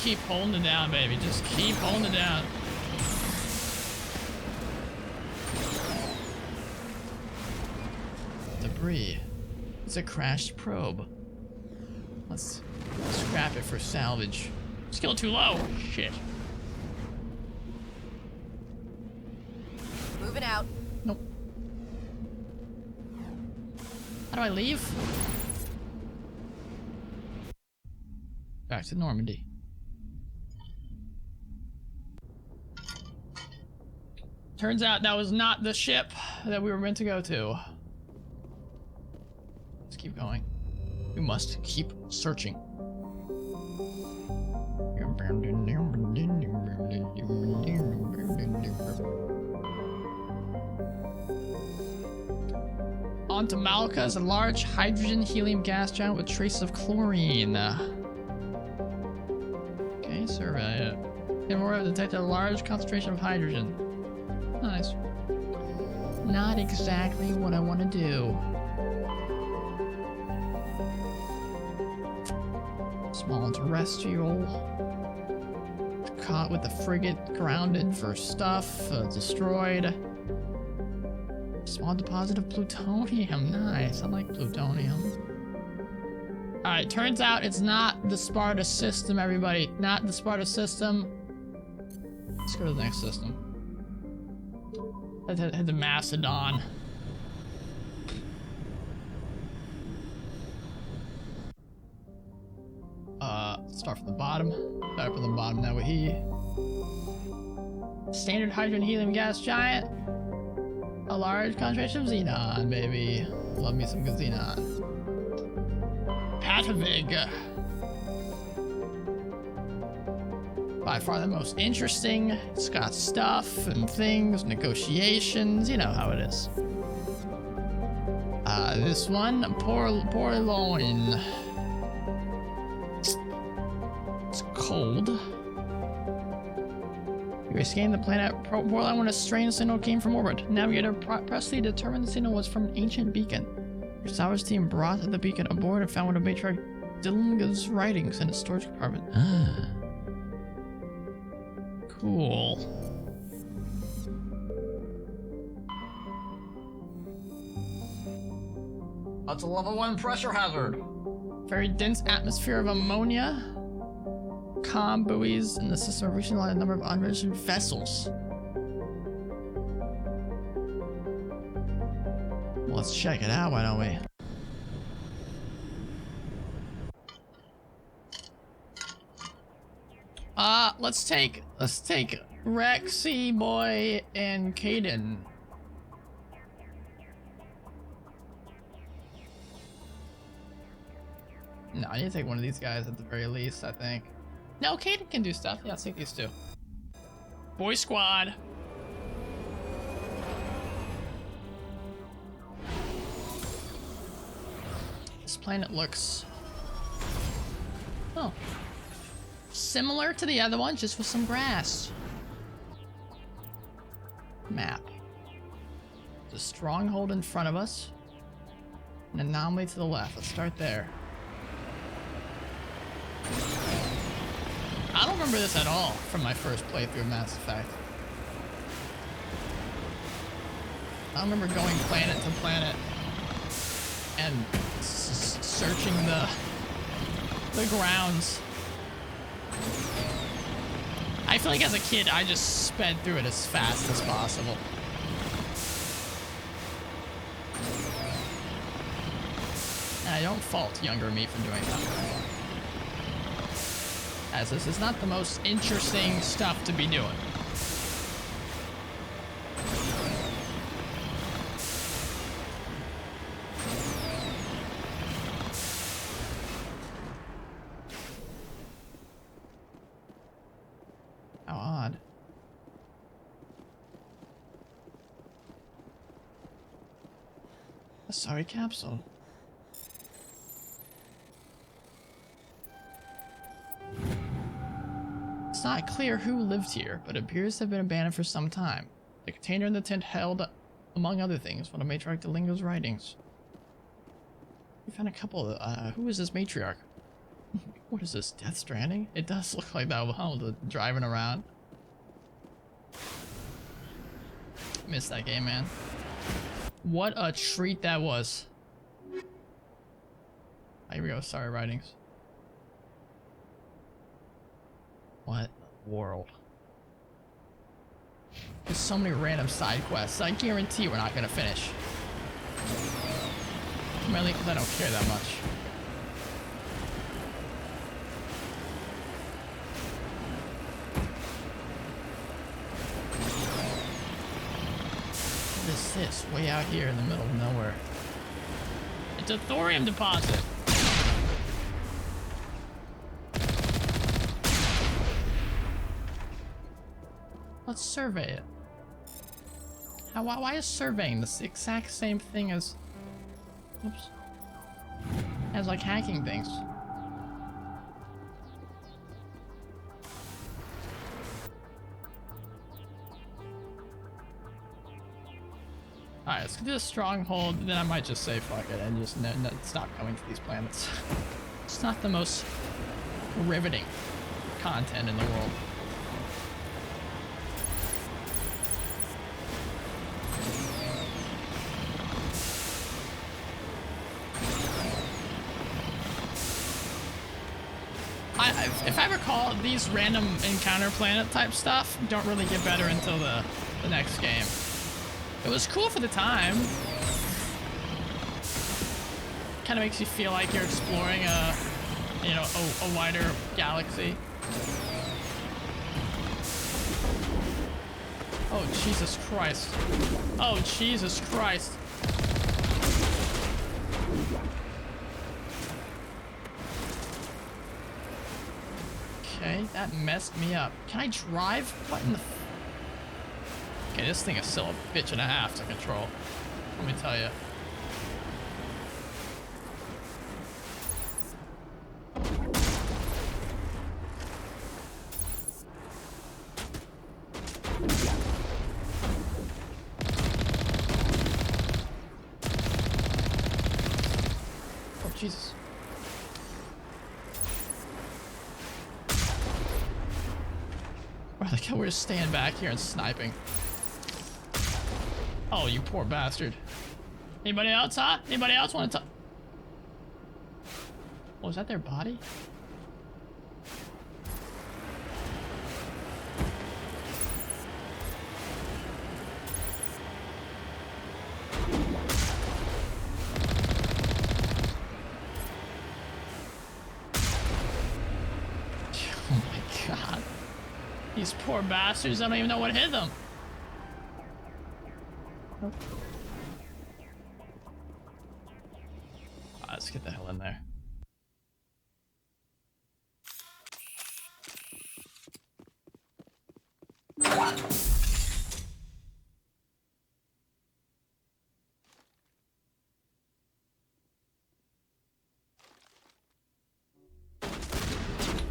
keep holding it down, baby. Just keep holding it down. Debris. It's a crashed probe. Let's scrap it for salvage. Skill too low. Shit. Moving out. Nope. How do I leave? Back to Normandy. Turns out that was not the ship that we were meant to go to. Let's keep going. We must keep searching. Onto Malka is a large hydrogen helium gas giant with traces of chlorine. Okay, survey it. And we have detected a large concentration of hydrogen. Nice. Not exactly what I want to do. Small terrestrial. Caught with the frigate, grounded for stuff, destroyed. Small deposit of plutonium. Nice. I like plutonium. Alright, turns out it's not the Sparta system, everybody. Not the Sparta system. Let's go to the next system. Let's head to Macedon. Start from the bottom. Start from the bottom. Now we standard hydrogen helium gas giant. A large concentration of xenon, baby. Love me some good xenon. Patavig. By far the most interesting. It's got stuff and things, negotiations. You know how it is. This one, poor loin. It's cold. You're scanning the planet Portland when a strange signal came from orbit. Navigator Presley determined the signal was from an ancient beacon. Your salvage team brought the beacon aboard and found one of Matriarch Dillinga's writings in its storage compartment. Cool. That's a level 1 pressure hazard. Very dense atmosphere of ammonia. Comm buoys in the system are reaching a number of unregistered vessels. Well, let's check it out, why don't we? Let's take Rexy Boy and Caden. No, I need to take one of these guys at the very least, I think. No, Caden can do stuff. Yeah, let's take these two. Boy squad. This planet looks... oh. Similar to the other one, just with some grass. Map. There's a stronghold in front of us. An anomaly to the left. Let's start there. I don't remember this at all from my first playthrough of Mass Effect. I don't remember going planet to planet and searching the grounds. I feel like as a kid, I just sped through it as fast as possible. And I don't fault younger me for doing that. As this is not the most interesting stuff to be doing. How odd. Asari capsule. It's not clear who lived here, but it appears to have been abandoned for some time. The container in the tent held, among other things, one of Matriarch Delingo's writings. We found a couple of, who is this matriarch? What is this, Death Stranding? It does look like that while the driving around. Missed that game, man. What a treat that was. Here we go, sorry writings. What world? There's so many random side quests. I guarantee we're not gonna finish. Mainly because I don't care that much. What is this? Way out here in the middle of nowhere. It's a thorium deposit. Let's survey it. Why is surveying the exact same thing as... Oops. As like hacking things? Alright, let's do the stronghold, then I might just say fuck it and just stop going to these planets. It's not the most riveting content in the world. If I recall, these random encounter planet type stuff don't really get better until the next game. It was cool for the time. Kind of makes you feel like you're exploring a wider galaxy. Oh, Jesus Christ. Oh, Jesus Christ. Okay, that messed me up. Can I drive? What in the... Okay, this thing is still a bitch and a half to control. Let me tell you. Oh, Jesus. Like we're just staying back here and sniping. Oh, you poor bastard. Anybody else, huh? Anybody else want to talk? Oh, is that their body? Oh my God. These poor bastards, I don't even know what hit them. Let's get the hell in there.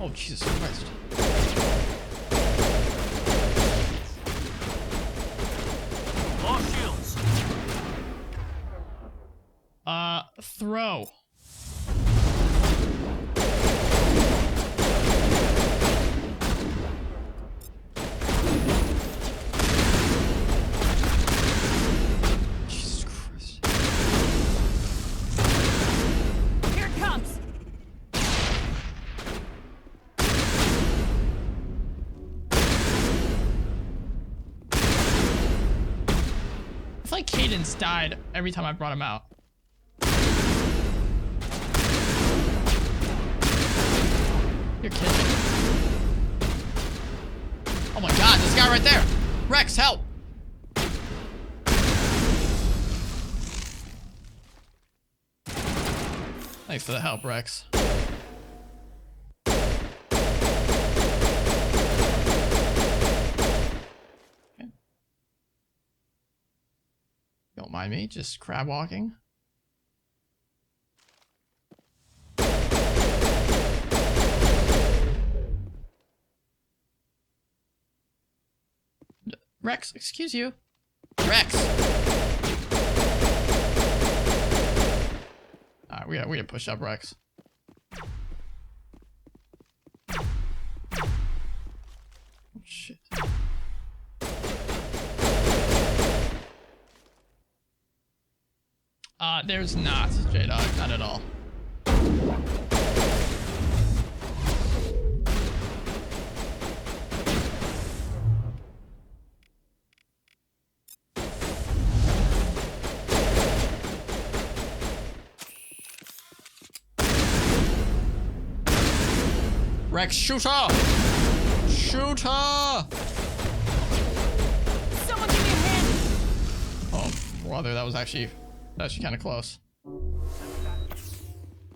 Oh, Jesus Christ. More shields. Throw. Jesus Christ. Here it comes. I feel like Cadence died every time I brought him out. You're kidding. Oh my God, this guy right there. Rex, help. Thanks for the help, Rex. Okay. Don't mind me, just crab walking. Rex, excuse you. Rex! Alright, we gotta push up Rex. There's not, J-Dog, not at all. Rex, shoot her! Shoot her! Someone give me a hand! Oh, brother, that was actually kind of close.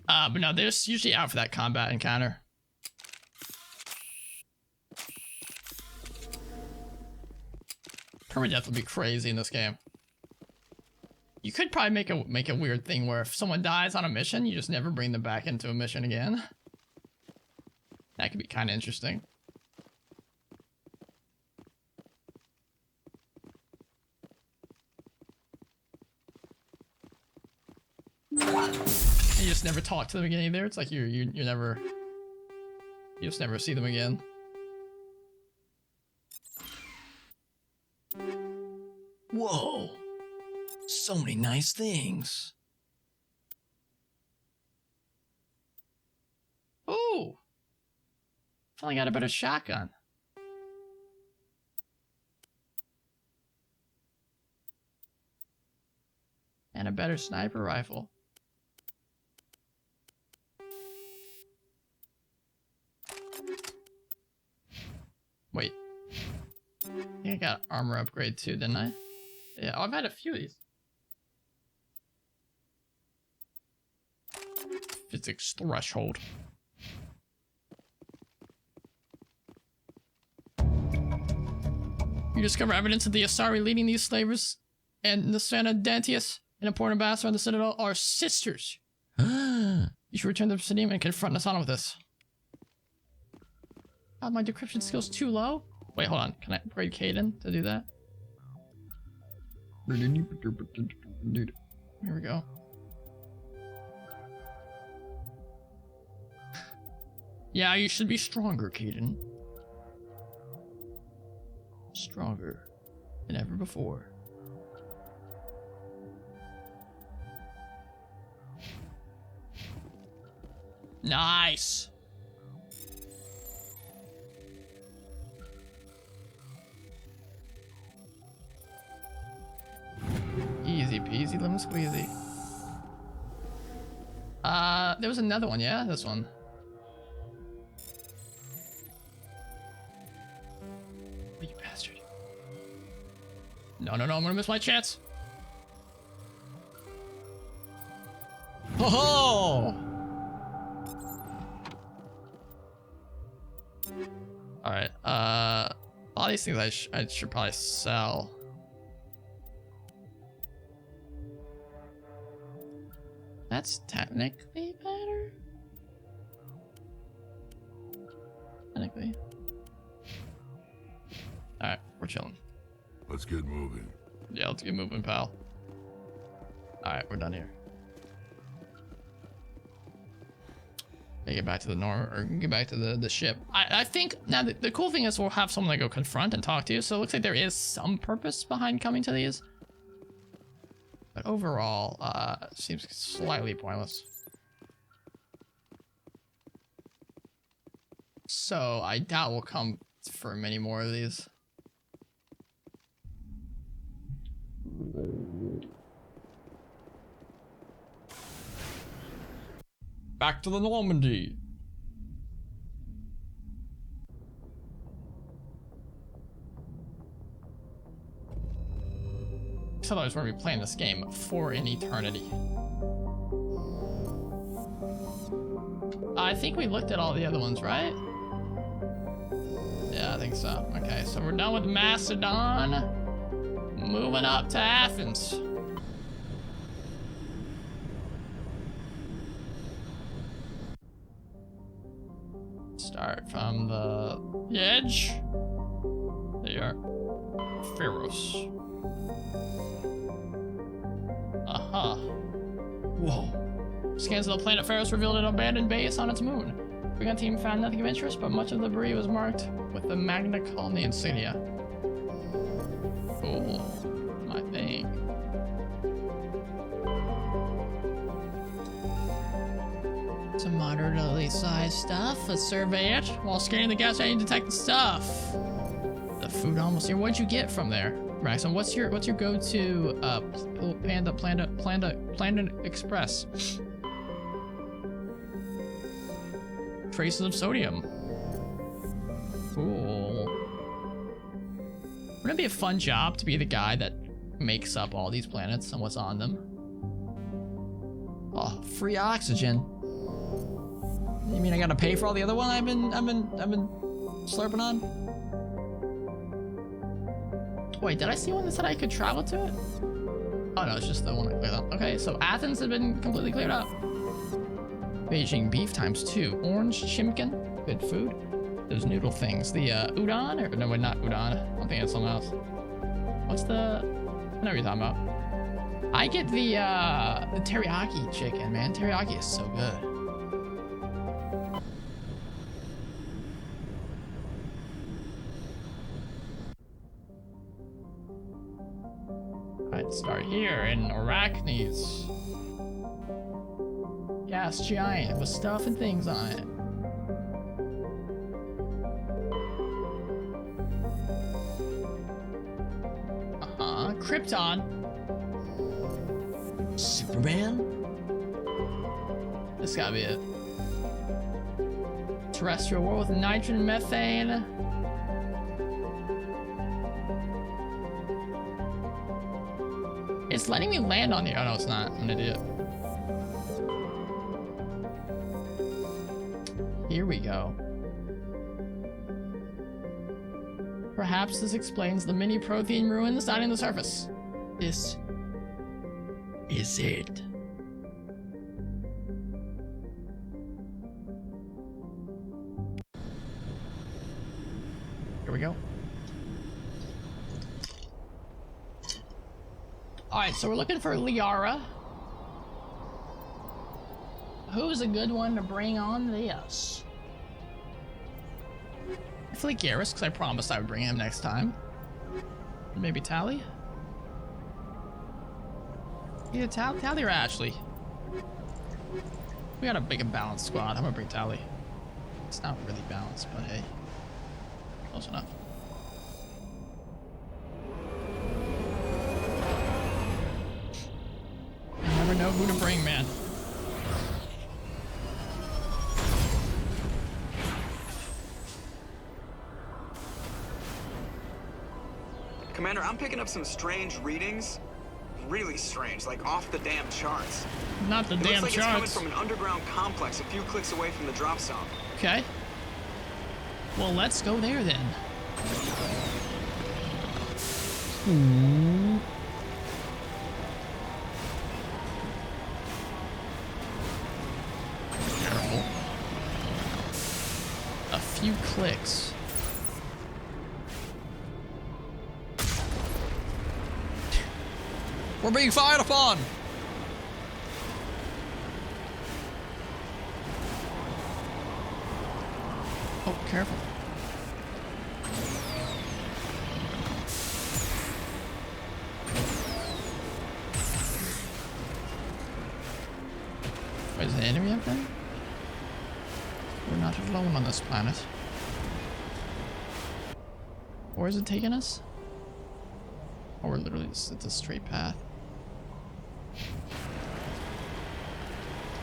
But no, they're usually out for that combat encounter. Permadeath would be crazy in this game. You could probably make a weird thing where if someone dies on a mission, you just never bring them back into a mission again. That could be kind of interesting. You just never talk to them again either. It's like you just never see them again. Whoa, so many nice things. Ooh. Finally got a better shotgun. And a better sniper rifle. Wait. I think I got armor upgrade too, didn't I? Yeah, I've had a few of these. Physics threshold. You discover evidence of the Asari leading these slavers and the Sanadantius, an important ambassador on the Citadel, are sisters. You should return to the Obsidian and confront Nasana with this. Oh, my decryption skill's too low? Wait, hold on. Can I upgrade Caden to do that? Here we go. Yeah, you should be stronger, Caden. Stronger than ever before. Nice. Easy peasy lemon squeezy. There was another one, yeah? This one. Oh, you bastard. No, I'm gonna miss my chance. Oh! Alright, all these things I should probably sell. That's technically better. Technically. Alright, we're chilling. Let's get moving. Yeah, let's get moving, pal. Alright, we're done here. Get back to the get back to the ship. I think now the cool thing is we'll have someone to go confront and talk to, so it looks like there is some purpose behind coming to these. But overall, seems slightly pointless. So I doubt we'll come for many more of these. Back to the Normandy. Otherwise we're gonna be playing this game for an eternity. I think we looked at all the other ones, right? Yeah, I think so. Okay, so we're done with Macedon. Moving up to Athens. Start from the edge. There you are. Pharos. Aha. Whoa. Scans of the planet Pharos revealed an abandoned base on its moon. The Recon team found nothing of interest, but much of the debris was marked with the Magna Colony insignia. Cool. My thing. Some moderately sized stuff. Let's survey it while scanning the gas station and detect the stuff. The food almost here. What'd you get from there, Maxim? What's your go-to Panda Express? Traces of sodium. Cool. Wouldn't it be a fun job to be the guy that makes up all these planets and what's on them? Oh, free oxygen. You mean I gotta pay for all the other one I've been slurping on? Wait, did I see one that said I could travel to it? Oh no, it's just the one I cleared up. Okay, so Athens has been completely cleared up. Beijing beef ×2. Orange chimkin. Good food. Those noodle things. The udon? Or, no, wait, not udon. I don't think it's something else. What's the... I know what you're talking about. I get the teriyaki chicken, man. Teriyaki is so good. Alright, start here in Arachnes. Gas giant with stuff and things on it. Krypton. Superman? This gotta be it. Terrestrial world with nitrogen, methane. It's letting me land on here. Oh no, it's not. I'm an idiot. Here we go. Perhaps this explains the mini protein ruins dotting the surface. This is it. Here we go. Alright, so we're looking for Liara. Who's a good one to bring on this? I feel like Garrus, because I promised I would bring him next time. Maybe Tally? Either Tally or Ashley. We got a big and balanced squad. I'm gonna bring Tally. It's not really balanced, but hey. Close enough. You never know who to bring, man. Commander, I'm picking up some strange readings. Really strange, like off the damn charts. Not the damn charts. It looks like charts. it's coming from an underground complex a few clicks away from the drop zone. Okay. Well, let's go there then. Ooh. Careful. A few clicks. We're being fired upon! Oh, careful. Wait, is the enemy up there? We're not alone on this planet. Where is it taking us? Oh, we're literally just, it's a straight path.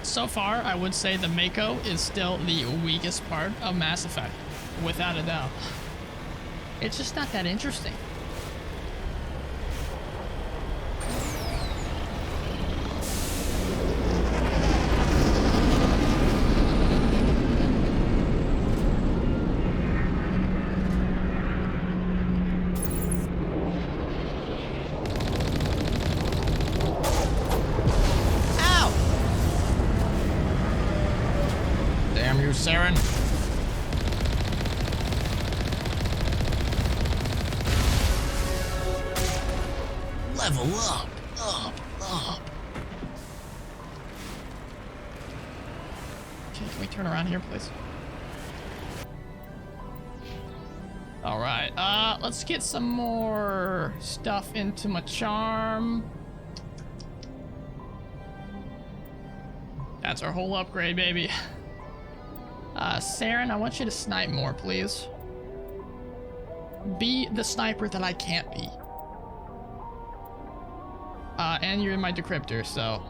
So far, I would say the Mako is still the weakest part of Mass Effect, without a doubt. It's just not that interesting. Saren. Level up, up. Okay, can we turn around here, please? All right, let's get some more stuff into my charm. That's our whole upgrade, baby. Saren, I want you to snipe more, please. Be the sniper that I can't be. And you're in my decryptor, so.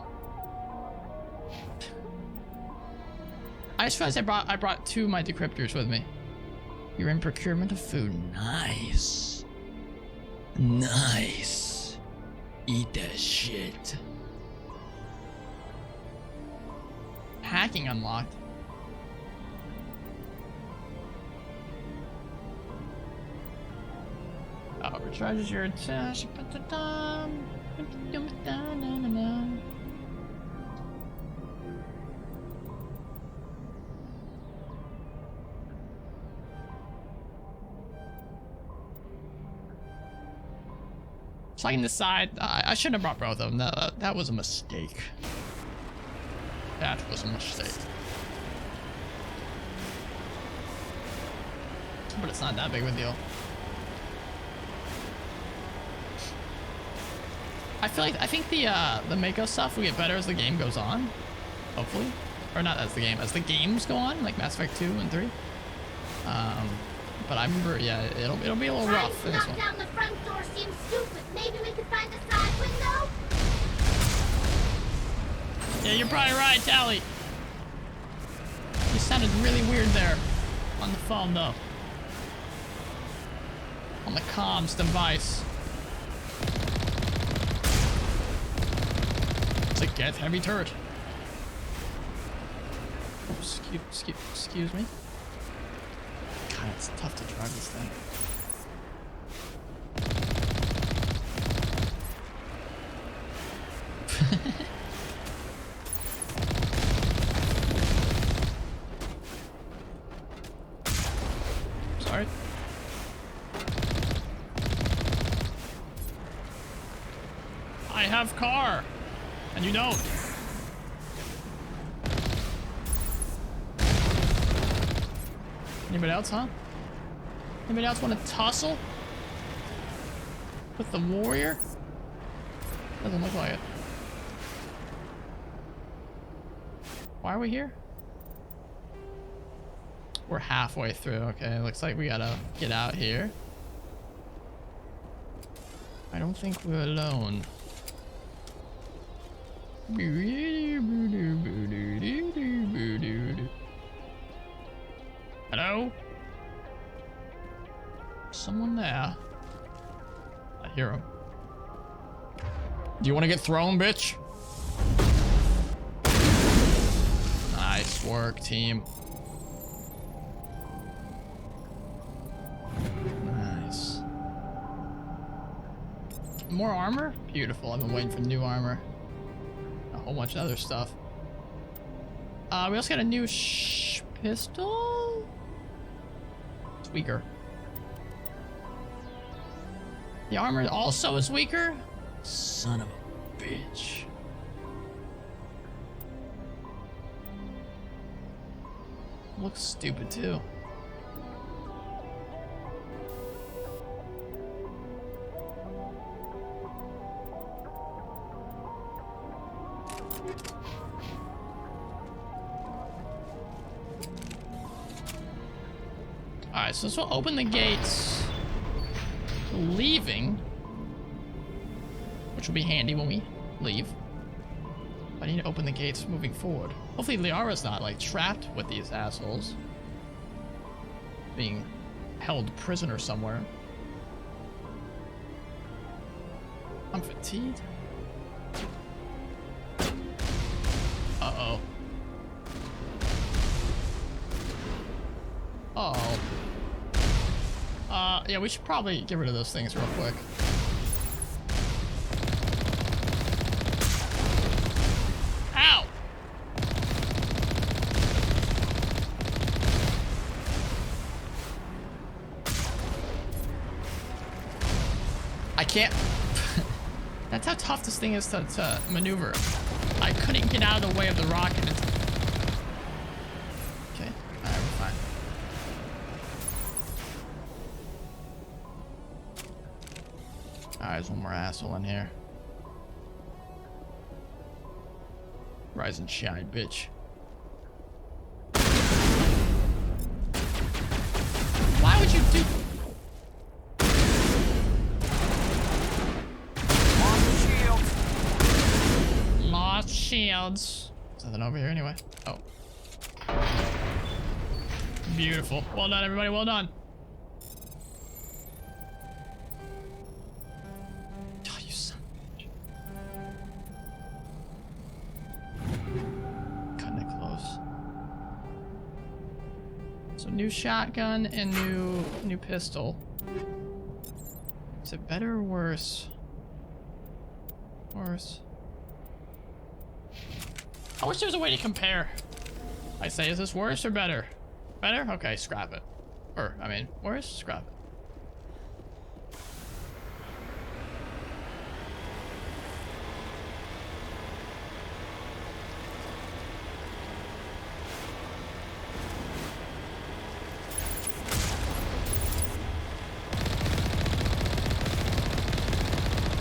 I just realized I brought 2 of my decryptors with me. You're in procurement of food. Nice. Nice. Eat that shit. Hacking unlocked. Recharges your attack. So I can decide. I shouldn't have brought both of them. That was a mistake. That was a mistake. But it's not that big of a deal. I think the Mako stuff will get better as the game goes on. Hopefully. Or not as the games go on, like Mass Effect 2 and 3. But I remember, yeah, it'll be a little rough in this one. Down the front door seems stupid. Maybe we could find the side window? Yeah, you're probably right, Tally. You sounded really weird there. On the phone, though. On the comms device. It's a get heavy turret. Excuse me. God, it's tough to drive this thing. Sorry. I have car, and you don't. Anybody else, huh? Anybody else want to tussle with the warrior? Doesn't look like it. Why are we here? We're halfway through. Okay, looks like we gotta get out here. I don't think we're alone. Hello? Someone there. I hear him. Do you want to get thrown, bitch? Nice work, team. Nice. More armor? Beautiful. I've been waiting for new armor. A whole bunch of other stuff. We also got a new pistol? It's weaker. The armor also is weaker? Son of a bitch. Looks stupid too. Alright, so this will open the gates leaving, which will be handy when we leave. I need to open the gates moving forward. Hopefully Liara's not like trapped with these assholes, being held prisoner somewhere. I'm fatigued. Uh-oh. Uh-oh. Yeah, we should probably get rid of those things real quick. Ow! I can't... That's how tough this thing is to maneuver. I couldn't get out of the way of the rocket. Okay, alright, we're fine. Alright, there's one more asshole in here. Rise and shine, bitch. Why would you do... Lost shields. Lost shields. There's nothing over here anyway. Oh. Beautiful. Well done, everybody. Well done. Oh, you son of a bitch. Cutting it close. So new shotgun and new pistol. Is it better or worse? Worse. I wish there was a way to compare. I say, is this worse or better? Better? Okay, scrap it. Or, I mean, worse? Scrap it.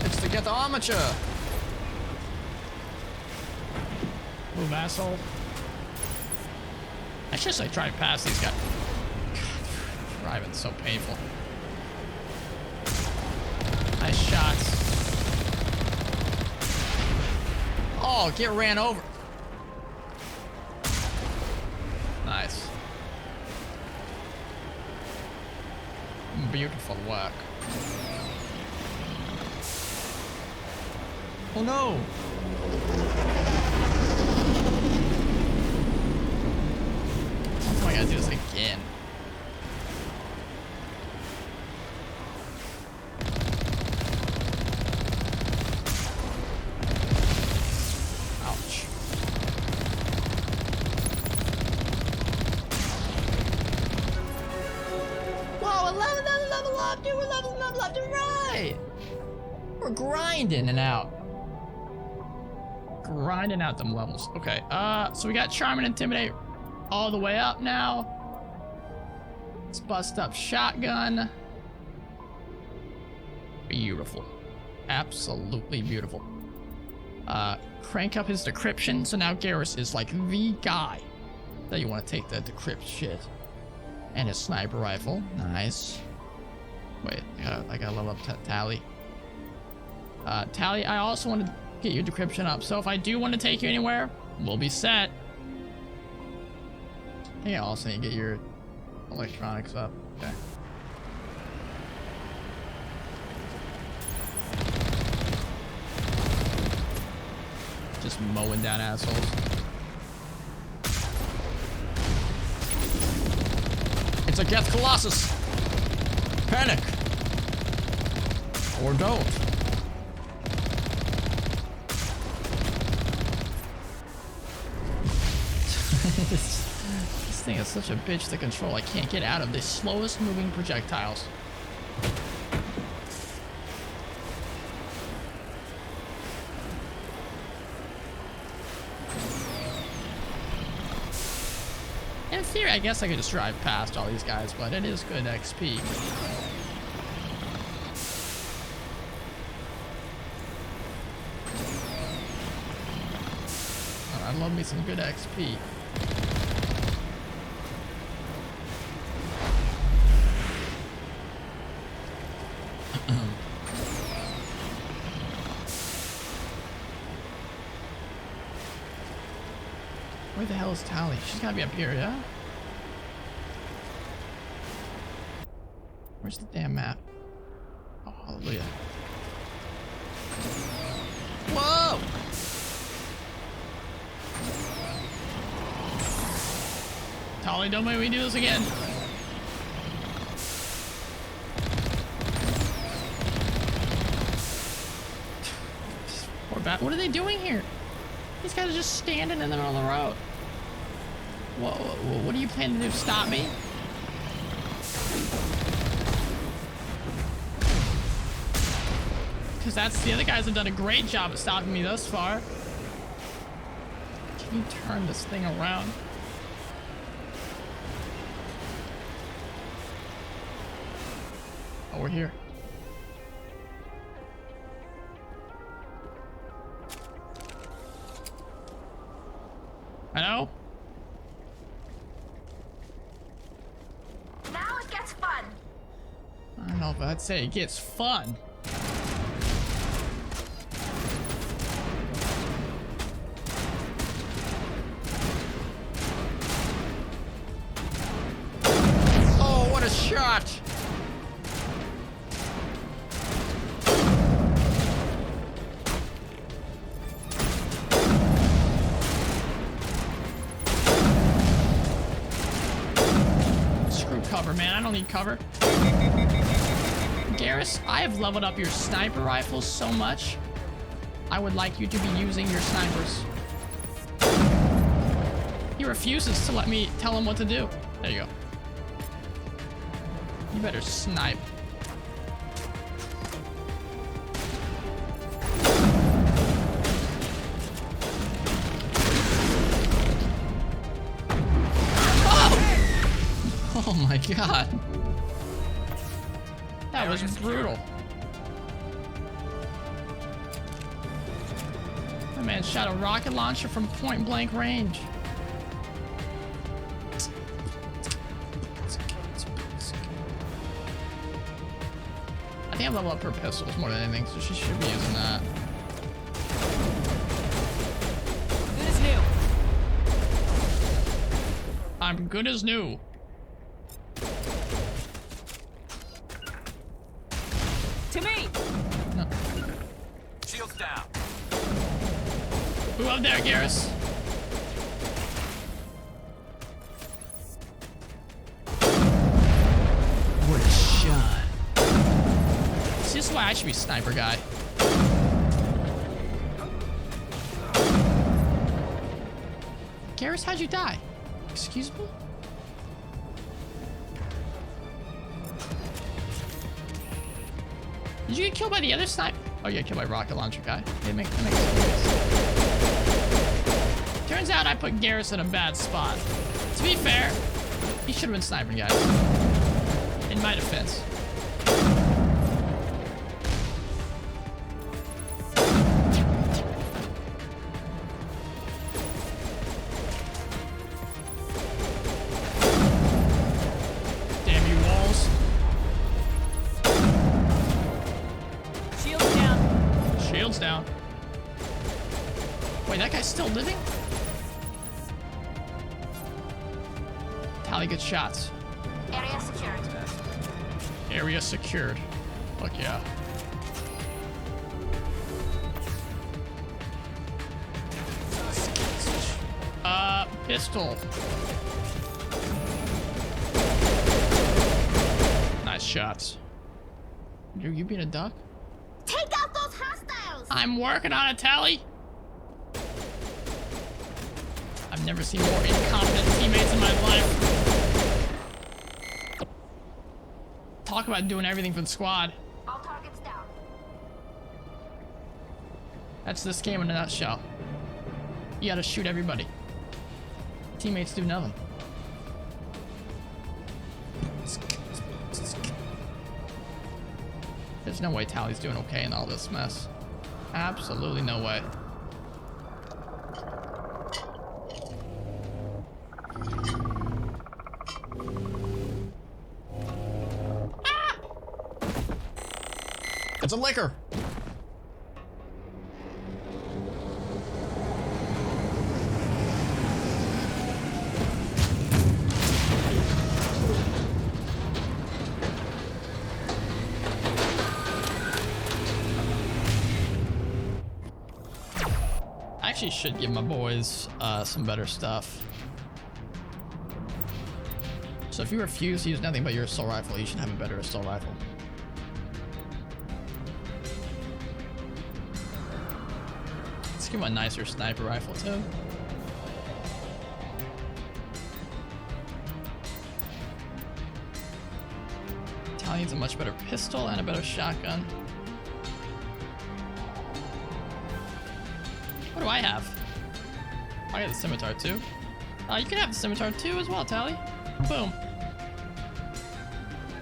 It's to get the armature. Move, asshole. I should just like try to pass these guys. God, driving's so painful. Nice shots. Oh, get ran over. Nice. Beautiful work. Oh no! I gotta do this again. Ouch. Whoa, level up, dude, we're leveling up left and right. We're grinding and out. Grinding out them levels. Okay, so we got Charm and Intimidate all the way up now. Let's bust up shotgun. Beautiful. Absolutely beautiful. Crank up his decryption. So now Garrus is like the guy that you want to take the decrypt shit. And his sniper rifle. Nice. Wait, I gotta level up Tally. Tally, I also want to get your decryption up. So if I do want to take you anywhere, we'll be set. I think I also need to get your electronics up. Okay. Just mowing down assholes. It's a Geth Colossus. Panic. Or don't. This thing is such a bitch to control. I can't get out of the slowest moving projectiles. In theory, I guess I could just drive past all these guys, but it is good XP. Oh, I love me some good XP. Where the hell is Tally? She's gotta be up here, yeah? Where's the damn map? Oh, hallelujah. Whoa! Tally, don't make me do this again. Poor bat. What are they doing here? These guys are just standing in the middle of the road. Whoa, what are you planning to do? Stop me? Because that's the other guys have done a great job at stopping me thus far. Can you turn this thing around? Oh, we're here. I know. Now it gets fun. I don't know if I'd say it gets fun. Oh, what a shot! Cover, man. I don't need cover. Garrus, I have leveled up your sniper rifles so much. I would like you to be using your snipers. He refuses to let me tell him what to do. There you go. You better snipe. Oh my god. That was brutal. That man shot a rocket launcher from point blank range. I think I level up her pistols more than anything, so she should be using that. Good as new. I'm good as new. To me. No. Shields down. Who up there, Garrus? What a shot. See, this is why I should be sniper guy. Garrus, how'd you die? Excuse me? Did you get killed by the other sniper? Oh, you got killed by rocket launcher guy. It makes sense. Turns out I put Garrus in a bad spot. To be fair, he should have been sniping guys. In my defense. Damn you walls. Shields down. Shields down. Wait, that guy's still living? Tally good shots. Area secured. Area secured. Fuck yeah. Pistol. Nice shots. You being a duck? Take out those hostiles! I'm working on it, Tally. I've never seen more incompetent teammates in my life. Talk about doing everything for the squad. All targets down. That's this game in a nutshell. You gotta shoot everybody. Teammates do nothing. There's no way Tally's doing okay in all this mess. Absolutely no way. Ah! It's a liquor. Actually should give my boys some better stuff. So if you refuse to use nothing but your assault rifle, you should have a better assault rifle. Let's give him a nicer sniper rifle too. Tally needs a much better pistol and a better shotgun. What do I have? I got the scimitar too. You can have the scimitar too as well, Tally. Boom.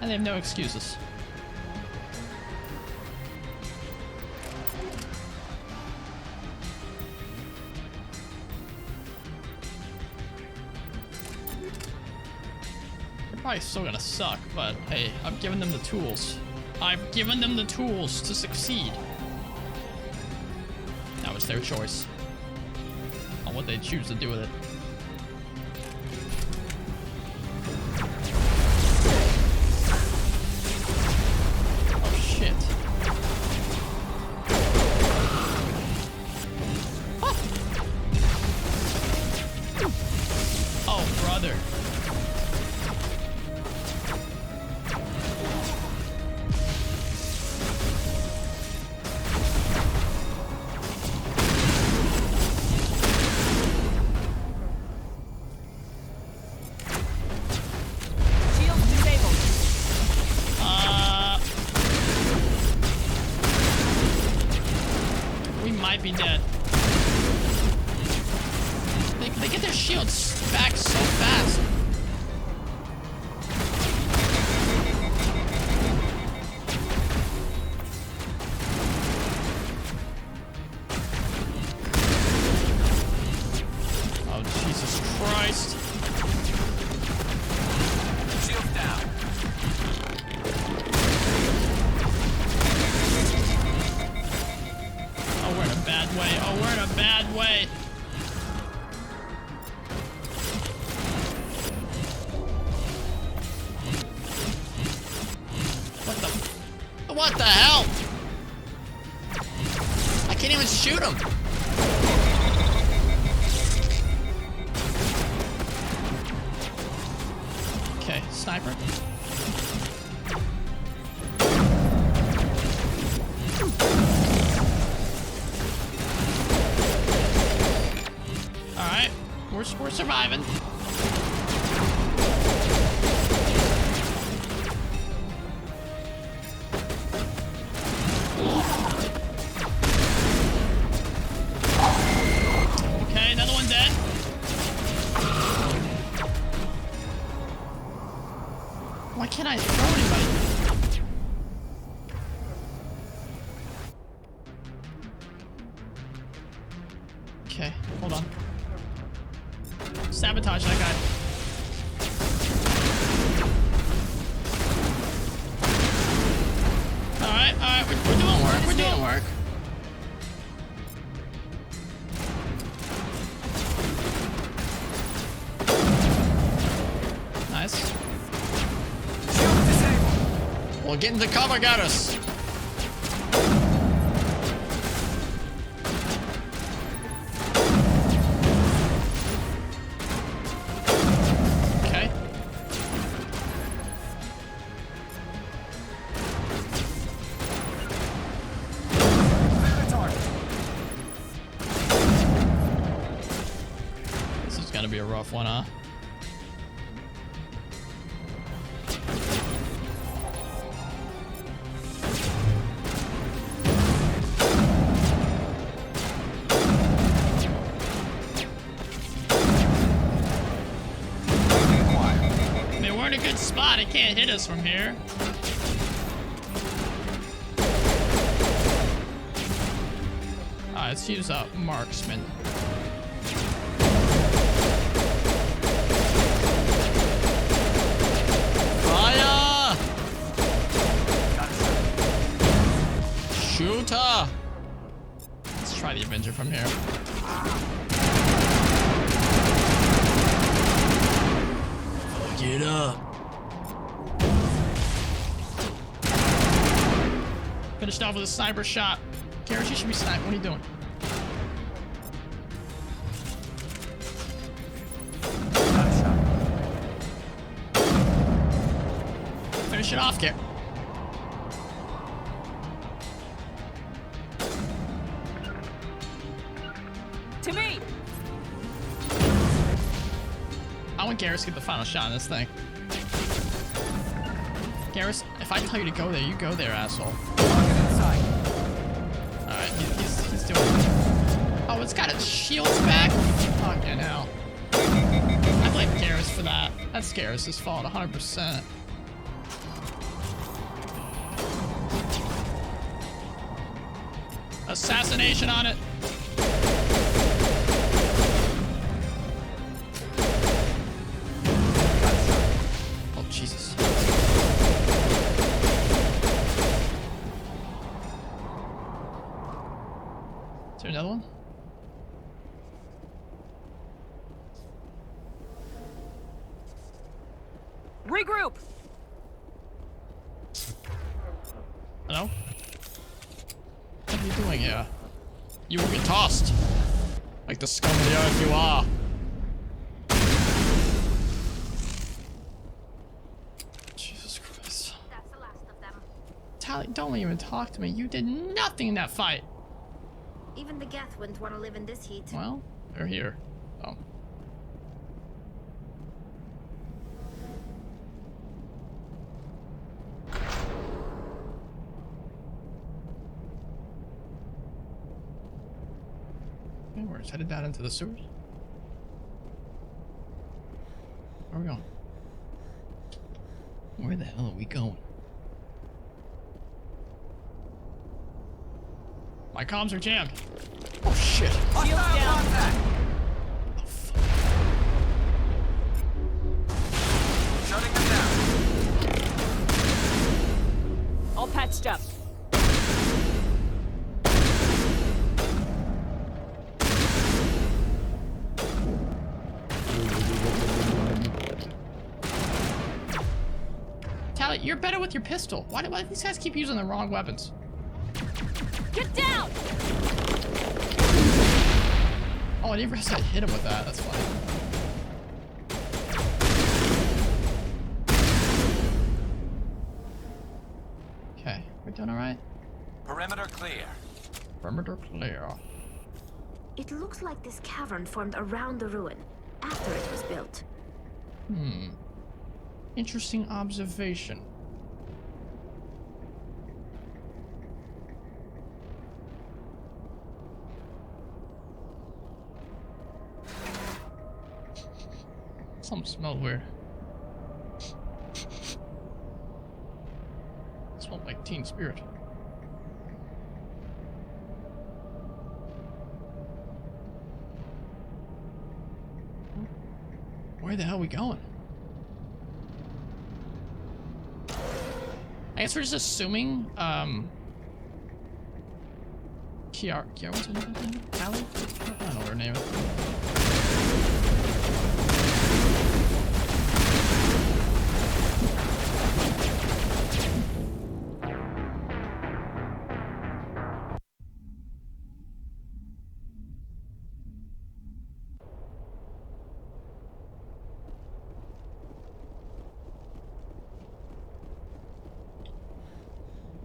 And they have no excuses. probably still gonna suck, but hey, I've given them the tools. I've given them the tools to succeed. Now it's their choice on what they choose to do with it. Oh shit. Ah. Oh brother. Be dead. They get their shields back so fast. Oh, Jesus Christ. Shields down. Oh, we're in a bad way. Oh, we're in a bad way. What the hell? I can't even shoot him. Okay, sniper. Alright, we're surviving. Okay, another one dead. Why can't I throw anybody? Okay, hold on. Sabotage that guy. Alright, we're doing work, we're doing work. Nice. Well, get into cover, got us. Okay. This is gonna be a rough one, huh? Spot, it can't hit us from here. Let's use a marksman. Fire! Shooter! Let's try the Avenger from here. Get up. Finished off with a sniper shot. Garrett, you should be sniping. What are you doing? Finish it off, Garrett. To me. I want Garrus to get the final shot on this thing. Garrus, if I tell you to go there, you go there, asshole. Alright, he's doing it. Oh, it's got its shields back? Fucking hell. I blame Garrus for that. That's Garrus' fault, 100%. Assassination on it. there another one? Regroup! Hello? What are you doing here? You will get tossed. Like the scum of the earth you are. Jesus Christ. That's the last of them. Tally, don't even talk to me. You did nothing in that fight. Even the Geth wouldn't want to live in this heat. Well, they're here. Oh. Okay, we're just headed down into the sewers. Where are we going? Where the hell are we going? My comms are jammed. Oh shit. Shields down. Oh fuck. Shutting them down. All patched up. Tally, you're better with your pistol. Why do these guys keep using the wrong weapons? Get down! Oh, I didn't realize I hit him with that. That's funny. Okay, we're doing all right. Perimeter clear. Perimeter clear. It looks like this cavern formed around the ruin after it was built. Hmm. Interesting observation. Something smells weird. It smelled like Teen Spirit. Where the hell are we going? I guess we're just assuming, Kiara, what's her name? Callie? I don't know what her name is.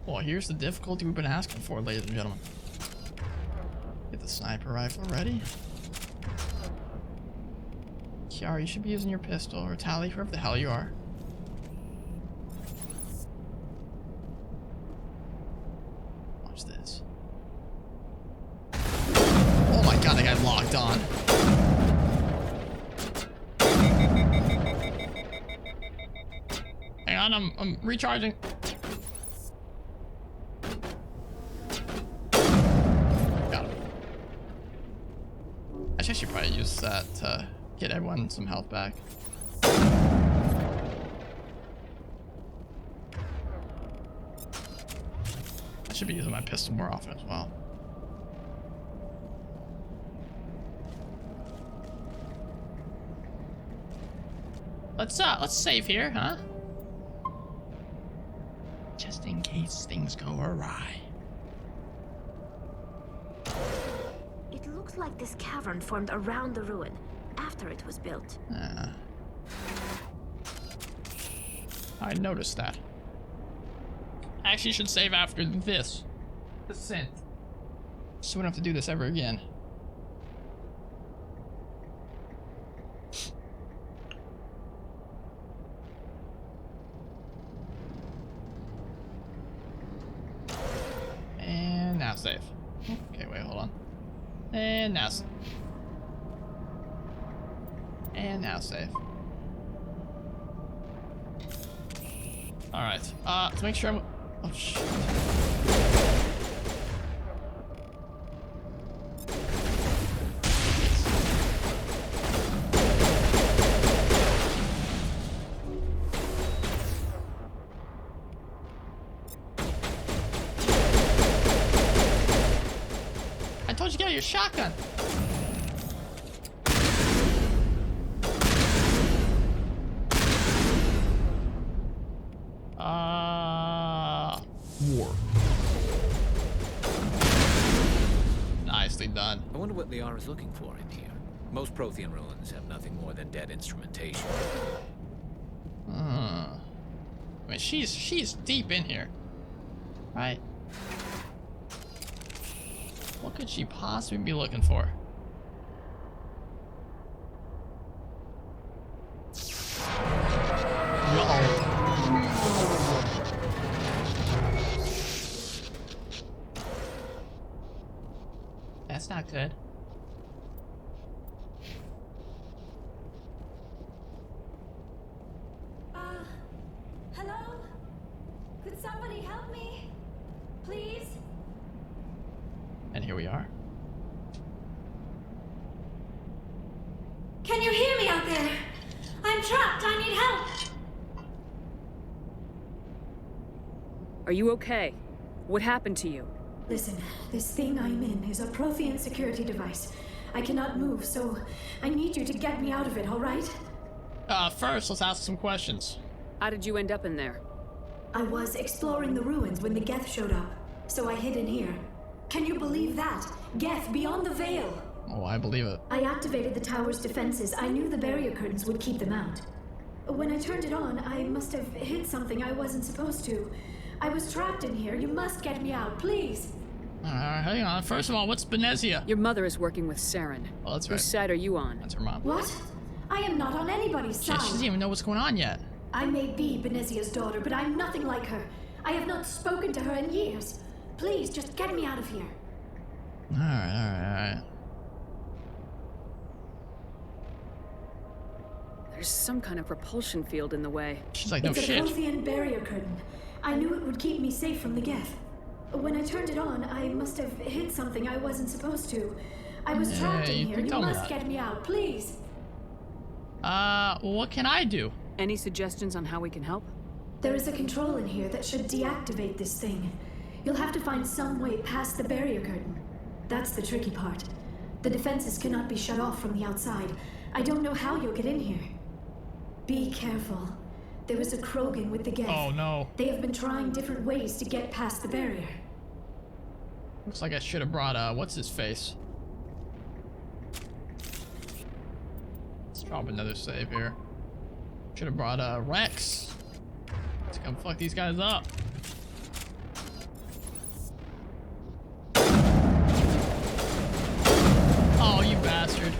Well, here's the difficulty we've been asking for, ladies and gentlemen. Get the sniper rifle ready. Kiara, you should be using your pistol, or Tally, whoever the hell you are. Watch this. Oh my god, I got locked on. Hang on, I'm recharging. I should probably use that to get everyone some health back. I should be using my pistol more often as well. Let's save here, huh? Just in case things go awry. It looks like this cavern formed around the ruin after it was built. I noticed that. I actually should save after this descent, so we don't have to do this ever again. And now save. Okay, wait, hold on. And now save. And now save. Alright, to make sure I'm... Oh, shit. told you to get your shotgun. War. Nicely done. I wonder what Liara's looking for in here. Most Prothean ruins have nothing more than dead instrumentation. I mean, she's deep in here, right? What could she possibly be looking for? That's not good. Hello? Could somebody help me? Please? And here we are. Can you hear me out there? I'm trapped. I need help. Are you okay? What happened to you? Listen, this thing I'm in is a Prothean security device. I cannot move, so I need you to get me out of it, all right? First, let's ask some questions. How did you end up in there? I was exploring the ruins when the Geth showed up, so I hid in here. Can you believe that? Geth beyond the veil! Oh, I believe it. I activated the tower's defenses. I knew the barrier curtains would keep them out. When I turned it on, I must have hit something I wasn't supposed to. I was trapped in here. You must get me out, please! Hang on. First of all, what's Benezia? Your mother is working with Saren. Oh, that's right. Whose side are you on? That's her mom. What? I am not on anybody's side. She doesn't even know what's going on yet. I may be Benezia's daughter, but I'm nothing like her. I have not spoken to her in years. Please, just get me out of here. Alright. There's some kind of repulsion field in the way. She's like, no shit. It's a Prothean barrier curtain. I knew it would keep me safe from the Geth. When I turned it on, I must have hit something I wasn't supposed to. I was trapped in here. You must get me out, please. What can I do? Any suggestions on how we can help? There is a control in here that should deactivate this thing. You'll have to find some way past the barrier curtain. That's the tricky part. The defenses cannot be shut off from the outside. I don't know how you'll get in here. Be careful. There was a Krogan with the Geth. Oh no. They have been trying different ways to get past the barrier. Looks like I should have brought, what's his face? Let's drop another save here. Should have brought, Rex. Let's come fuck these guys up. Oh, you bastard.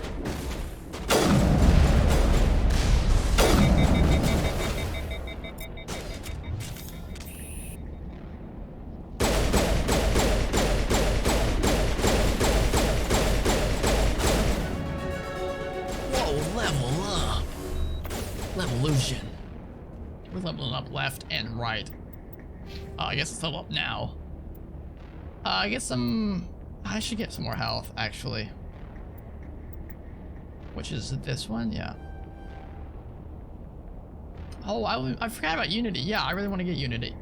Levolution. We're leveling up left and right. I guess it's level up now. I should get some more health, actually. Which is this one? Yeah. Oh, I forgot about Unity. Yeah, I really want to get Unity.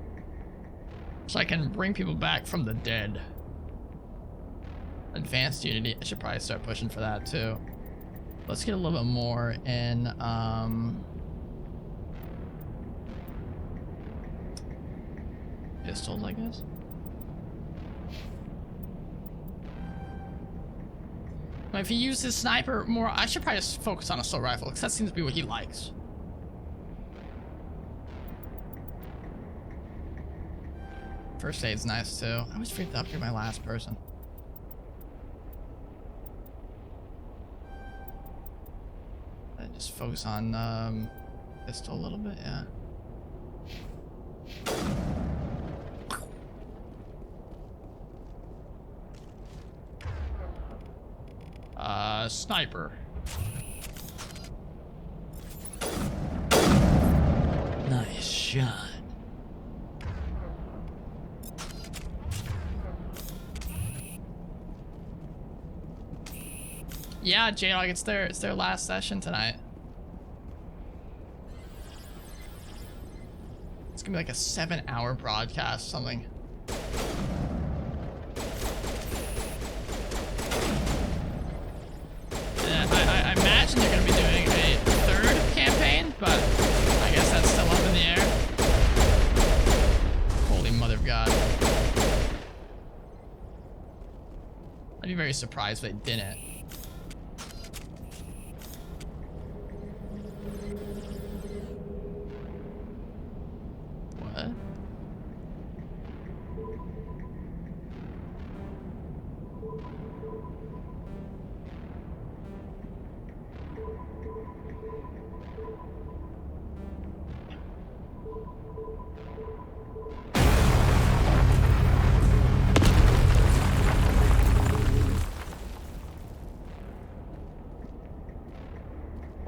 So I can bring people back from the dead. Advanced Unity. I should probably start pushing for that, too. Let's get a little bit more in, pistols, I guess. But if he uses his sniper more, I should probably just focus on assault rifle, because that seems to be what he likes. First aid's nice too. I always forget to upgrade my last person. I just focus on pistol a little bit, yeah. Sniper. Nice shot. Yeah, J-Dog, it's their last session tonight. It's gonna be like a 7-hour broadcast, something. I'd be very surprised if they didn't. What?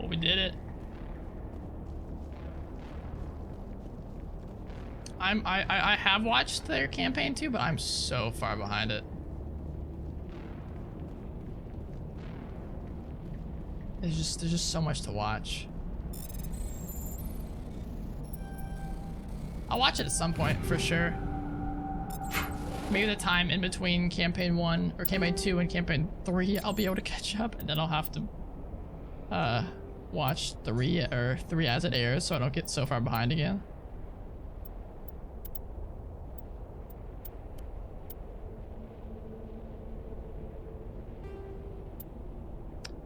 We did it. I have watched their campaign too, but I'm so far behind it. There's just so much to watch. I'll watch it at some point for sure. Maybe the time in between campaign 1 or campaign 2 and campaign 3, I'll be able to catch up, and then I'll have to watch 3 as it airs, so I don't get so far behind again.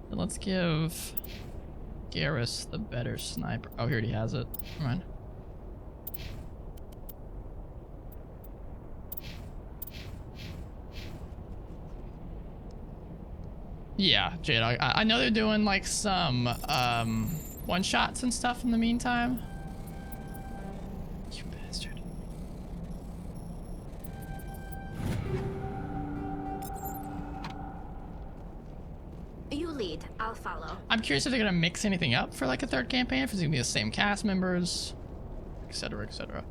Then let's give Garrus the better sniper. Oh, he already has it. Never mind. Yeah, Jade, I know they're doing like some one-shots and stuff in the meantime. You bastard. You lead, I'll follow. I'm curious if they're gonna mix anything up for like a third campaign, if it's gonna be the same cast members, etc., etc.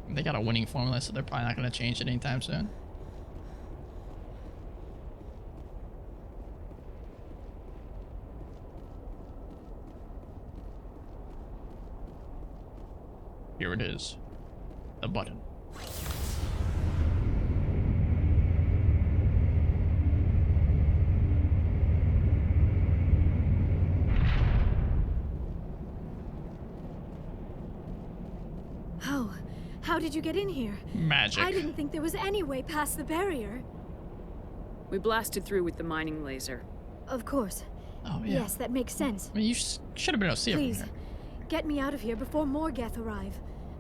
They got a winning formula, so they're probably not gonna change it anytime soon. Here it is. The button. How did you get in here? Magic. I didn't think there was any way past the barrier. We blasted through with the mining laser. Of course. Oh, yeah. Yes, that makes sense. I mean, you should have been able to see it from Please, here. get me out of here before more Geth arrive.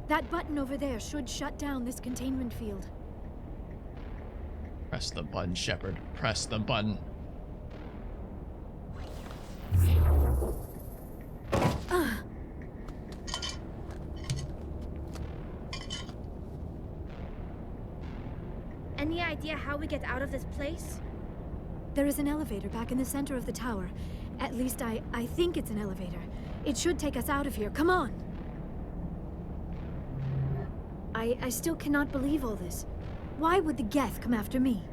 That button over there should shut down this containment field. Press the button, Shepard. Press the button. Any idea how we get out of this place? There is an elevator back in the center of the tower. At least I think it's an elevator. It should take us out of here. Come on! I still cannot believe all this. Why would the Geth come after me?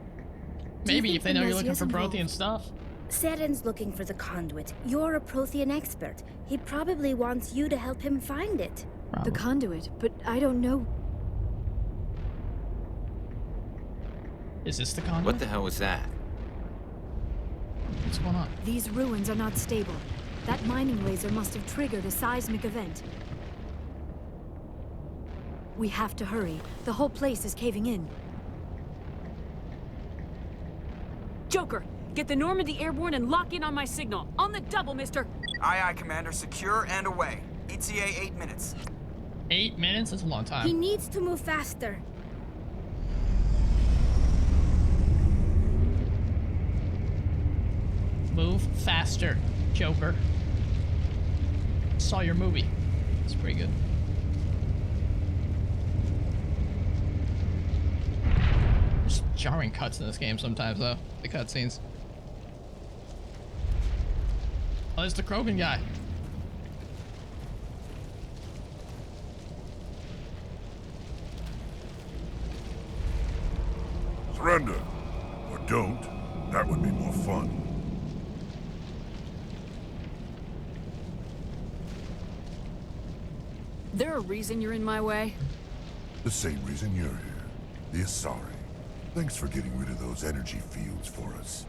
Maybe if they know you're looking for Prothean stuff. Saren's looking for the conduit. You're a Prothean expert. He probably wants you to help him find it. The conduit, but I don't know. Is this the conduit? What the hell was that? What's going on? These ruins are not stable. That mining laser must have triggered a seismic event. We have to hurry. The whole place is caving in. Joker, get the Normandy airborne and lock in on my signal. On the double, mister. Aye, aye, Commander. Secure and away. ETA 8 minutes. 8 minutes? That's a long time. He needs to move faster. Move faster, Joker. Saw your movie. It's pretty good. There's jarring cuts in this game sometimes, though. The cutscenes. Oh, there's the Krogan guy. Surrender. Or don't. That would be more fun. There a reason you're in my way? The same reason you're here. The Asari. Thanks for getting rid of those energy fields for us.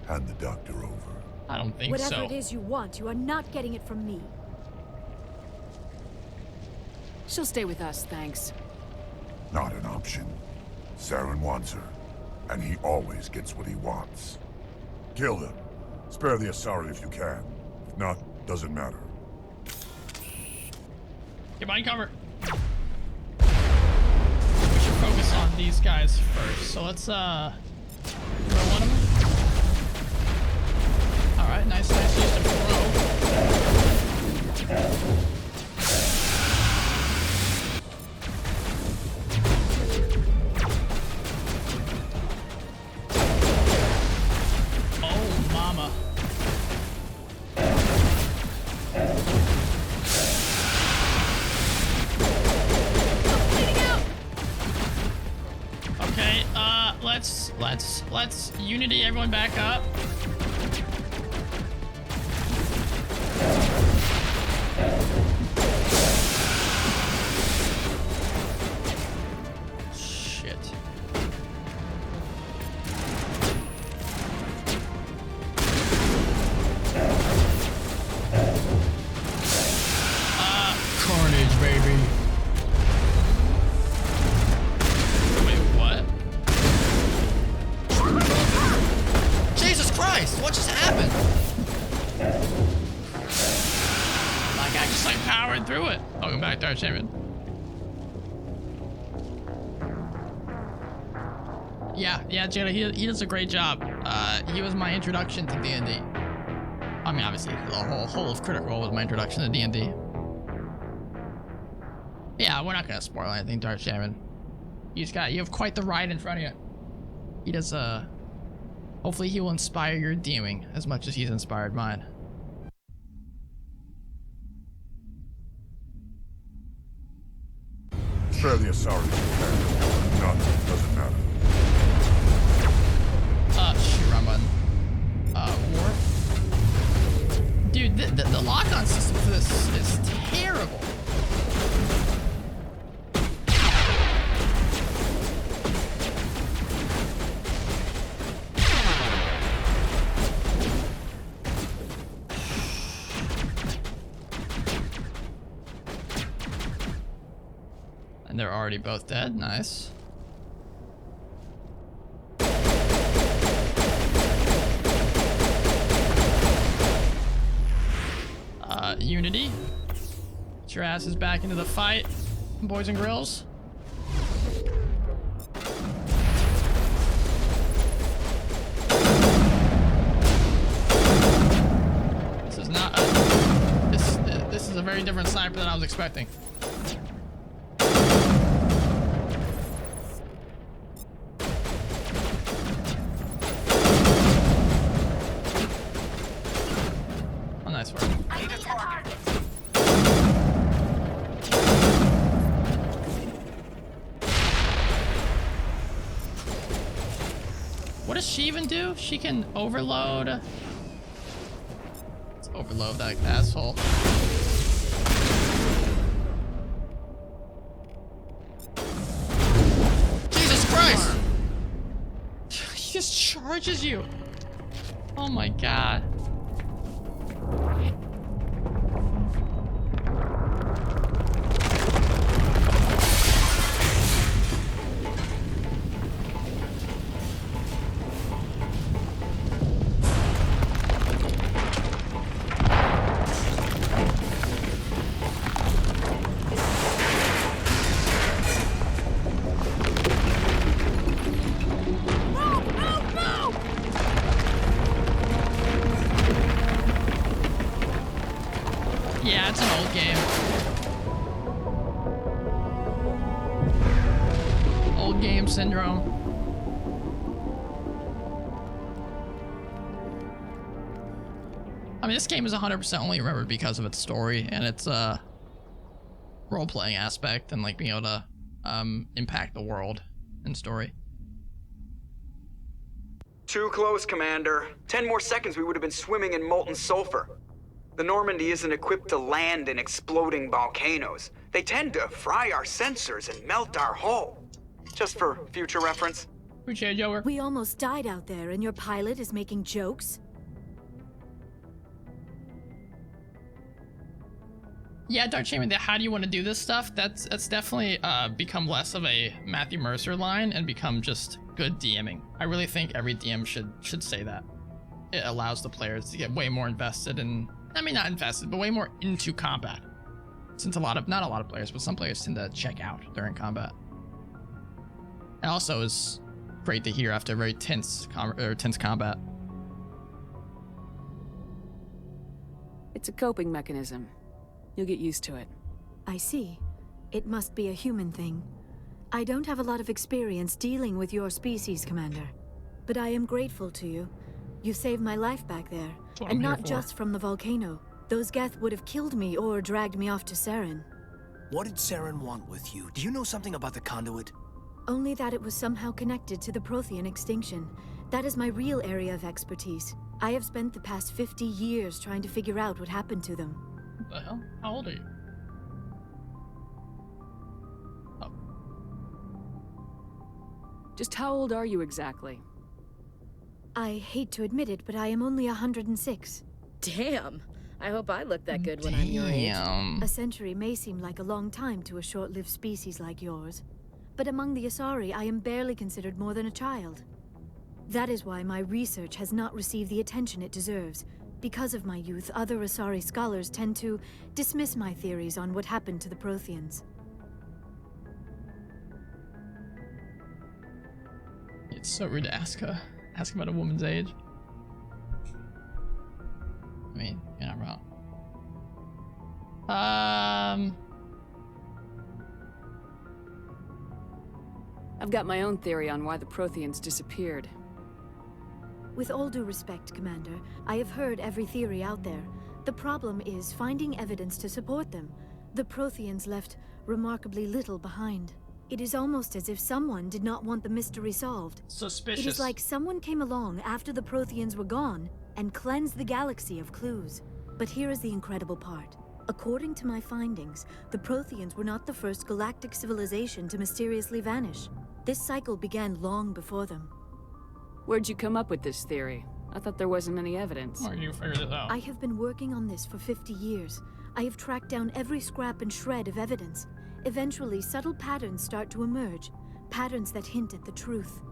Hand the doctor over. I don't think Whatever so. it is you want, you are not getting it from me. She'll stay with us, thanks. Not an option. Saren wants her. and he always gets what he wants. Kill him. Spare the Asari if you can. If not, doesn't matter. Get behind cover. We should focus on these guys first. So let's throw one of them. All right, nice use of throw. Oh, mama. Okay, let's unity everyone back up. Shit. Carnage, baby. Wait, what? Jesus Christ, what just happened? My guy just like powered through it. Welcome back to our champion. Yeah, Jada, he does a great job. He was my introduction to D&D. I mean, obviously, the whole of Critical was my introduction to D&D. Yeah, we're not gonna spoil anything, Darth Shaman. You have quite the ride in front of you. He does, hopefully he will inspire your DMing as much as he's inspired mine. Spare the Asari if you can. If not, doesn't matter. Shoot, wrong button. Warp. Dude, the lock-on system for this is terrible. And they're already both dead. Nice. Unity. Get your asses back into the fight, boys and girls. This is not a, this is a very different sniper than I was expecting. Oh, nice work. What does she even do? She can overload. Let's overload that asshole. Jesus Christ! He just charges you. Oh my god. Yeah, it's an old game. Old game syndrome. I mean, this game is 100% only remembered because of its story and its role-playing aspect and like being able to impact the world and story. Too close, Commander. 10 more seconds we would have been swimming in molten sulfur. The Normandy isn't equipped to land in exploding volcanoes. They tend to fry our sensors and melt our hull. Just for future reference. Appreciate it, Joker. We almost died out there and your pilot is making jokes? Yeah, Dark Shaman, how do you want to do this stuff? That's definitely become less of a Matthew Mercer line and become just good DMing. I really think every DM should say that. It allows the players to get way more invested in, I mean, not invested, but way more into combat. Since not a lot of players, but some players tend to check out during combat. It also is great to hear after a very tense combat. It's a coping mechanism. You'll get used to it. I see. It must be a human thing. I don't have a lot of experience dealing with your species, Commander. But I am grateful to you. You saved my life back there. And not just from the volcano. Those Geth would have killed me or dragged me off to Saren. What did Saren want with you? Do you know something about the conduit? Only that it was somehow connected to the Prothean extinction. That is my real area of expertise. I have spent the past 50 years trying to figure out what happened to them. What the hell? How old are you? Oh. Just how old are you exactly? I hate to admit it, but I am only 106. Damn. I hope I look that good when I'm your age. A century may seem like a long time to a short-lived species like yours. But among the Asari, I am barely considered more than a child. That is why my research has not received the attention it deserves. Because of my youth, other Asari scholars tend to dismiss my theories on what happened to the Protheans. It's so rude to ask about a woman's age. I mean, you're not wrong. I've got my own theory on why the Protheans disappeared. With all due respect, Commander, I have heard every theory out there. The problem is finding evidence to support them. The Protheans left remarkably little behind. It is almost as if someone did not want the mystery solved. Suspicious. It is like someone came along after the Protheans were gone and cleansed the galaxy of clues. But here is the incredible part. According to my findings, the Protheans were not the first galactic civilization to mysteriously vanish. This cycle began long before them. Where'd you come up with this theory? I thought there wasn't any evidence. Why did you figure this out? I have been working on this for 50 years. I have tracked down every scrap and shred of evidence. Eventually, subtle patterns start to emerge, patterns that hint at the truth.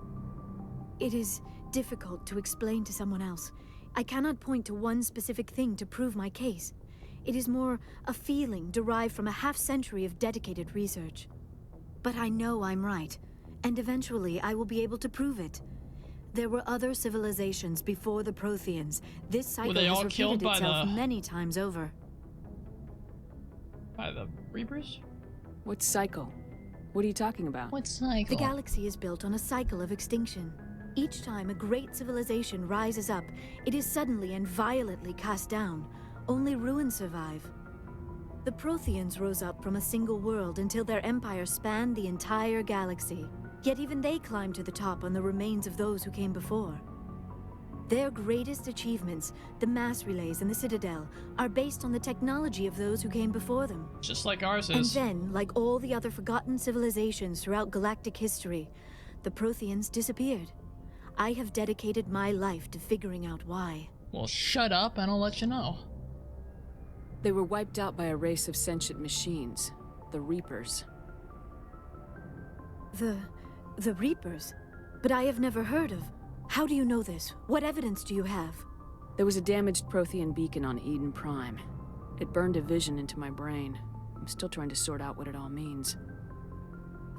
It is difficult to explain to someone else. I cannot point to one specific thing to prove my case. It is more a feeling derived from a half-century of dedicated research. But I know I'm right, and eventually I will be able to prove it. There were other civilizations before the Protheans. This cycle has repeated itself many times over. By the Reapers? What cycle? What are you talking about? What cycle? The galaxy is built on a cycle of extinction. Each time a great civilization rises up, it is suddenly and violently cast down. Only ruins survive. The Protheans rose up from a single world until their empire spanned the entire galaxy. Yet even they climbed to the top on the remains of those who came before. Their greatest achievements, the mass relays and the Citadel, are based on the technology of those who came before them. Just like ours And is. then, like all the other forgotten civilizations throughout galactic history, the Protheans disappeared. I have dedicated my life to figuring out why. Well, shut up and I'll let you know. They were wiped out by a race of sentient machines, the Reapers. The Reapers? But I have never heard of. How do you know this? What evidence do you have? There was a damaged Prothean beacon on Eden Prime. It burned a vision into my brain. I'm still trying to sort out what it all means.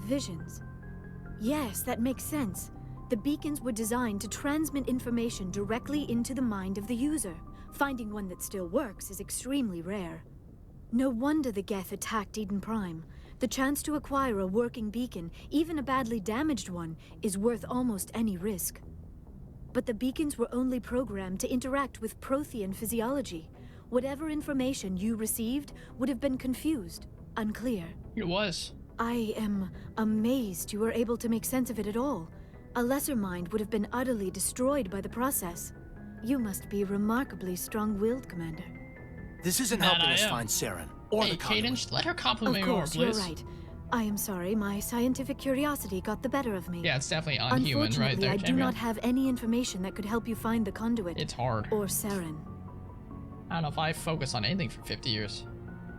Visions? Yes, that makes sense. The beacons were designed to transmit information directly into the mind of the user. Finding one that still works is extremely rare. No wonder the Geth attacked Eden Prime. The chance to acquire a working beacon, even a badly damaged one, is worth almost any risk. But the beacons were only programmed to interact with Prothean physiology. Whatever information you received would have been confused, unclear. It was. I am amazed you were able to make sense of it at all. A lesser mind would have been utterly destroyed by the process. You must be remarkably strong-willed, Commander. This isn't helping us find Saren, or the conduit. Kaden, let her compliment me more, more, please. You're right. I am sorry, my scientific curiosity got the better of me. Yeah, it's definitely unhuman right there, Unfortunately, I do not have any information that could help you find the conduit. It's hard. Or Saren. I don't know if I focus on anything for 50 years.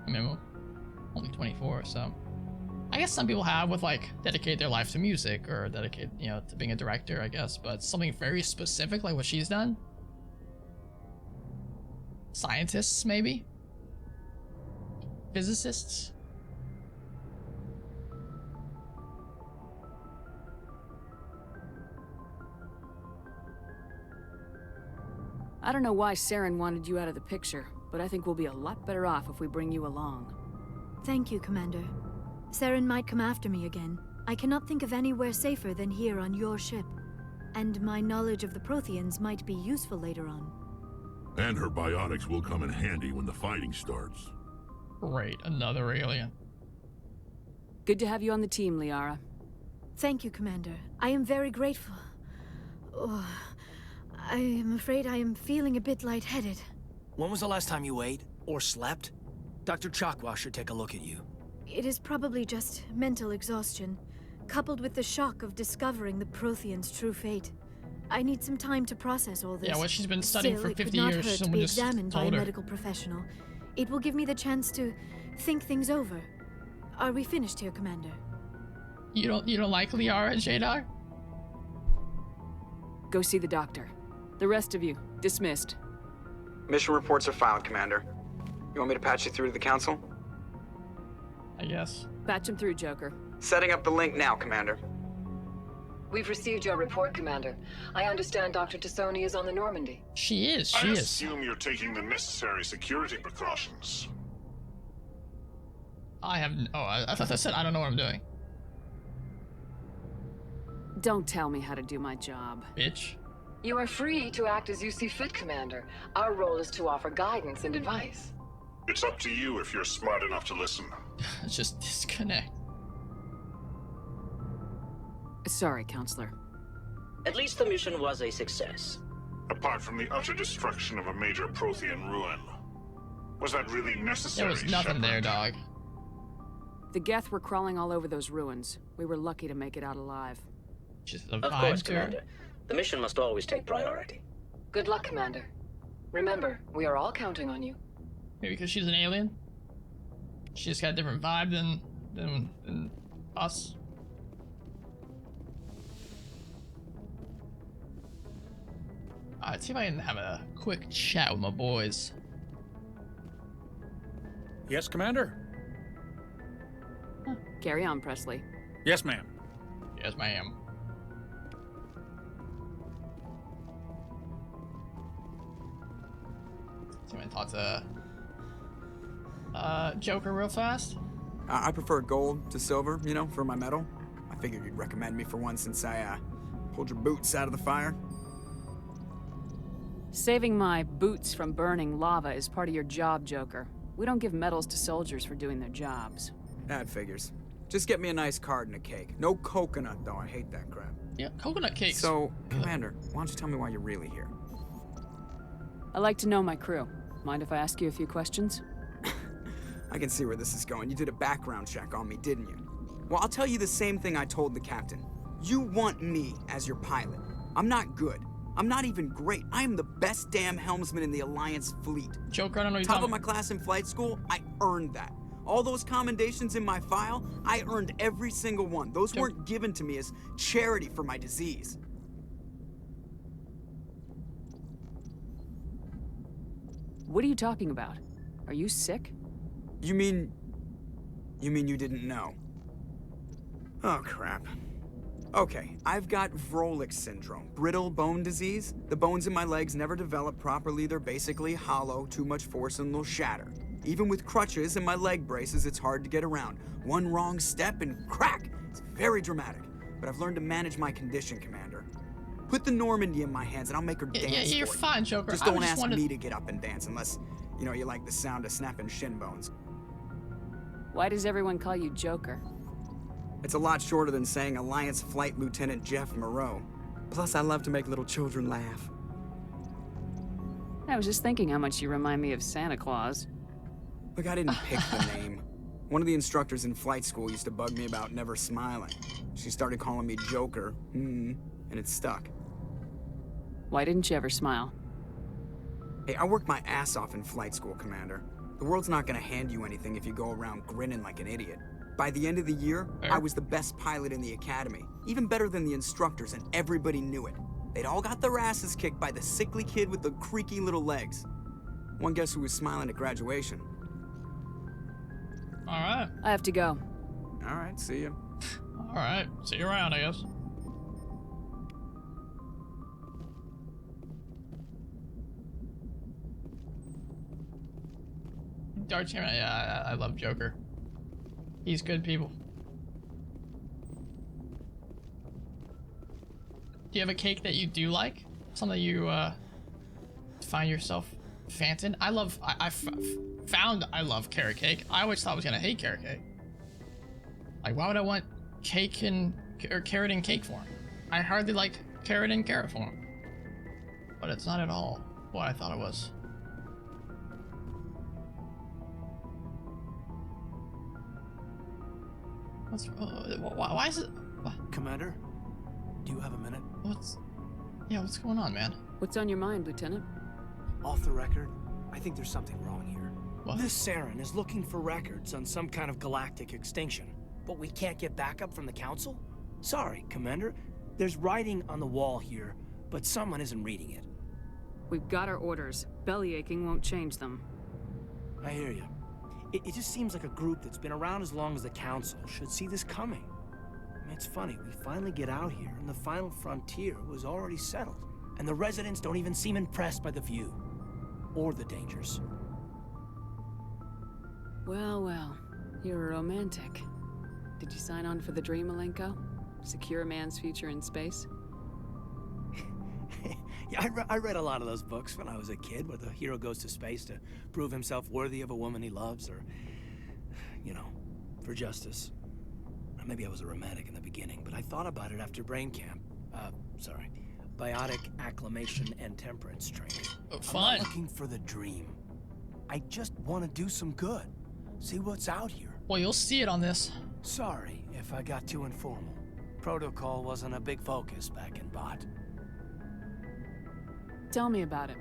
I mean, well, only 24, so. I guess some people have with like dedicate their life to music or dedicate, you know, to being a director, I guess, but something very specific like what she's done. Scientists, maybe? Physicists? I don't know why Saren wanted you out of the picture, but I think we'll be a lot better off if we bring you along. Thank you, Commander. Saren might come after me again. I cannot think of anywhere safer than here on your ship. And my knowledge of the Protheans might be useful later on. And her biotics will come in handy when the fighting starts. Great, another alien. Good to have you on the team, Liara. Thank you, Commander. I am very grateful. Oh, I am afraid I am feeling a bit lightheaded. When was the last time you ate or slept? Dr. Chakwa should take a look at you. It is probably just mental exhaustion, coupled with the shock of discovering the Protheans' true fate. I need some time to process all this. Yeah, what she's been studying Still, for 50 it could not years, hurt to someone be just examined by a told her. medical professional. It will give me the chance to think things over. Are we finished here, Commander? You don't like Liara, Jadar? Go see the doctor. The rest of you, dismissed. Mission reports are filed, Commander. You want me to patch you through to the Council? I guess. Patch him through, Joker. Setting up the link now, Commander. We've received your report, Commander. I understand Dr. Tassoni is on the Normandy. She is. I assume you're taking the necessary security precautions. I have. Oh, I thought I said I don't know what I'm doing. Don't tell me how to do my job. Bitch. You are free to act as you see fit, Commander. Our role is to offer guidance and advice. It's up to you if you're smart enough to listen. Just disconnect. Sorry, Counselor. At least the mission was a success. Apart from the utter destruction of a major Prothean ruin. Was that really necessary? There was nothing there, dog. The Geth were crawling all over those ruins. We were lucky to make it out alive. Just of course, Commander. The mission must always take priority. Good luck, Commander. Remember, we are all counting on you. Maybe because she's an alien? She just got a different vibe than us. Alright, see if I can have a quick chat with my boys. Yes, Commander? Carry on, Presley. Yes, ma'am. Yes, ma'am. So I'm gonna talk to Joker real fast. I prefer gold to silver, you know, for my medal. I figured you'd recommend me for one since I pulled your boots out of the fire. Saving my boots from burning lava is part of your job, Joker. We don't give medals to soldiers for doing their jobs. That figures. Just get me a nice card and a cake. No coconut, though. I hate that crap. Yeah, coconut cakes. So, Commander, why don't you tell me why you're really here? I like to know my crew. Mind if I ask you a few questions? I can see where this is going. You did a background check on me, didn't you? Well, I'll tell you the same thing I told the captain. You want me as your pilot. I'm not good. I'm not even great. I am the best damn helmsman in the Alliance fleet. Joker, I don't know. Top of my class in flight school, I earned that. All those commendations in my file, I earned every single one. Those weren't given to me as charity for my disease. What are you talking about? Are you sick? You mean you didn't know? Oh, crap. Okay, I've got Vrolik syndrome, brittle bone disease. The bones in my legs never develop properly. They're basically hollow, too much force and they'll shatter. Even with crutches and my leg braces, it's hard to get around. One wrong step and crack! It's very dramatic. But I've learned to manage my condition, Commander. Put the Normandy in my hands and I'll make her dance. Yeah, you're fine, Joker. Just don't ask me to get up and dance unless, you know, you like the sound of snapping shin bones. Why does everyone call you Joker? It's a lot shorter than saying Alliance Flight Lieutenant Jeff Moreau. Plus, I love to make little children laugh. I was just thinking how much you remind me of Santa Claus. Look, I didn't pick the name. One of the instructors in flight school used to bug me about never smiling. She started calling me Joker, and it stuck. Why didn't you ever smile? Hey, I worked my ass off in flight school, Commander. The world's not gonna hand you anything if you go around grinning like an idiot. By the end of the year, I was the best pilot in the academy. Even better than the instructors, and everybody knew it. They'd all got their asses kicked by the sickly kid with the creaky little legs. One guess who was smiling at graduation. Alright. I have to go. Alright, see you. Alright, see you around, I guess. Dark Chairman, yeah, I love Joker. He's good people. Do you have a cake that you do like? Something you find yourself fanting? I love carrot cake. I always thought I was gonna hate carrot cake. Like, why would I want cake or carrot in cake form? I hardly like carrot in carrot form. But it's not at all what I thought it was. Why is it? Commander, do you have a minute? What's going on, man? What's on your mind, Lieutenant? Off the record, I think there's something wrong here. What? This Saren is looking for records on some kind of galactic extinction, but we can't get backup from the Council? Sorry, Commander. There's writing on the wall here, but someone isn't reading it. We've got our orders. Belly aching won't change them. I hear you. It just seems like a group that's been around as long as the Council should see this coming. I mean, it's funny, we finally get out here, and the final frontier was already settled. And the residents don't even seem impressed by the view. Or the dangers. Well, well. You're a romantic. Did you sign on for the dream, Malenko? Secure a man's future in space? Yeah, I read a lot of those books when I was a kid, where the hero goes to space to prove himself worthy of a woman he loves, or, you know, for justice. Or maybe I was a romantic in the beginning, but I thought about it after brain camp. Biotic acclimation and temperance training. Oh, I'm fun. not looking for the dream. I just want to do some good. See what's out here. Well, you'll see it on this. Sorry if I got too informal. Protocol wasn't a big focus back in Bot. Tell me about it.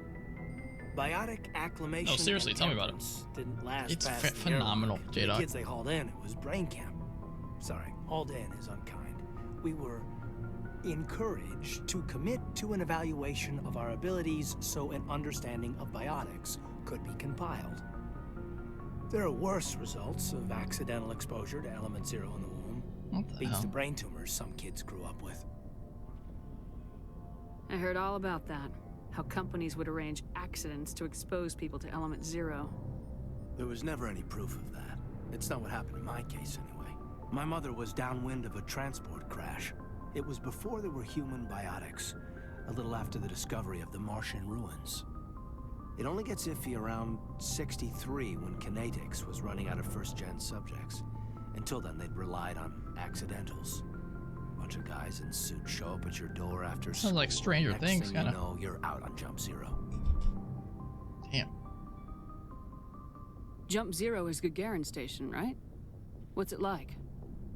Biotic acclimation. No, seriously, tell me about it. Didn't last It's past the phenomenal, airlock. J-Dog. The kids they hauled in, it was brain camp. Sorry, hauled in is unkind. We were encouraged to commit to an evaluation of our abilities so an understanding of biotics could be compiled. There are worse results of accidental exposure to element 0 in the womb. Beats the brain tumors some kids grew up with. I heard all about that. How companies would arrange accidents to expose people to element 0. There was never any proof of that. It's not what happened in my case, anyway. My mother was downwind of a transport crash. It was before there were human biotics, a little after the discovery of the Martian ruins. It only gets iffy around 63 when Kinetics was running out of first-gen subjects. Until then, they'd relied on accidentals. Bunch of guys in suits show up at your door after Sounds like Stranger Things, Next thing kinda. you know, you're out on Jump Zero. Damn. Jump Zero is Gagarin Station, right? What's it like?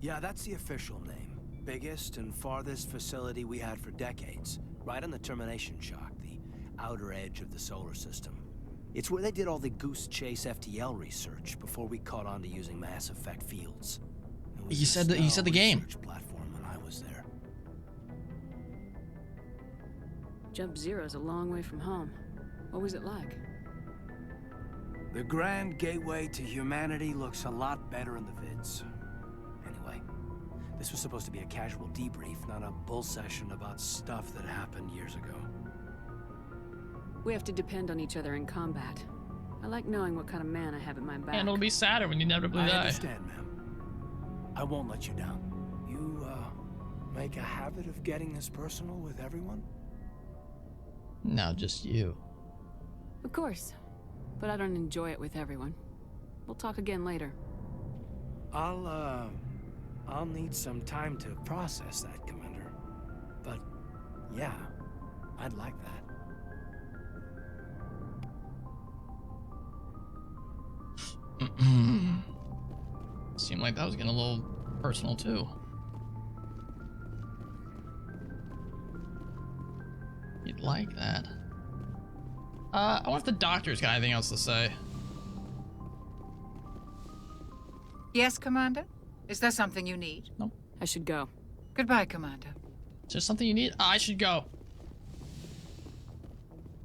Yeah, that's the official name. Biggest and farthest facility we had for decades. Right on the termination shock, the outer edge of the solar system. It's where they did all the Goose Chase FTL research before we caught on to using mass effect fields. You said the game. Research platform when I was there. Jump Zero's a long way from home. What was it like? The grand gateway to humanity looks a lot better in the vids. Anyway, this was supposed to be a casual debrief, not a bull session about stuff that happened years ago. We have to depend on each other in combat. I like knowing what kind of man I have at my back. And it'll be sadder when you inevitably I die. understand, ma'am. I won't let you down. You, make a habit of getting this personal with everyone? No, just you. Of course. But I don't enjoy it with everyone. We'll talk again later. I'll need some time to process that, Commander. But, yeah, I'd like that. Seemed like that was getting a little personal too. You'd like that. I wonder if the doctor's got anything else to say. Yes, Commander? Is there something you need? Nope. I should go. Goodbye, Commander. Is there something you need? I should go.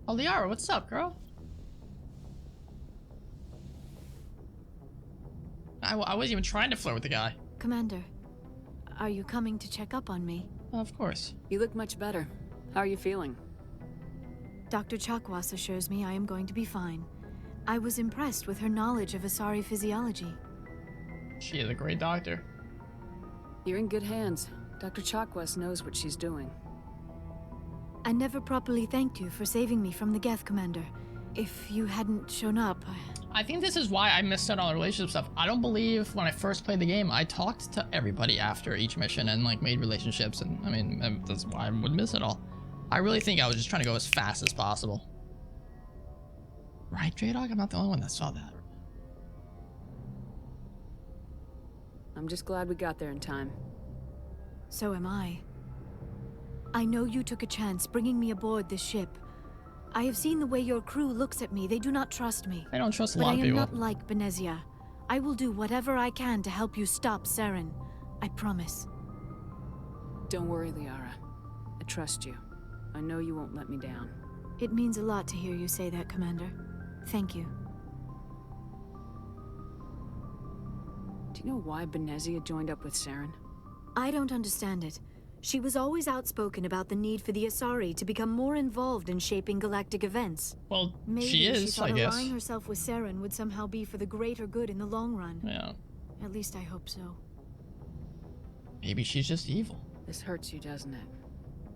Oh, Liara, what's up, girl? I wasn't even trying to flirt with the guy. Commander, are you coming to check up on me? Of course. You look much better. How are you feeling? Dr. Chakwas assures me I am going to be fine. I was impressed with her knowledge of Asari physiology. She is a great doctor. You're in good hands. Dr. Chakwas knows what she's doing. I never properly thanked you for saving me from the Geth, Commander. If you hadn't shown up... I think this is why I missed out on the relationship stuff. I don't believe when I first played the game, I talked to everybody after each mission and like made relationships, and I mean, that's why I would miss it all. I really think I was just trying to go as fast as possible. Right, J-Dog? I'm not the only one that saw that. I'm just glad we got there in time. So am I. I know you took a chance bringing me aboard this ship. I have seen the way your crew looks at me. They do not trust me. They don't trust a lot of people. But I am not like Benezia. I will do whatever I can to help you stop Saren. I promise. Don't worry, Liara. I trust you. I know you won't let me down. It means a lot to hear you say that, Commander. Thank you. Do you know why Benezia joined up with Saren? I don't understand it. She was always outspoken about the need for the Asari to become more involved in shaping galactic events. Well, maybe she is, thought I guess. Aligning herself with Saren would somehow be for the greater good in the long run. Yeah. At least I hope so. Maybe she's just evil. This hurts you, doesn't it?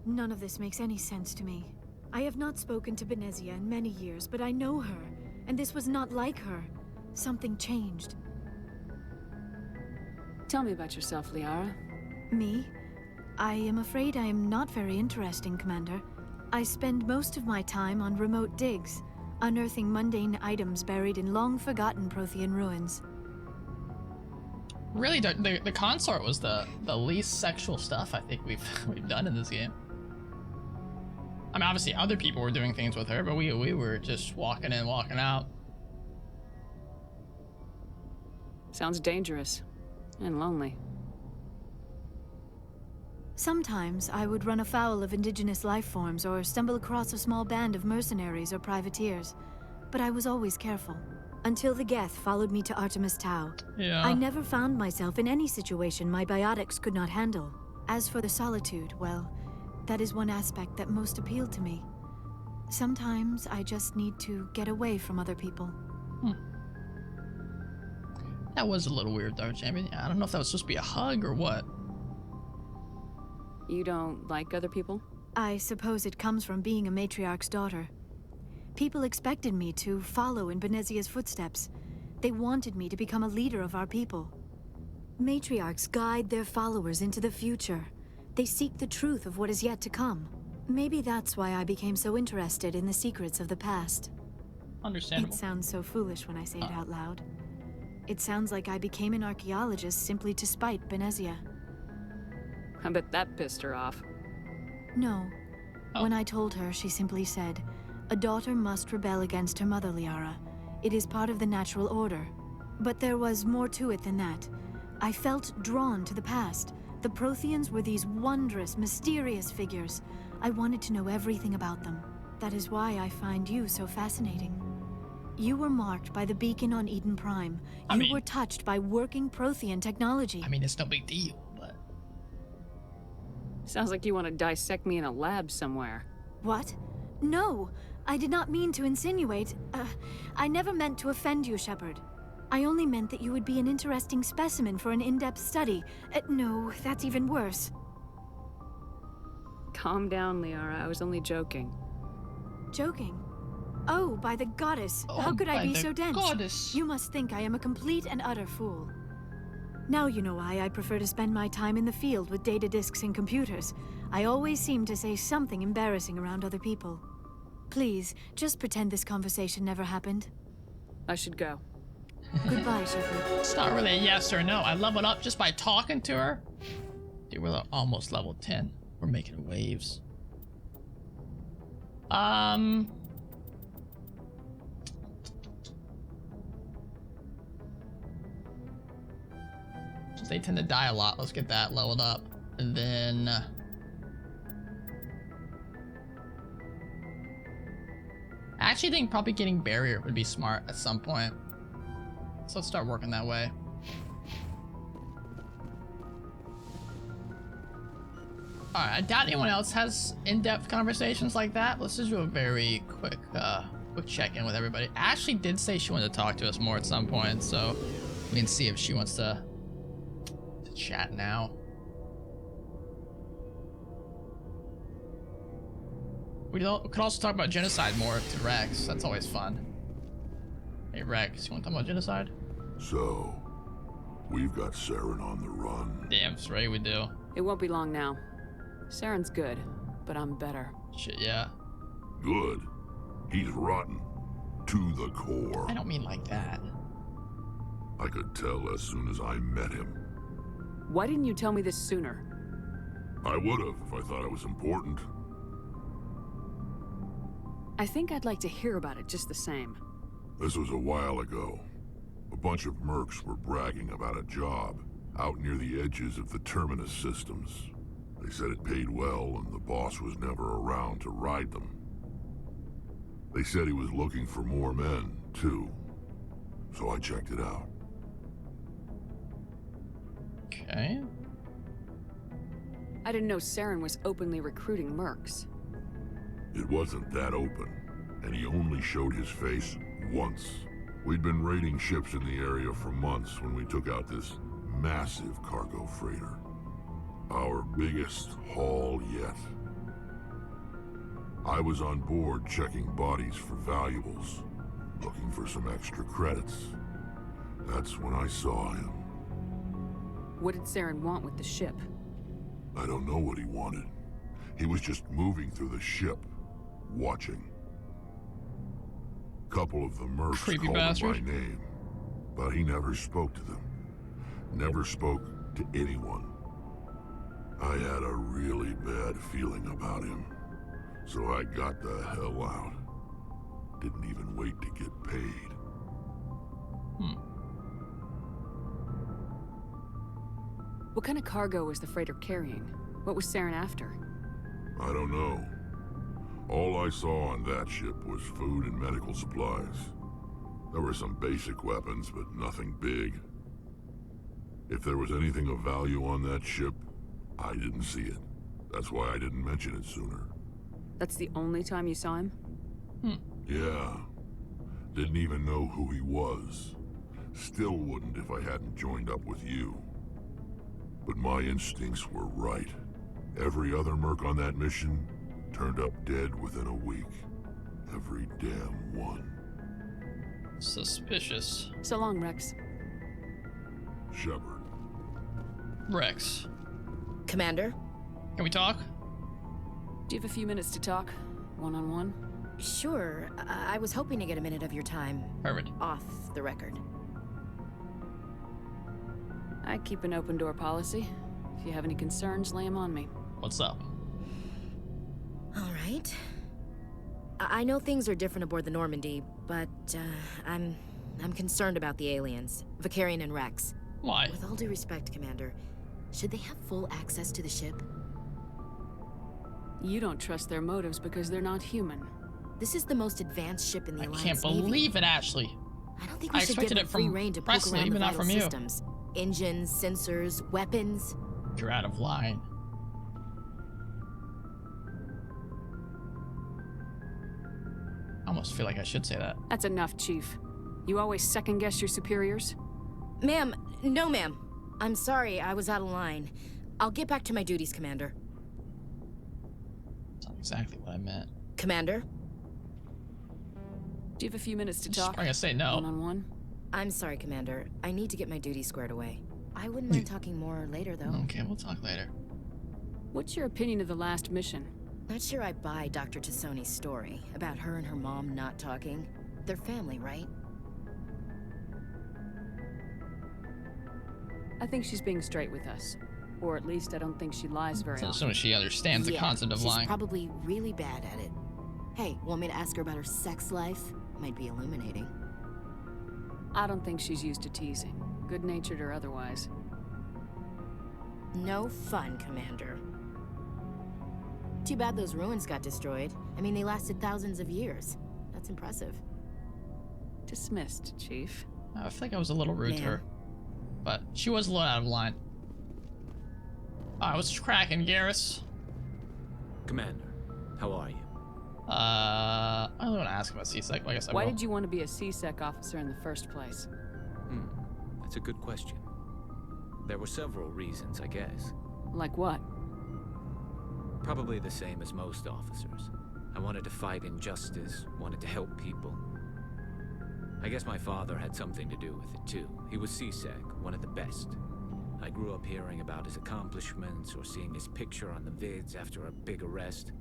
None of this makes any sense to me. I have not spoken to Benezia in many years, but I know her, and this was not like her. Something changed. Tell me about yourself, Liara. Me? I am afraid I am not very interesting, Commander. I spend most of my time on remote digs, unearthing mundane items buried in long-forgotten Prothean ruins. Really, the consort was the least sexual stuff I think we've done in this game. I mean, obviously other people were doing things with her, but we were just walking in, walking out. Sounds dangerous and lonely. Sometimes I would run afoul of indigenous life forms or stumble across a small band of mercenaries or privateers, but I was always careful. Until the Geth followed me to Artemis Tau. Yeah. I never found myself in any situation my biotics could not handle. As for the solitude, well, that is one aspect that most appealed to me. Sometimes I just need to get away from other people. That was a little weird though, Champion. I don't know if that was supposed to be a hug or what. You don't like other people? I suppose it comes from being a matriarch's daughter. People expected me to follow in Benezia's footsteps. They wanted me to become a leader of our people. Matriarchs guide their followers into the future. They seek the truth of what is yet to come. Maybe that's why I became so interested in the secrets of the past. Understandable. It sounds so foolish when I say it out loud. It sounds like I became an archaeologist simply to spite Benezia. I bet that pissed her off. No. When I told her, she simply said, "A daughter must rebel against her mother, Liara. It is part of the natural order." But there was more to it than that. I felt drawn to the past. The Protheans were these wondrous, mysterious figures. I wanted to know everything about them. That is why I find you so fascinating. You were marked by the beacon on Eden Prime. You were touched by working Prothean technology. I mean, it's no big deal, but... Sounds like you want to dissect me in a lab somewhere. What? No, I did not mean to insinuate. I never meant to offend you, Shepard. I only meant that you would be an interesting specimen for an in-depth study. No, that's even worse. Calm down, Liara. I was only joking. Joking? Oh, by the goddess! How could I be so dense? Goddess. You must think I am a complete and utter fool. Now you know why I prefer to spend my time in the field with data disks and computers. I always seem to say something embarrassing around other people. Please, just pretend this conversation never happened. I should go. Goodbye, Shepard. It's not really a yes or no. I leveled up just by talking to her. Dude, we're almost level 10. We're making waves. they tend to die a lot. Let's get that leveled up. And then... I actually think probably getting barrier would be smart at some point. So let's start working that way. Alright, I doubt anyone else has in-depth conversations like that. Let's just do a very quick check-in with everybody. Ashley did say she wanted to talk to us more at some point, so we can see if she wants to chat now. We could also talk about genocide more to Rex. That's always fun. Hey Rex, you want to talk about genocide? So, we've got Saren on the run. Damn straight we do. It won't be long now. Saren's good, but I'm better. Shit, yeah. Good. He's rotten. To the core. I don't mean like that. I could tell as soon as I met him. Why didn't you tell me this sooner? I would have if I thought it was important. I think I'd like to hear about it just the same. This was a while ago. A bunch of mercs were bragging about a job out near the edges of the Terminus systems. They said it paid well and the boss was never around to ride them. They said he was looking for more men, too. So I checked it out. Okay. I didn't know Saren was openly recruiting mercs. It wasn't that open, and he only showed his face once. We'd been raiding ships in the area for months when we took out this massive cargo freighter. Our biggest haul yet. I was on board checking bodies for valuables, looking for some extra credits. That's when I saw him. What did Saren want with the ship? I don't know what he wanted. He was just moving through the ship, watching. Couple of the mercs Creepy called bastard. him by name, but he never spoke to them. Never spoke to anyone. I had a really bad feeling about him, so I got the hell out. Didn't even wait to get paid. What kind of cargo was the freighter carrying? What was Saren after? I don't know. All I saw on that ship was food and medical supplies. There were some basic weapons, but nothing big. If there was anything of value on that ship, I didn't see it. That's why I didn't mention it sooner. That's the only time you saw him? Yeah. Didn't even know who he was. Still wouldn't if I hadn't joined up with you. But my instincts were right. Every other merc on that mission turned up dead within a week. Every damn one. Suspicious. So long, Rex. Shepard. Rex. Commander? Can we talk? Do you have a few minutes to talk? One-on-one? Sure. I was hoping to get a minute of your time. Perfect. Off the record. I keep an open door policy. If you have any concerns, lay them on me. What's up? All right. I know things are different aboard the Normandy, but I'm concerned about the aliens, Vicarian and Rex. Why? With all due respect, Commander, should they have full access to the ship? You don't trust their motives because they're not human. This is the most advanced ship in the Alliance I can't believe it, Ashley. I don't think we should give them free rein to poke around the vital systems. Engines, sensors, weapons. You're out of line. I almost feel like I should say that. That's enough, Chief. You always second-guess your superiors? Ma'am, no ma'am. I'm sorry, I was out of line. I'll get back to my duties, Commander. That's not exactly what I meant. Commander? Do you have a few minutes to talk? I'm gonna say no. One-on-one? I'm sorry, Commander. I need to get my duties squared away. I wouldn't mind talking more later, though. Okay, we'll talk later. What's your opinion of the last mission? Not sure I buy Dr. Tassoni's story about her and her mom not talking. They're family, right? I think she's being straight with us. Or at least I don't think she lies very often. As soon as she understands the concept of lying. She's probably really bad at it. Hey, want me to ask her about her sex life? Might be illuminating. I don't think she's used to teasing, good-natured or otherwise. No fun, Commander. Too bad those ruins got destroyed. I mean, they lasted thousands of years. That's impressive. Dismissed, Chief. I feel like I was a little rude to her. But she was a little out of line. Alright, what's cracking, Garrus? Commander, how are you? I don't want to ask about CSEC, like I said. Why did you want to be a CSEC officer in the first place? That's a good question. There were several reasons, I guess. Like what? Probably the same as most officers. I wanted to fight injustice, wanted to help people. I guess my father had something to do with it too. He was CSEC, one of the best. I grew up hearing about his accomplishments or seeing his picture on the vids after a big arrest.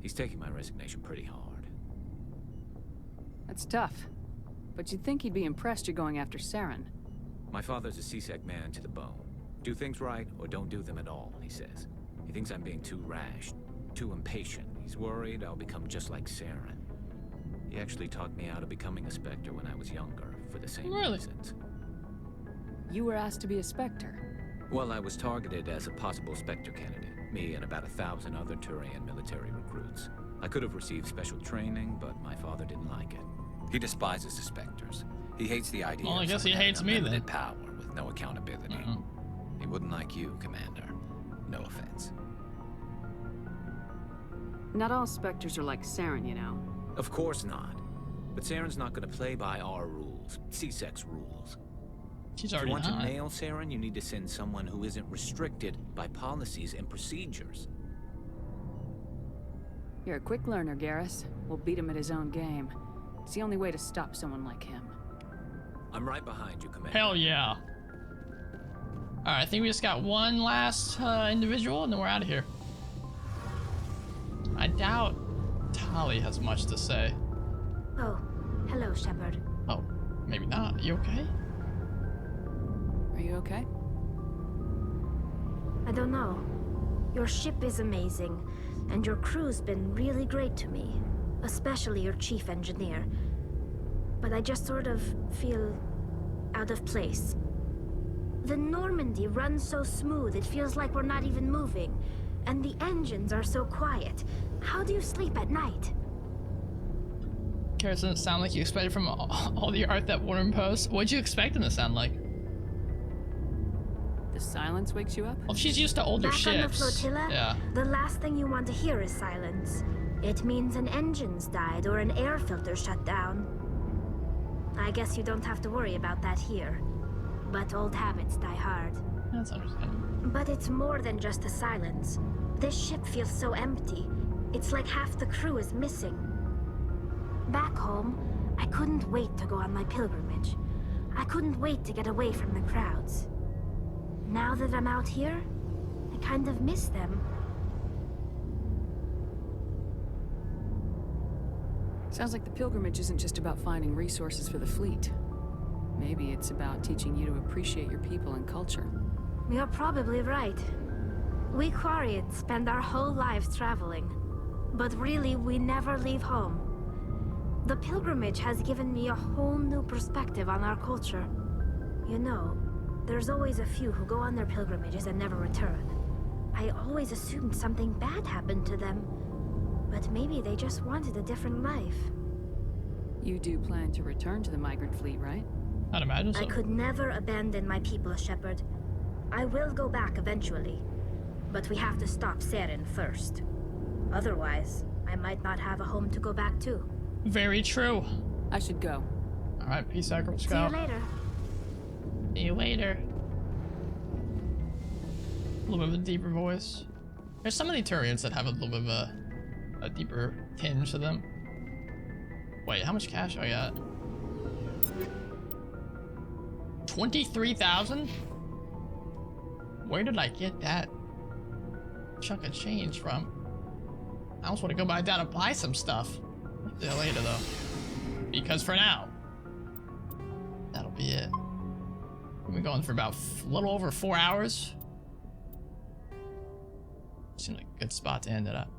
He's taking my resignation pretty hard. That's tough. But you'd think he'd be impressed you're going after Saren. My father's a CSEC man to the bone. Do things right or don't do them at all, he says. He thinks I'm being too rash, too impatient. He's worried I'll become just like Saren. He actually talked me out of becoming a Spectre when I was younger, for the same reasons. You were asked to be a Spectre? Well, I was targeted as a possible Spectre candidate. Me and about 1,000 other Turian military recruits. I could have received special training, but my father didn't like it. He despises the Spectres. He hates the idea I guess he hates me then. Power with no accountability. He wouldn't like you, Commander. No offense. Not all Spectres are like Saren, you know. Of course not. But Saren's not going to play by our rules. CSEC's rules. She's If already you want not. to nail Saren, you need to send someone who isn't restricted by policies and procedures. You're a quick learner, Garrus. We'll beat him at his own game. It's the only way to stop someone like him. I'm right behind you, Commander. Hell yeah. Alright, I think we just got one last individual and then we're out of here. I doubt Tali has much to say. Oh, hello, Shepard. Oh, maybe not. You okay? Are you okay? I don't know. Your ship is amazing, and your crew's been really great to me, especially your chief engineer. But I just sort of feel out of place. The Normandy runs so smooth, it feels like we're not even moving. And the engines are so quiet. How do you sleep at night? Garrus, doesn't sound like you expected from all the art that Warren posts. What'd you expect him to sound like? The silence wakes you up? Well, she's used to older Back ships. on the flotilla, yeah. the last thing you want to hear is silence. It means an engine's died or an air filter shut down. I guess you don't have to worry about that here. But old habits die hard. That's understandable. But it's more than just the silence. This ship feels so empty. It's like half the crew is missing. Back home, I couldn't wait to go on my pilgrimage. I couldn't wait to get away from the crowds. Now that I'm out here, I kind of miss them. Sounds like the pilgrimage isn't just about finding resources for the fleet. Maybe it's about teaching you to appreciate your people and culture. You're probably right. We Quarians spend our whole lives traveling. But really, we never leave home. The pilgrimage has given me a whole new perspective on our culture. You know, there's always a few who go on their pilgrimages and never return. I always assumed something bad happened to them. But maybe they just wanted a different life. You do plan to return to the migrant fleet, right? I'd imagine so. I could never abandon my people, Shepard. I will go back eventually. But we have to stop Saren first. Otherwise, I might not have a home to go back to. Very true. I should go. Alright, peace out, Girl See Scout. you later. See you later. A little bit of a deeper voice. There's some of the Turians that have a little bit of a deeper tinge to them. Wait, how much cash I got? 23,000? Where did I get that chunk of change from? I almost want to go back down and buy some stuff. I'll do that later though. Because for now, that'll be it. We've been going for about a little over 4 hours. Seems like a good spot to end it up.